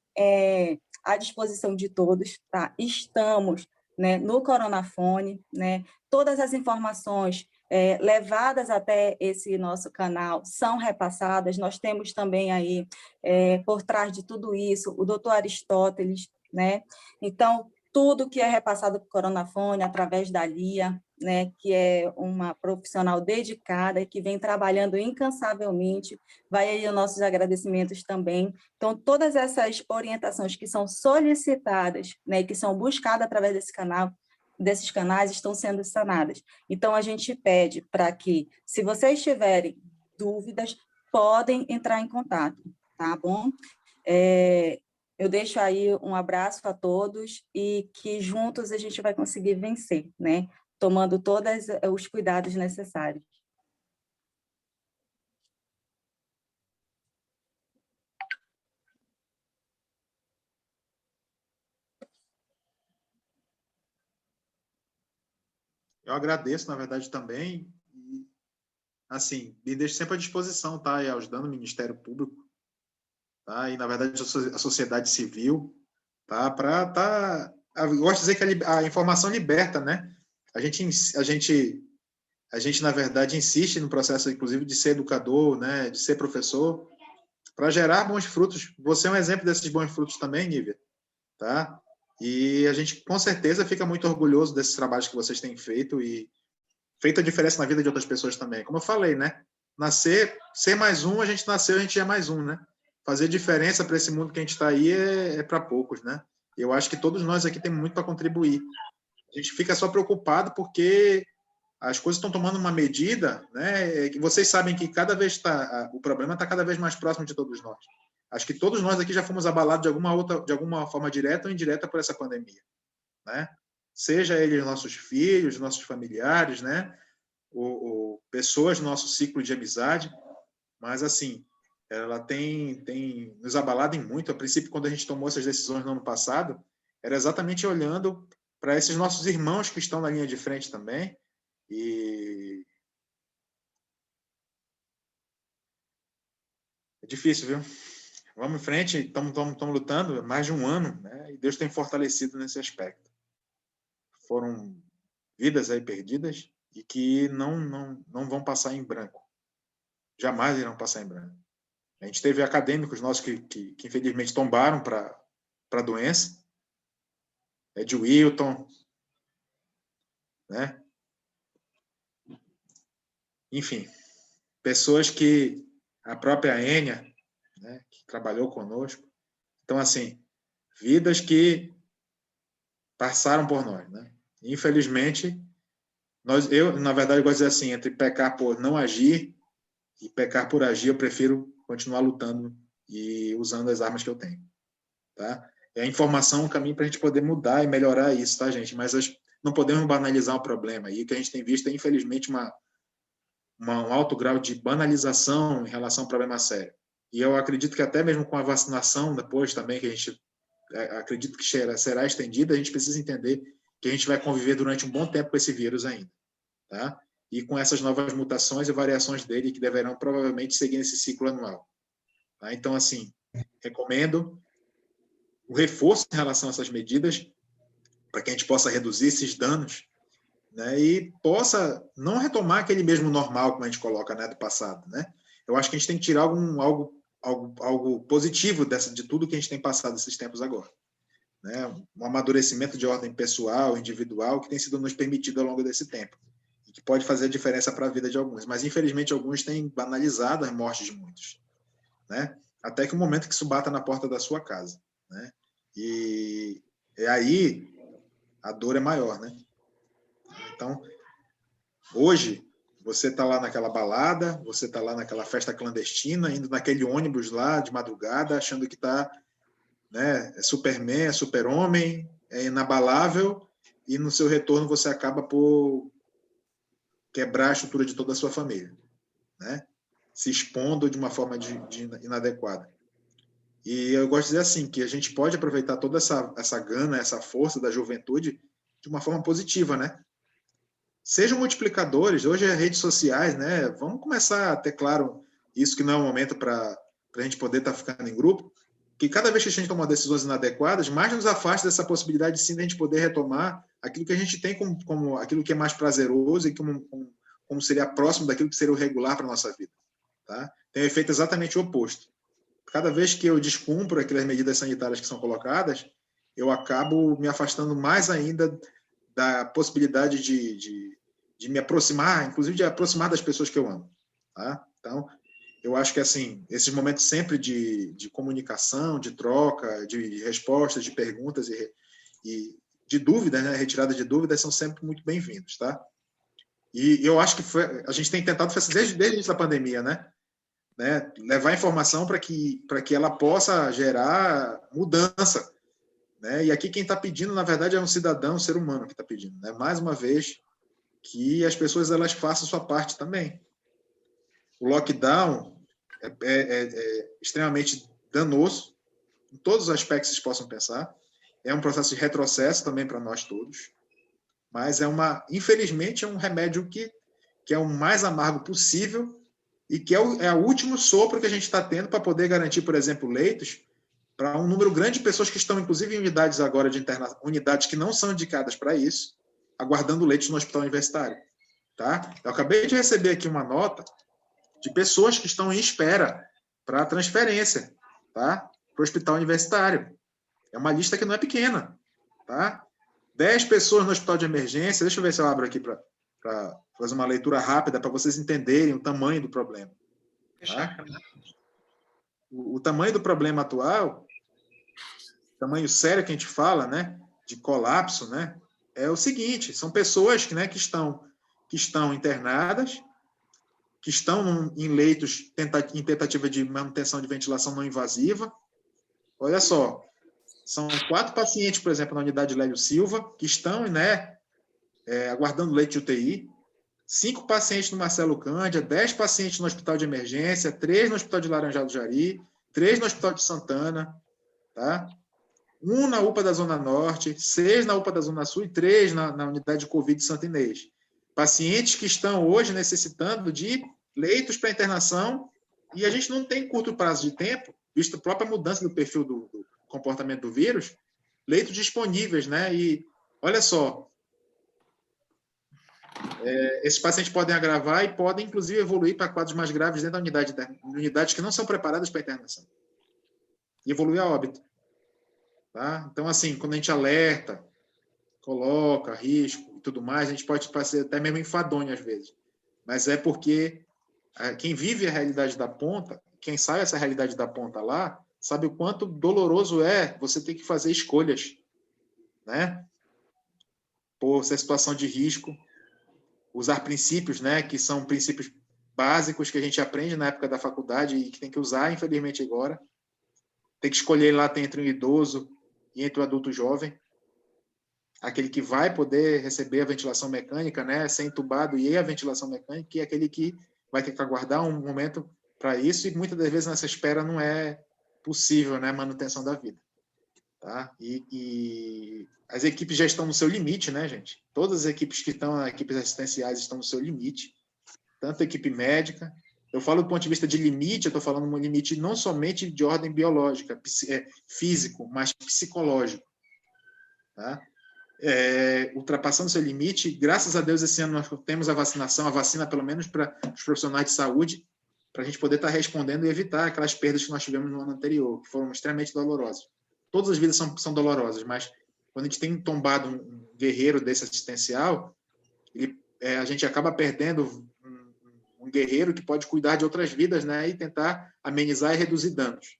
à disposição de todos, tá? Estamos, né, no Coronafone, né? Todas as informações levadas até esse nosso canal são repassadas. Nós temos também aí, por trás de tudo isso, o doutor Aristóteles, né? Então, tudo que é repassado para o Coronafone, através da Lia, né, que é uma profissional dedicada e que vem trabalhando incansavelmente, vai aí os nossos agradecimentos também. Então, todas essas orientações que são solicitadas, né, que são buscadas através desses canais, estão sendo sanadas. Então, a gente pede para que, se vocês tiverem dúvidas, podem entrar em contato, tá bom? Eu deixo aí um abraço a todos e que juntos a gente vai conseguir vencer, né? Tomando todos os cuidados necessários. Eu agradeço, na verdade, também. E, assim, me deixo sempre à disposição, tá? E ajudando o Ministério Público, tá? E, na verdade, a sociedade civil, tá? Eu gosto de dizer que a informação liberta, né? A gente, na verdade, insiste no processo, inclusive, de ser educador, né? De ser professor, para gerar bons frutos. Você é um exemplo desses bons frutos também, Nívia, tá? E a gente, com certeza, fica muito orgulhoso desses trabalhos que vocês têm feito e feito a diferença na vida de outras pessoas também. Como eu falei, né? Ser mais um, a gente nasceu, a gente é mais um, né? Fazer diferença para esse mundo que a gente está aí é para poucos, né? Eu acho que todos nós aqui temos muito para contribuir. A gente fica só preocupado porque as coisas estão tomando uma medida, né? Que vocês sabem que cada vez o problema está cada vez mais próximo de todos nós. Acho que todos nós aqui já fomos abalados de alguma forma direta ou indireta por essa pandemia, né? Seja eles nossos filhos, nossos familiares, né? Ou pessoas do nosso ciclo de amizade, mas assim, ela tem nos abalado em muito. A princípio, quando a gente tomou essas decisões no ano passado, era exatamente olhando para esses nossos irmãos que estão na linha de frente também. E é difícil, viu? Vamos em frente, estamos lutando há mais de um ano, né? E Deus tem fortalecido nesse aspecto. Foram vidas aí perdidas e que não vão passar em branco. Jamais irão passar em branco. A gente teve acadêmicos nossos que infelizmente tombaram para a doença. Ed Wilton, né? Enfim, pessoas que a própria Enia, né, que trabalhou conosco. Então, assim, vidas que passaram por nós, né? Infelizmente, eu, na verdade, gosto de dizer assim, entre pecar por não agir e pecar por agir, eu prefiro continuar lutando e usando as armas que eu tenho, tá? A informação é um caminho para a gente poder mudar e melhorar isso, tá, gente? Mas não podemos banalizar o problema. E o que a gente tem visto é, infelizmente, um alto grau de banalização em relação ao problema sério. E eu acredito que até mesmo com a vacinação, depois também, que a gente acredito que será estendida, a gente precisa entender que a gente vai conviver durante um bom tempo com esse vírus ainda, tá? E com essas novas mutações e variações dele que deverão provavelmente seguir esse ciclo anual. Tá? Então, assim, recomendo o reforço em relação a essas medidas para que a gente possa reduzir esses danos, né, e possa não retomar aquele mesmo normal, como a gente coloca, né, do passado. Né? Eu acho que a gente tem que tirar algo positivo de tudo que a gente tem passado esses tempos agora. Né? Um amadurecimento de ordem pessoal, individual, que tem sido nos permitido ao longo desse tempo, e que pode fazer a diferença para a vida de alguns. Mas, infelizmente, alguns têm banalizado as mortes de muitos. Né? Até que o momento que isso bata na porta da sua casa. Né? E aí a dor é maior, né? Então, hoje, você está lá naquela balada, você está lá naquela festa clandestina, indo naquele ônibus lá de madrugada, achando que está, né, é Superman, é super-homem, é inabalável, e no seu retorno você acaba por quebrar a estrutura de toda a sua família, né? Se expondo de uma forma inadequada. E eu gosto de dizer assim, que a gente pode aproveitar toda essa gana, essa força da juventude de uma forma positiva, né? Sejam multiplicadores, hoje é redes sociais, né? Vamos começar a ter claro isso, que não é um momento para a gente poder estar ficando em grupo, que cada vez que a gente toma decisões inadequadas, mais nos afasta dessa possibilidade, sim, de a gente poder retomar aquilo que a gente tem como aquilo que é mais prazeroso e como seria próximo daquilo que seria o regular para a nossa vida. Tá? Tem um efeito exatamente o oposto. Cada vez que eu descumpro aquelas medidas sanitárias que são colocadas, eu acabo me afastando mais ainda da possibilidade de me aproximar, inclusive de aproximar das pessoas que eu amo. Tá? Então, eu acho que assim, esses momentos sempre de comunicação, de troca, de respostas, de perguntas e de dúvidas, né? Retirada de dúvidas, são sempre muito bem-vindos. Tá? E eu acho que a gente tem tentado fazer desde o início da pandemia, né? Levar informação para que ela possa gerar mudança. Né? E aqui quem está pedindo, na verdade, é um cidadão, um ser humano que está pedindo. Né? Mais uma vez, que as pessoas elas façam sua parte também. O lockdown é extremamente danoso, em todos os aspectos que vocês possam pensar. É um processo de retrocesso também para nós todos. Mas infelizmente, é um remédio que é o mais amargo possível e que é o último sopro que a gente está tendo para poder garantir, por exemplo, leitos para um número grande de pessoas que estão, inclusive, em unidades agora de internação, unidades que não são indicadas para isso, aguardando leitos no hospital universitário. Tá? Eu acabei de receber aqui uma nota de pessoas que estão em espera para transferência, tá? Para o hospital universitário. É uma lista que não é pequena. Tá? 10 pessoas no hospital de emergência. Deixa eu ver se eu abro aqui para fazer uma leitura rápida para vocês entenderem o tamanho do problema. Tá? O tamanho do problema atual, tamanho sério que a gente fala, né, de colapso, né, é o seguinte: são pessoas que estão internadas, que estão em leitos em tentativa de manutenção de ventilação não invasiva. Olha só, são 4 pacientes, por exemplo, na unidade Lélio Silva, que estão, né, aguardando leite de UTI, 5 pacientes no Marcelo Cândia, 10 pacientes no hospital de emergência, 3 no hospital de Laranjal do Jari, 3 no hospital de Santana, tá? 1 na UPA da Zona Norte, 6 na UPA da Zona Sul e 3 na unidade de Covid de Santo Inês. Pacientes que estão hoje necessitando de leitos para internação e a gente não tem curto prazo de tempo, visto a própria mudança do perfil do comportamento do vírus, leitos disponíveis, né? E olha só, esses pacientes podem agravar e podem, inclusive, evoluir para quadros mais graves dentro da unidades que não são preparadas para internação. E evoluir a óbito. Tá? Então, assim, quando a gente alerta, coloca risco e tudo mais, a gente pode parecer até mesmo enfadonho às vezes. Mas é porque quem vive a realidade da ponta, quem sai essa realidade da ponta lá, sabe o quanto doloroso é você ter que fazer escolhas, né? Por essa situação de risco, usar princípios, né, que são princípios básicos que a gente aprende na época da faculdade e que tem que usar, infelizmente, agora. Tem que escolher lá entre o idoso e entre o adulto jovem, aquele que vai poder receber a ventilação mecânica, né, ser entubado e a ventilação mecânica, e aquele que vai ter que aguardar um momento para isso, e muitas das vezes nessa espera não é possível, né, manutenção da vida. tá? E as equipes já estão no seu limite, né, gente? Todas as equipes que estão, equipes assistenciais, estão no seu limite, tanto a equipe médica. Eu falo do ponto de vista de limite, eu estou falando de um limite não somente de ordem biológica, físico, mas psicológico, tá? Ultrapassando seu limite, graças a Deus, esse ano nós temos a vacina pelo menos para os profissionais de saúde, para a gente poder estar respondendo e evitar aquelas perdas que nós tivemos no ano anterior, que foram extremamente dolorosas. Todas as vidas são dolorosas, mas quando a gente tem tombado um guerreiro desse assistencial, a gente acaba perdendo um guerreiro que pode cuidar de outras vidas, né, e tentar amenizar e reduzir danos.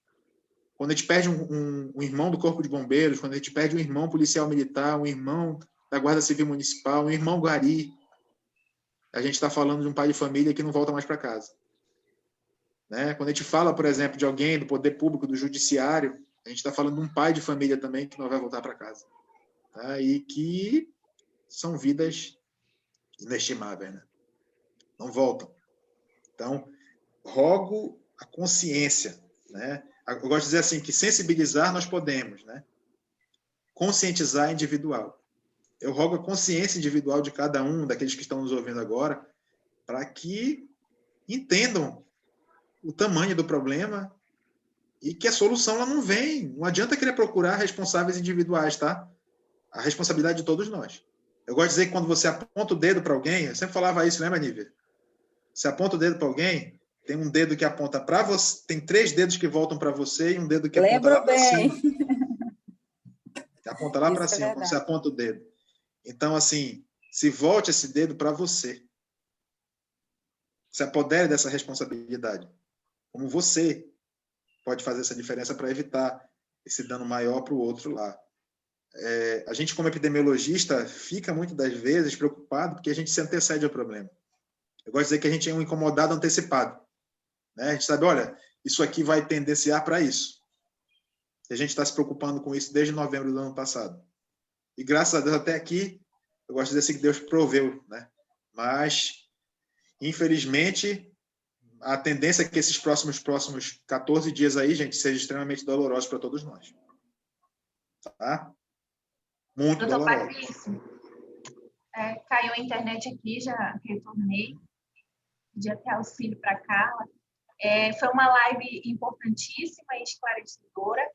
Quando a gente perde um irmão do Corpo de Bombeiros, quando a gente perde um irmão policial militar, um irmão da Guarda Civil Municipal, um irmão guari, a gente está falando de um pai de família que não volta mais para casa. Né? Quando a gente fala, por exemplo, de alguém do poder público, do judiciário, a gente está falando de um pai de família também que não vai voltar para casa. Tá? E que são vidas inestimáveis, né? Não voltam. Então, rogo a consciência, né? Eu gosto de dizer assim, que sensibilizar nós podemos, né? Conscientizar é individual. Eu rogo a consciência individual de cada um, daqueles que estão nos ouvindo agora, para que entendam o tamanho do problema e que a solução ela não vem. Não adianta querer procurar responsáveis individuais, tá? A responsabilidade de todos nós. Eu gosto de dizer que quando você aponta o dedo para alguém, eu sempre falava isso, lembra, Nívia? Você aponta o dedo para alguém, tem um dedo que aponta para você, tem 3 dedos que voltam para você e um dedo que aponta lá para cima. Que aponta lá para cima, quando você aponta o dedo. Então, assim, se volte esse dedo para você. Se apodere dessa responsabilidade. Como você pode fazer essa diferença para evitar esse dano maior para o outro lá. A gente, como epidemiologista, fica muitas das vezes preocupado porque a gente se antecede ao problema. Eu gosto de dizer que a gente é um incomodado antecipado. Né? A gente sabe, olha, isso aqui vai tendenciar para isso. E a gente está se preocupando com isso desde novembro do ano passado. E graças a Deus, até aqui, eu gosto de dizer assim, que Deus proveu. Né? Mas, infelizmente, a tendência é que esses próximos 14 dias aí, gente, sejam extremamente dolorosos para todos nós. Tá? Muito Doutor doloroso. Patrício, caiu a internet aqui, já retornei, pedi até auxílio para a Carla. Foi uma live importantíssima e esclarecedora,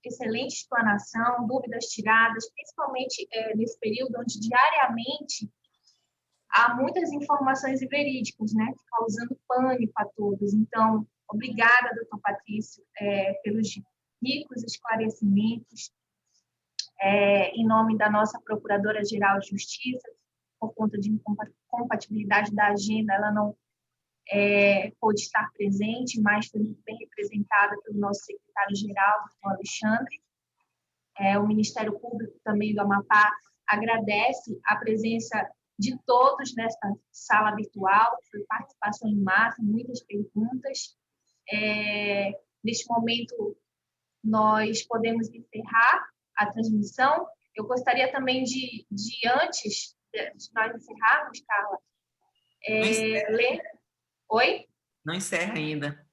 excelente explanação, dúvidas tiradas, principalmente nesse período onde diariamente há muitas informações verídicas, né, causando pânico a todos. Então, obrigada, doutor Patrício, pelos ricos esclarecimentos. Em nome da nossa Procuradora-Geral de Justiça, por conta de incompatibilidade da agenda, ela não pôde estar presente, mas foi muito bem representada pelo nosso secretário-geral, o Alexandre. O Ministério Público também do Amapá agradece a presença de todos nesta sala virtual, foi participação em massa, muitas perguntas. Neste momento, nós podemos encerrar a transmissão. Eu gostaria também de antes de nós encerrarmos, Carla, ler... Oi? Não encerra ainda.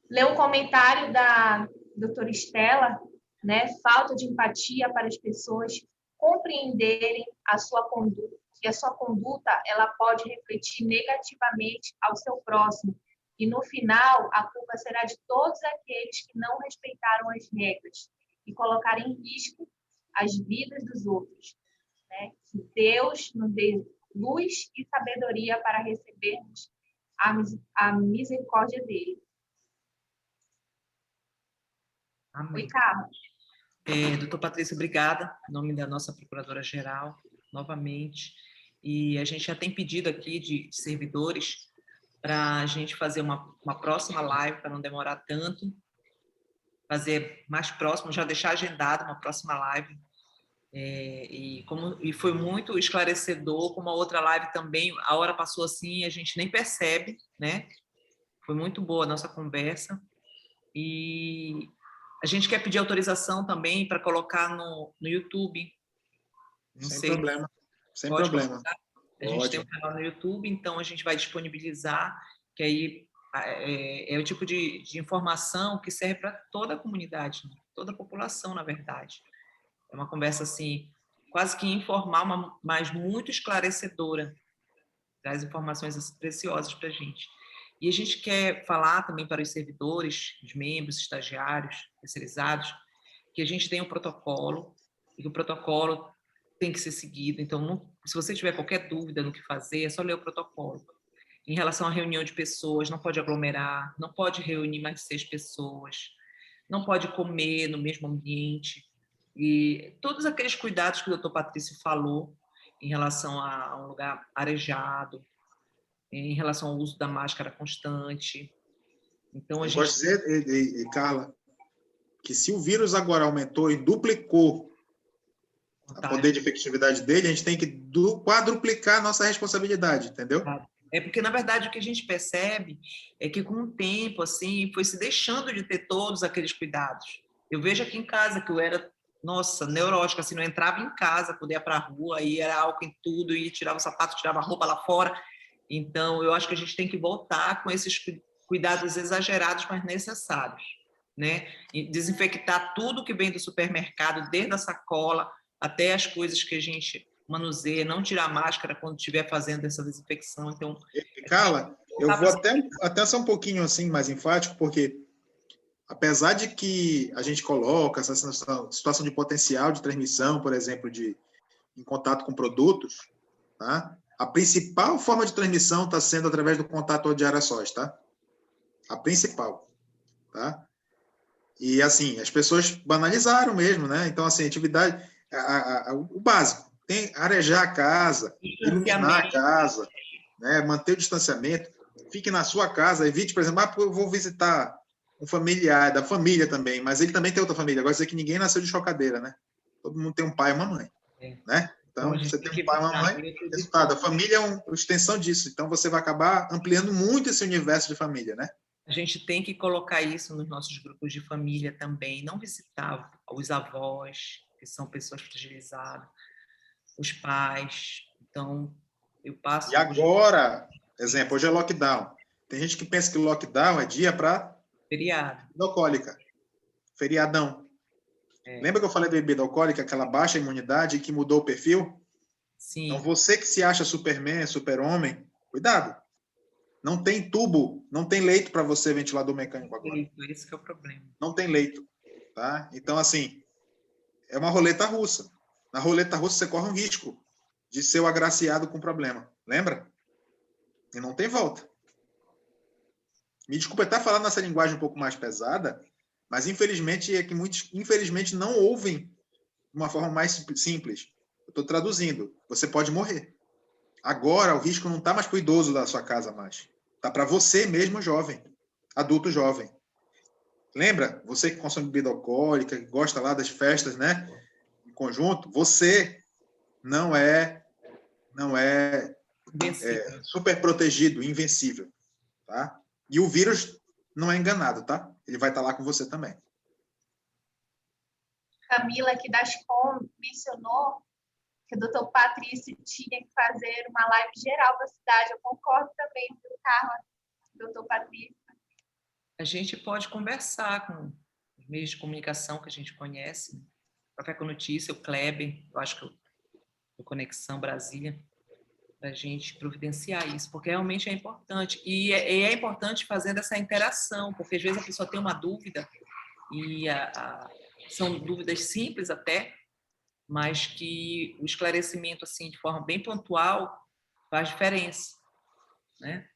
Ler um comentário da doutora Estela, né? Falta de empatia para as pessoas compreenderem a sua conduta, que a sua conduta ela pode refletir negativamente ao seu próximo. E, no final, a culpa será de todos aqueles que não respeitaram as regras e colocaram em risco as vidas dos outros. Né? Que Deus nos dê luz e sabedoria para recebermos a misericórdia dele. Amém. Oi, Carlos. Doutor Patrício, obrigada, em nome da nossa Procuradora-Geral, novamente. E a gente já tem pedido aqui de servidores para a gente fazer uma próxima live, para não demorar tanto, fazer mais próximo, já deixar agendado uma próxima live. E foi muito esclarecedor, como a outra live também, a hora passou assim e a gente nem percebe, né? Foi muito boa a nossa conversa. E a gente quer pedir autorização também para colocar no YouTube. Não Sem sei, problema. Sem pode problema. colocar? A gente tem um canal no YouTube, então a gente vai disponibilizar, que aí é o tipo de informação que serve para toda a comunidade. Né? toda a população, na verdade. É uma conversa, assim, quase que informal, mas muito esclarecedora. Traz informações assim, preciosas para a gente. E a gente quer falar também para os servidores, os membros, estagiários, terceirizados, que a gente tem um protocolo, e que o protocolo tem que ser seguido. Então, se você tiver qualquer dúvida no que fazer, é só ler o protocolo. Em relação à reunião de pessoas, não pode aglomerar, não pode reunir mais de 6 pessoas, não pode comer no mesmo ambiente. E todos aqueles cuidados que o doutor Patrício falou em relação a um lugar arejado, em relação ao uso da máscara constante. Então, a Eu gente... gosto de dizer, Carla, que se o vírus agora aumentou e duplicou o poder de efetividade dele, a gente tem que quadruplicar a nossa responsabilidade, entendeu? É porque, na verdade, o que a gente percebe é que, com o tempo, assim, foi se deixando de ter todos aqueles cuidados. Eu vejo aqui em casa que eu era, nossa, neurótica, assim, não entrava em casa, podia ir para a rua, aí era álcool em tudo, e tirava o sapato, tirava a roupa lá fora. Então, eu acho que a gente tem que voltar com esses cuidados exagerados, mas necessários, né? E desinfectar tudo que vem do supermercado, desde a sacola até as coisas que a gente manuseia, não tirar a máscara quando estiver fazendo essa desinfecção. Então, Carla, eu vou até ser um pouquinho assim mais enfático, porque apesar de que a gente coloca essa situação de potencial de transmissão, por exemplo, em contato com produtos, tá? A principal forma de transmissão está sendo através do contato de aerossóis, tá? A principal, tá? E, assim, as pessoas banalizaram mesmo, né? Então, assim, atividade... o básico. Tem arejar a casa, iluminar a casa, né? Manter o distanciamento. Fique na sua casa, evite, por exemplo, eu vou visitar um familiar, da família também, mas ele também tem outra família. Agora, dizer que ninguém nasceu de chocadeira, né? Todo mundo tem um pai e uma mãe, né? Então, você tem um pai e uma mãe, resultado. A família é uma extensão disso. Então, você vai acabar ampliando muito esse universo de família, né? A gente tem que colocar isso nos nossos grupos de família também, não visitar os avós, que são pessoas fragilizadas, os pais. Então, eu passo... E agora, exemplo, hoje é lockdown. Tem gente que pensa que lockdown é dia para feriado. Bebida alcoólica. Feriadão. Lembra que eu falei da bebida alcoólica, aquela baixa imunidade que mudou o perfil? Sim. Então, você que se acha Superman, super-homem, cuidado. Não tem tubo, não tem leito para você, ventilador mecânico agora. Esse que é o problema. Não tem leito. Tá? Então, assim, é uma roleta russa. Na roleta russa, você corre um risco de ser o agraciado com problema. Lembra? E não tem volta. Me desculpa estar falando nessa linguagem um pouco mais pesada, mas infelizmente é que muitos, infelizmente, não ouvem de uma forma mais simples. Eu estou traduzindo. Você pode morrer. Agora, o risco não está mais para o idoso da sua casa mais. Está para você mesmo, jovem. Adulto jovem. Lembra? Você que consome bebida alcoólica, que gosta lá das festas, né? Em conjunto, você não é super protegido, invencível. Tá? E o vírus não é enganado, tá? Ele vai estar lá com você também. Camila, aqui da SCOM, mencionou que o doutor Patrício tinha que fazer uma live geral para a cidade. Eu concordo também, viu, Carla? Doutor Patrício. A gente pode conversar com os meios de comunicação que a gente conhece, o Café com Notícia, o Kleber, eu acho que o Conexão Brasília, para a gente providenciar isso, porque realmente é importante. E é importante fazendo essa interação, porque às vezes a pessoa tem uma dúvida, e são dúvidas simples até, mas que o esclarecimento, assim, de forma bem pontual, faz diferença, né?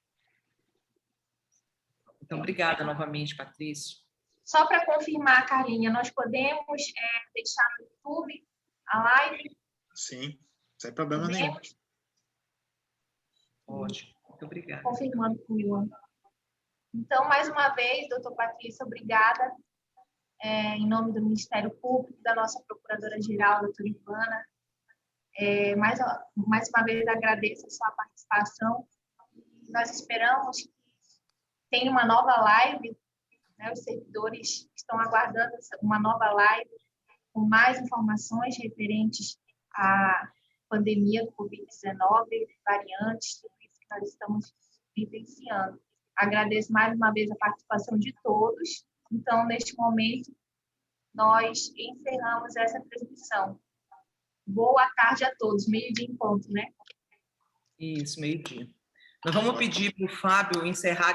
Então, obrigada novamente, Patrício. Só para confirmar, Carlinha, nós podemos deixar no YouTube a live? Sim, sem problema nenhum. Pode. Muito obrigada. Confirmando comigo. Então, mais uma vez, doutor Patrício, obrigada. Em nome do Ministério Público, da nossa Procuradora-Geral, doutora Ivana. Mais uma vez, agradeço a sua participação. Nós esperamos que tenha uma nova live, né? Os servidores estão aguardando uma nova live com mais informações referentes à pandemia do Covid-19, variantes, tudo isso que nós estamos vivenciando. Agradeço mais uma vez a participação de todos. Então, neste momento, nós encerramos essa transmissão. Boa tarde a todos. Meio-dia em ponto, né? Isso, meio-dia. Nós vamos pedir para o Fábio encerrar